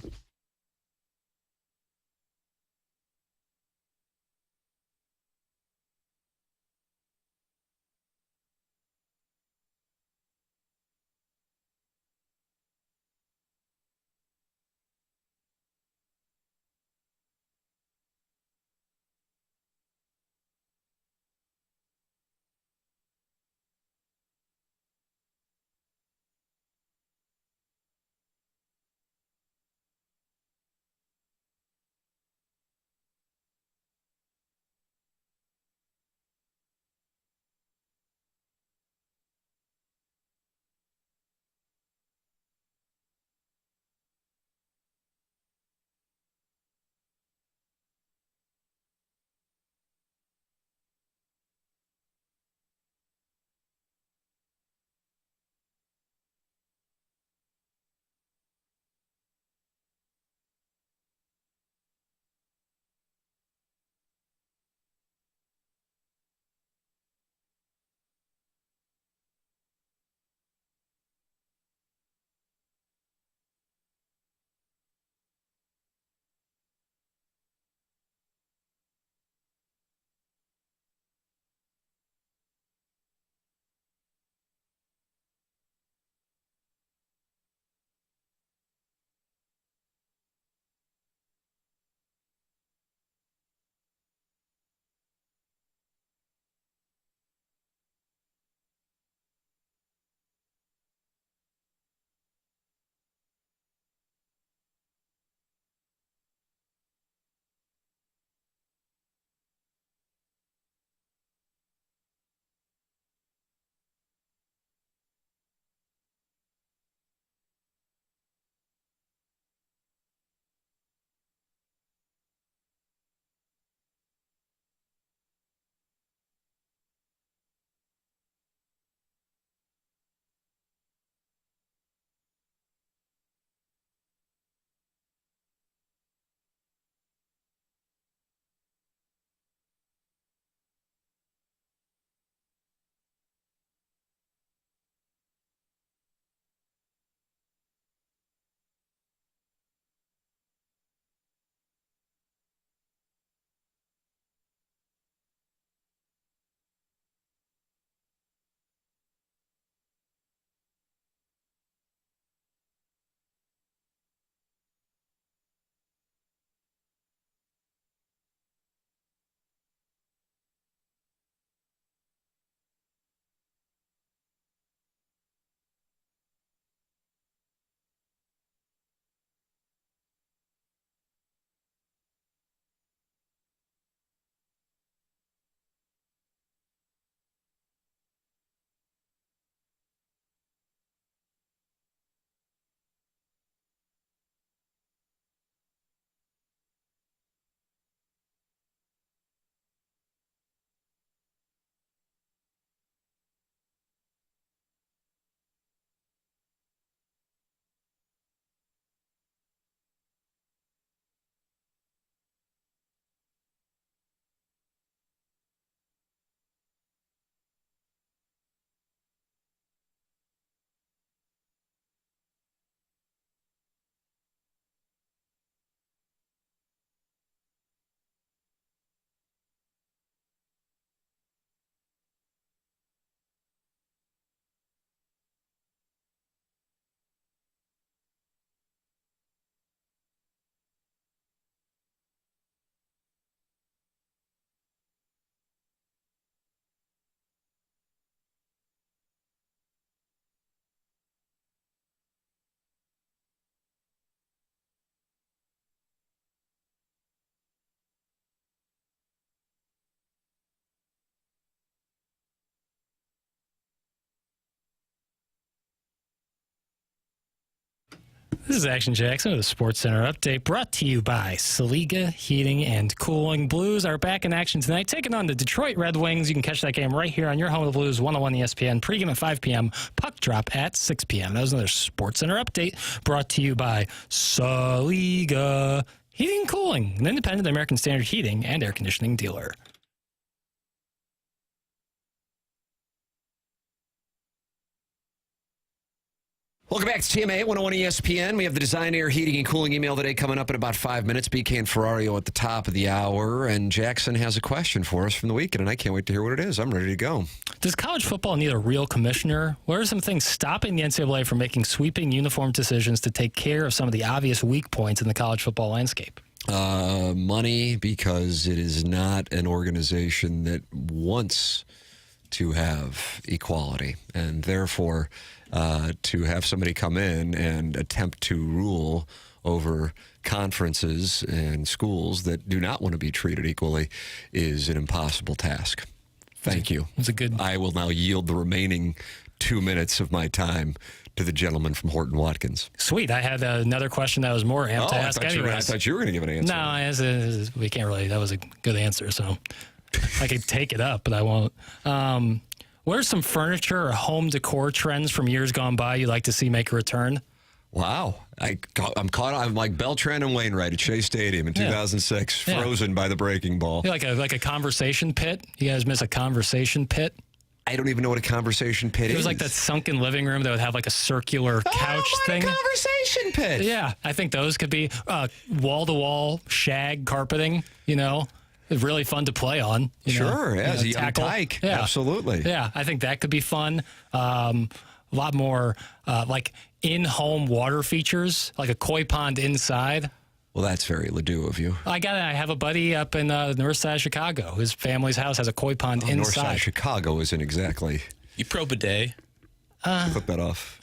This is Action Jackson with a Sports Center update brought to you by Saliga Heating and Cooling. Blues are back in action tonight, taking on the Detroit Red Wings. You can catch that game right here on your home of the Blues, 101 ESPN. Pregame at 5 p.m., puck drop at 6 p.m. That was another Sports Center update brought to you by Saliga Heating and Cooling, an independent American Standard heating and air conditioning dealer. Welcome back to TMA 101 ESPN. We have the Design Air Heating and Cooling email today coming up in about 5 minutes. BK and Ferrario at the top of the hour. And Jackson has a question for us from the weekend, and I can't wait to hear what it is. I'm ready to go. Does college football need a real commissioner? What are some things stopping the NCAA from making sweeping uniform decisions to take care of some of the obvious weak points in the college football landscape? Money, because it is not an organization that wants to have equality, and therefore to have somebody come in and attempt to rule over conferences and schools that do not want to be treated equally is an impossible task. Thank you. It's a good. I will now yield the remaining 2 minutes of my time to the gentleman from Horton Watkins. Sweet. I had another question that was more amped to ask anyways. I thought you were going to give an answer. No, we can't really. That was a good answer, so I could take it up, but I won't. What are some furniture or home decor trends from years gone by you'd like to see make a return? Wow. I'm caught. I'm like Beltran and Wainwright at Shea Stadium in 2006, frozen by the breaking ball. Like a conversation pit? You guys miss a conversation pit? I don't even know what a conversation pit is. It was like that sunken living room that would have like a circular couch thing. A conversation pit. Yeah, I think those could be wall-to-wall shag carpeting, Really fun to play on. Sure, as a young tyke. Yeah. Absolutely. Yeah, I think that could be fun. A lot more like in-home water features, like a koi pond inside. Well, that's very Ledoux of you. I have a buddy up in the north side of Chicago. His family's house has a koi pond inside. North side of Chicago isn't exactly. You pro bidet? Flip that off.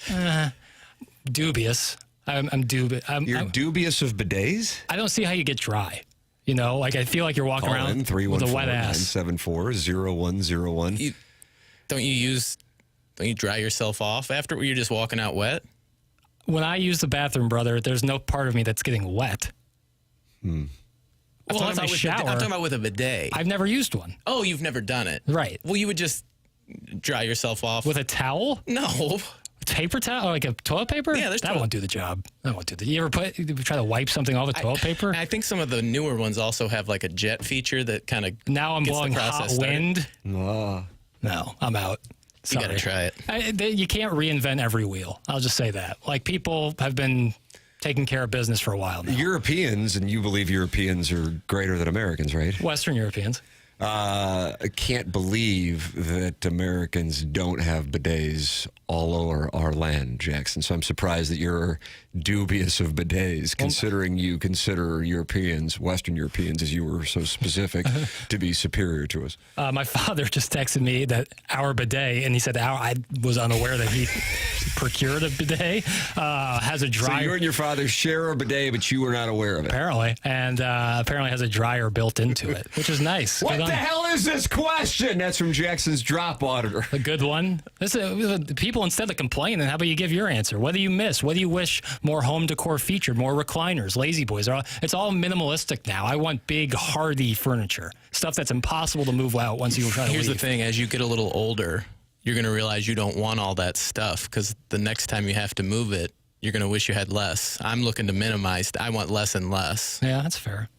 Dubious. I'm dubious. You're dubious of bidets? I don't see how you get dry. I feel like you're walking around with a wet ass. 974-0101. Don't you dry yourself off after you're just walking out wet? When I use the bathroom, brother, there's no part of me that's getting wet. I'm talking about with a bidet. I've never used one. Oh, you've never done it. Right. Well, you would just dry yourself off. With a towel? No. Paper towel, like a toilet paper? Yeah, that won't do the job. That won't do the. You ever try to wipe something off with toilet paper? I think some of the newer ones also have like a jet feature that kind of. Now I'm blowing hot wind. No, I'm out. You got to try it. You can't reinvent every wheel. I'll just say that. Like people have been taking care of business for a while now. Europeans, and you believe Europeans are greater than Americans, right? Western Europeans. I can't believe that Americans don't have bidets all over our land, Jackson. So I'm surprised that you're dubious of bidets, considering you consider Europeans, Western Europeans, as you were so specific, to be superior to us. My father just texted me that our bidet, and he said I was unaware that he procured a bidet, has a dryer. So you and your father share a bidet, but you were not aware of it. Apparently. And apparently has a dryer built into it, which is nice. What the hell is this question? That's from Jackson's drop auditor. A good one. People, instead of complaining, how about you give your answer? What do you miss? What do you wish more home decor featured? More recliners, lazy boys. It's all minimalistic now. I want big, hardy furniture. Stuff that's impossible to move out once you try to leave. Here's the thing. As you get a little older, you're going to realize you don't want all that stuff because the next time you have to move it, you're going to wish you had less. I'm looking to minimize. I want less and less. Yeah, that's fair.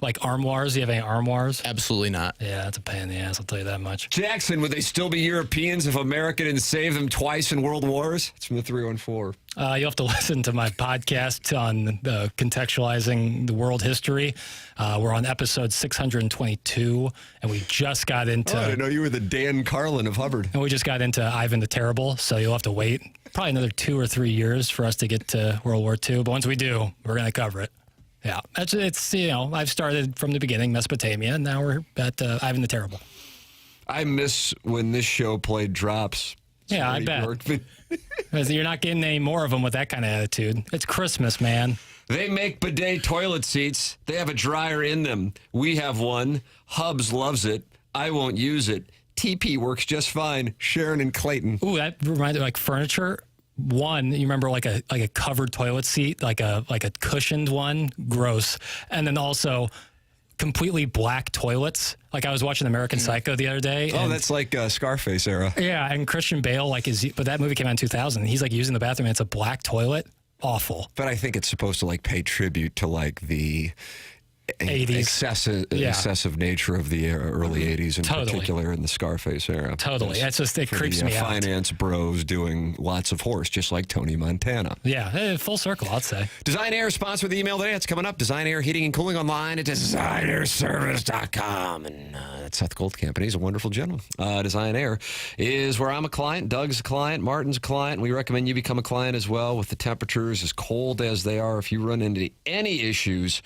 Like armoires? Do you have any armoires? Absolutely not. Yeah, that's a pain in the ass, I'll tell you that much. Jackson, would they still be Europeans if America didn't save them twice in world wars? It's from the 314. You'll have to listen to my podcast on contextualizing the world history. We're on episode 622, and we just got into... I didn't know you were the Dan Carlin of Hubbard. And we just got into Ivan the Terrible, so you'll have to wait probably another 2 or 3 years for us to get to World War II. But once we do, we're going to cover it. Yeah, I've started from the beginning, Mesopotamia, and now we're at Ivan the Terrible. I miss when this show played drops. Yeah, I bet. You're not getting any more of them with that kind of attitude. It's Christmas, man. They make bidet toilet seats. They have a dryer in them. We have one. Hubs loves it. I won't use it. TP works just fine. Sharon and Clayton. Ooh, that reminded me, like furniture. one, you remember like a covered toilet seat, like a cushioned one, gross, and then also completely black toilets. Like I was watching American Psycho the other day. Oh, and, that's like Scarface era. yeah, and Christian Bale but that movie came out in 2000. He's like using the bathroom and it's a black toilet. Awful. But I think it's supposed to like pay tribute to like the 80s. excessive nature of the early 80s in particular in the Scarface era. Totally. It's just, it creeps me out. Finance bros doing lots of horse, just like Tony Montana. Yeah, full circle, I'd say. Design Air sponsor the email today. It's coming up. Design Air Heating and Cooling online at designairservice.com. And that's Seth Goldcamp, and he's a wonderful gentleman. Design Air is where I'm a client, Doug's a client, Martin's a client, and we recommend you become a client as well. With the temperatures as cold as they are, if you run into any issues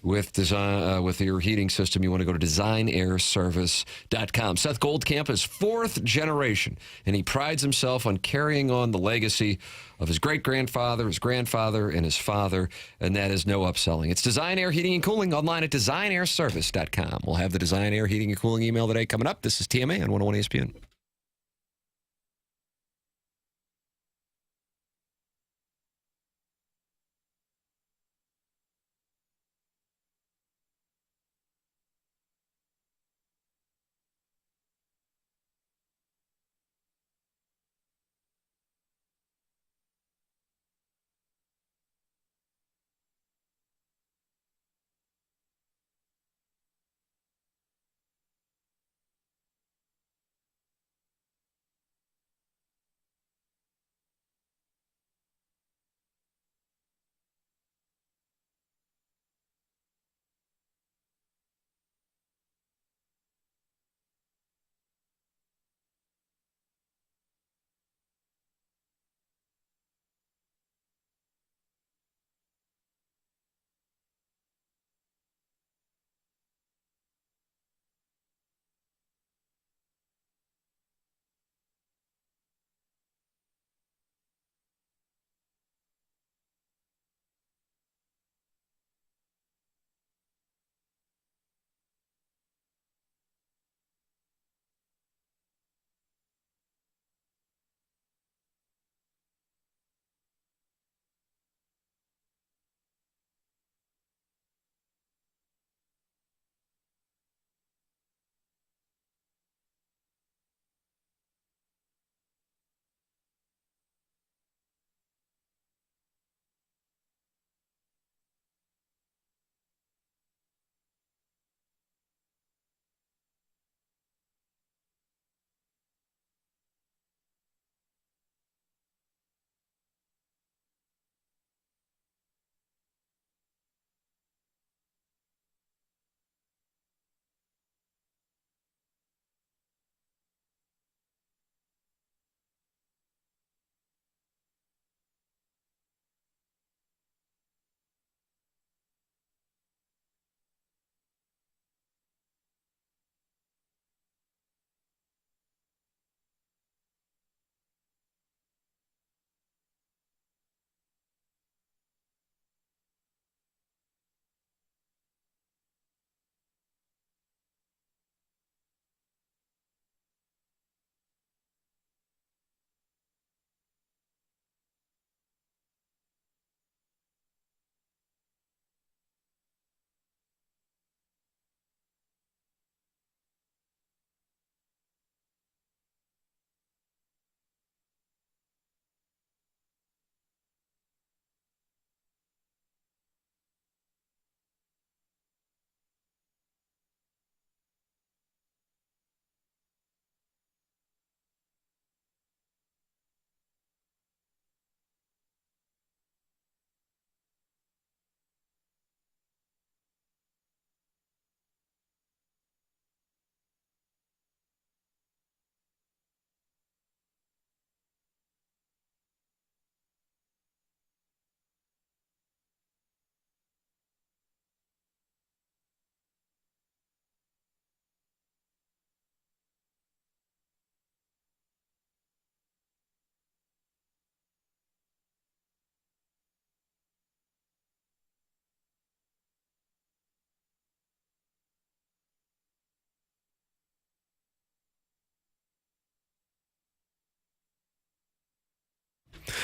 with with your heating system, you want to go to designairservice.com. Seth Goldcamp is fourth generation, and he prides himself on carrying on the legacy of his great-grandfather, his grandfather, and his father, and that is no upselling. It's Design Air Heating and Cooling online at designairservice.com. We'll have the Design Air Heating and Cooling email today coming up. This is TMA on 101 ESPN.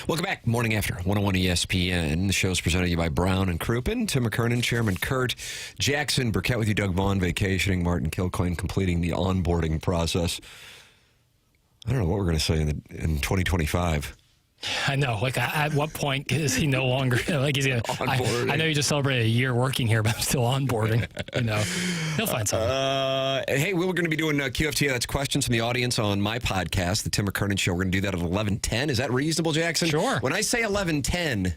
Welcome back. Morning After 101 ESPN. The show is presented to you by Brown and Crouppen. Tim McKernan, Chairman Kurt, Jackson Burkett with you, Doug Vaughn vacationing, Martin Kilcoyne completing the onboarding process. I don't know what we're going to say in 2025. I know. Like, at what point is he no longer like? He's gonna. I know you just celebrated a year working here, but I'm still onboarding. He'll find something. Hey, we're going to be doing QFT. That's questions from the audience on my podcast, the Tim McKernan Show. We're going to do that at 11:10. Is that reasonable, Jackson? Sure. When I say 11:10,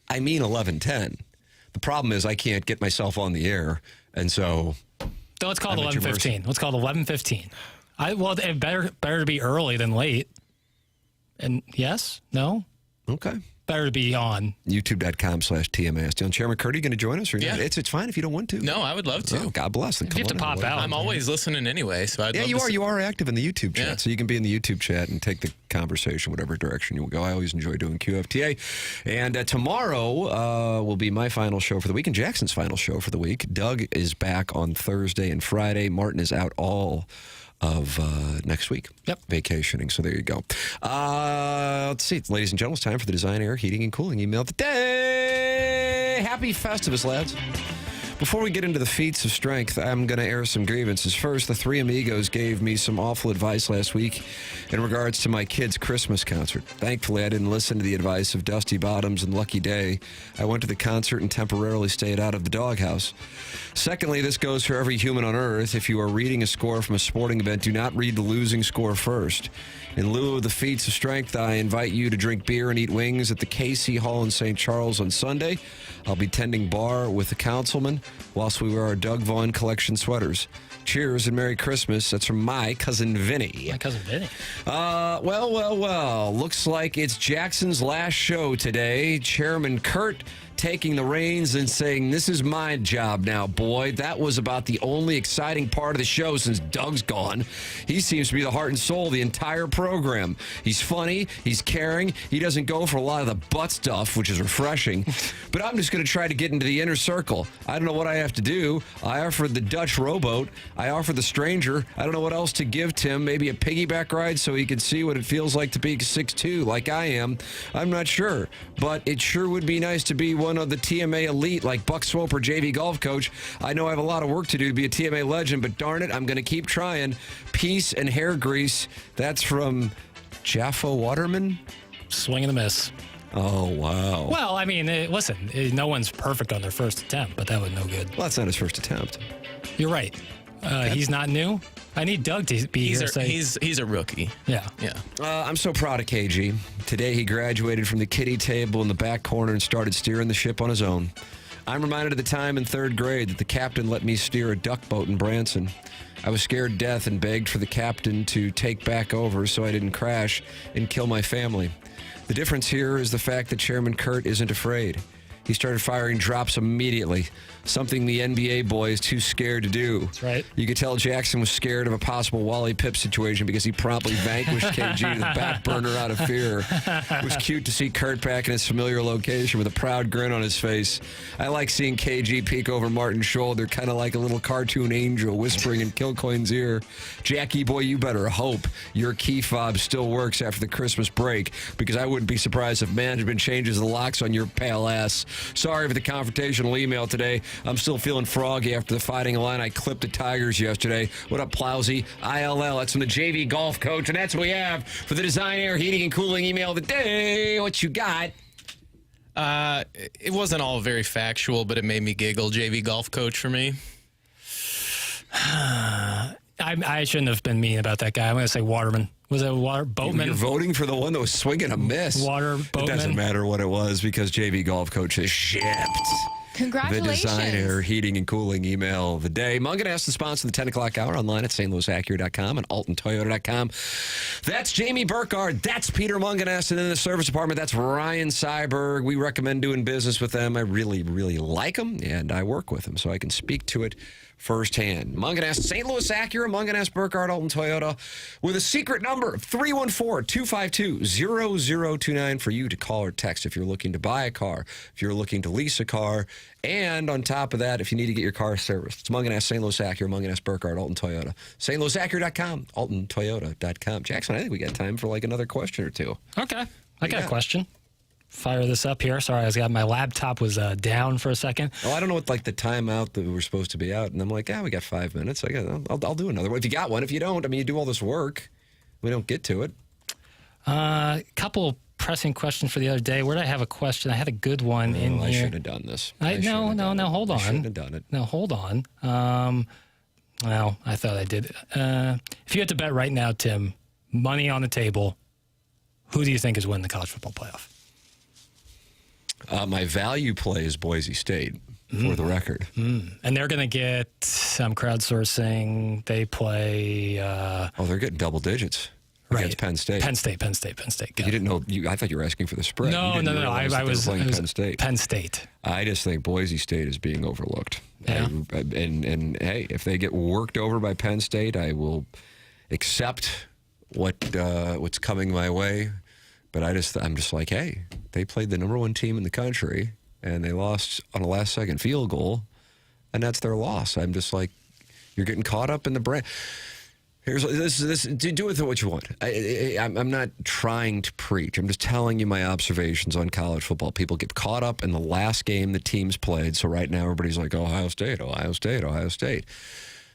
I mean 11:10. The problem is I can't get myself on the air, and so. So let's call it 11:15. Let's call it 11:15. Well, it better to be early than late. And yes? No? Okay. Better to be on. YouTube.com/TMASTL. Chairman Kurt, are you going to join us? Or yeah. It's fine if you don't want to. No, I would love to. Oh, God bless. You have to pop out. I'm always listening anyway, so I'd love to. You are active in the YouTube chat, so you can be in the YouTube chat and take the conversation whatever direction you will go. I always enjoy doing QFTA. And tomorrow will be my final show for the week and Jackson's final show for the week. Doug is back on Thursday and Friday. Martin is out all of next week. Yep. Vacationing. So there you go. Let's see. Ladies and gentlemen, it's time for the Design, Air, Heating, and Cooling email of the day. Happy Festivus, lads. Before we get into the feats of strength, I'm going to air some grievances. First, the three amigos gave me some awful advice last week in regards to my kids' Christmas concert. Thankfully, I didn't listen to the advice of Dusty Bottoms and Lucky Day. I went to the concert and temporarily stayed out of the doghouse. Secondly, this goes for every human on earth. If you are reading a score from a sporting event, do not read the losing score first. In lieu of the feats of strength, I invite you to drink beer and eat wings at the KC Hall in St. Charles on Sunday. I'll be tending bar with the councilman whilst we wear our Doug Vaughn collection sweaters. Cheers and Merry Christmas. That's from my cousin Vinny. My cousin Vinny. Well. Looks like it's Jackson's last show today. Chairman Kurt taking the reins and saying, "This is my job now, boy." That was about the only exciting part of the show since Doug's gone. He seems to be the heart and soul of the entire program. He's funny. He's caring. He doesn't go for a lot of the butt stuff, which is refreshing. But I'm just going to try to get into the inner circle. I don't know what I have to do. I offered the Dutch rowboat. I offered the stranger. I don't know what else to give Tim. Maybe a piggyback ride so he can see what it feels like to be 6'2", like I am. I'm not sure. But it sure would be nice to be one of the TMA elite like Buck Swoper, JV golf coach. I know I have a lot of work to do to be a TMA legend, but darn it, I'm going to keep trying. Peace and hair grease. That's from Jaffa Waterman. Swing and a miss. Oh, wow. Well, I mean, listen, no one's perfect on their first attempt, but that was no good. Well, that's not his first attempt. You're right. He's not new. I need Doug to be here. He's a rookie. Yeah. I'm so proud of KG. Today he graduated from the kiddie table in the back corner and started steering the ship on his own. I'm reminded of the time in third grade that the captain let me steer a duck boat in Branson. I was scared to death and begged for the captain to take back over so I didn't crash and kill my family. The difference here is the fact that Chairman Kurt isn't afraid. He started firing drops immediately, something the NBA boy is too scared to do. That's right. You could tell Jackson was scared of a possible Wally Pipp situation because he promptly vanquished KG to the back burner out of fear. It was cute to see Kurt back in his familiar location with a proud grin on his face. I like seeing KG peek over Martin's shoulder, kind of like a little cartoon angel whispering in Kilcoyne's ear. Jackie boy, you better hope your key fob still works after the Christmas break, because I wouldn't be surprised if management changes the locks on your pale ass. Sorry for the confrontational email today. I'm still feeling froggy after the fighting line I clipped the Tigers yesterday. What up, Plowsy? ILL. That's from the JV golf coach. And that's what we have for the Design, Air, Heating, and Cooling email of the day. What you got? It wasn't all very factual, but it made me giggle. JV golf coach for me. I shouldn't have been mean about that guy. I'm going to say Waterman. Was it Boatman? You're voting for the one that was swinging a miss. Boatman. It doesn't matter what it was because JV golf coach has shipped. Congratulations. The Design, Air, Heating, and Cooling email of the day. Mungan asked the sponsor of the 10 o'clock hour online at stlouisacura.com and altontoyota.com. That's Jamie Burkhardt. That's Peter Munganess. And in the service department, that's Ryan Seiberg. We recommend doing business with them. I really, really like them, and I work with them, so I can speak to it firsthand. Munganess, St. Louis Acura, Munganess, Burkhardt, Alton Toyota, with a secret number, 314-252-0029 for you to call or text if you're looking to buy a car, if you're looking to lease a car, and on top of that, if you need to get your car serviced. It's Munganess, St. Louis Acura, Munganess, Burkhardt, Alton Toyota. stlouisacura.com, altontoyota.com. Jackson, I think we got time for like another question or two. Okay. I got a question. fire this up here. Sorry, my laptop was down for a second. Oh, I don't know what like the timeout that we're supposed to be out, and I'm like, we got 5 minutes. I'll do another one if you got one. If you don't, I mean, you do all this work, we don't get to it. Couple pressing questions for the other day. Where did I have a question? I had a good one in here. I shouldn't have done this. No, hold on. I shouldn't have done it. No, hold on. Well, I thought I did. If you had to bet right now, Tim, money on the table, who do you think is winning the college football playoff? My value play is Boise State, for the record. And they're going to get, I'm crowdsourcing, they play... they're getting double digits against Penn State. Penn State. You didn't know, I thought you were asking for the spread. No. I was playing Penn State. Penn State. I just think Boise State is being overlooked. Yeah. And hey, if they get worked over by Penn State, I will accept what's coming my way. But I'm just like, hey, they played the number one team in the country, and they lost on a last-second field goal, and that's their loss. I'm just like, you're getting caught up in the brand. Here's this. Do with it what you want. I'm not trying to preach. I'm just telling you my observations on college football. People get caught up in the last game the teams played. So right now everybody's like, Ohio State.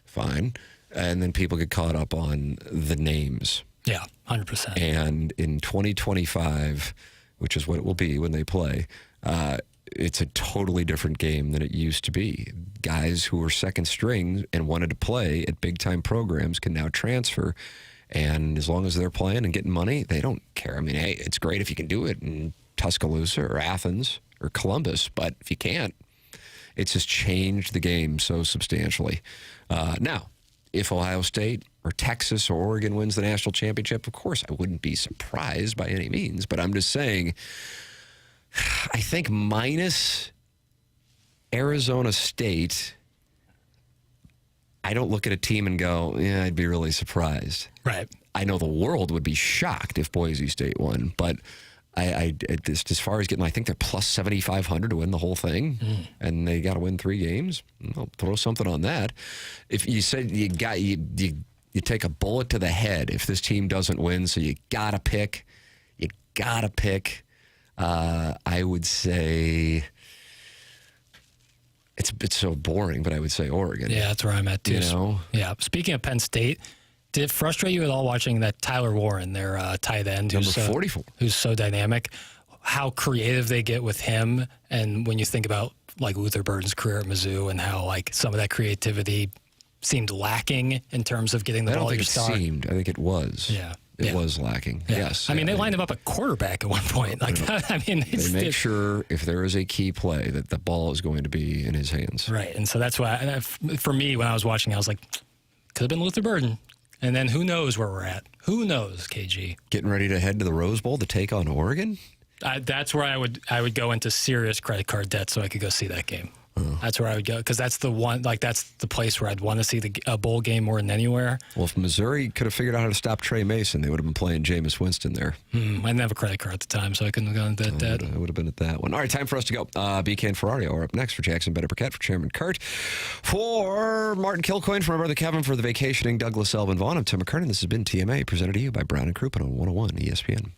Fine. And then people get caught up on the names. Yeah, 100%. And in 2025, which is what it will be when they play, it's a totally different game than it used to be. Guys who were second string and wanted to play at big-time programs can now transfer. And as long as they're playing and getting money, they don't care. I mean, hey, it's great if you can do it in Tuscaloosa or Athens or Columbus, but if you can't, it's just changed the game so substantially. Now, if Ohio State or Texas or Oregon wins the national championship, of course, I wouldn't be surprised by any means. But I'm just saying, I think minus Arizona State, I don't look at a team and go, yeah, I'd be really surprised. Right. I know the world would be shocked if Boise State won, but just as far as getting, I think they're plus 7,500 to win the whole thing, and they got to win 3 games. I'll throw something on that. If you said you take a bullet to the head if this team doesn't win, so you got to pick. I would say it's so boring, but I would say Oregon. Yeah, that's where I'm at too. You know? Yeah. Speaking of Penn State, did it frustrate you at all watching that Tyler Warren, their tight end, number 44, who's so dynamic? How creative they get with him, and when you think about like Luther Burden's career at Mizzou and how like some of that creativity seemed lacking in terms of getting the ball to your star. I think it was. Yeah. It was lacking. Yeah. Yes. I mean, they lined him up at quarterback at one point. Like, I mean, they make sure if there is a key play that the ball is going to be in his hands. Right. And so that's why, for me, when I was watching, I was like, could have been Luther Burden. And then who knows where we're at? Who knows, KG? Getting ready to head to the Rose Bowl to take on Oregon? That's where I would go into serious credit card debt so I could go see that game. That's where I would go, because that's the one, like that's the place where I'd want to see a bowl game more than anywhere. Well, if Missouri could have figured out how to stop Trey Mason, they would have been playing Jameis Winston there. I didn't have a credit card at the time, so I couldn't have gone to that. I would have been at that one. All right, time for us to go. BK and Ferrari are up next for Jackson Burkett, for Chairman Kurt, for Martin Kilcoyne, for my brother Kevin, for the vacationing Douglas Elvin Vaughn. I'm Tim McKernan. This has been TMA, presented to you by Brown and Crouppen on 101 ESPN.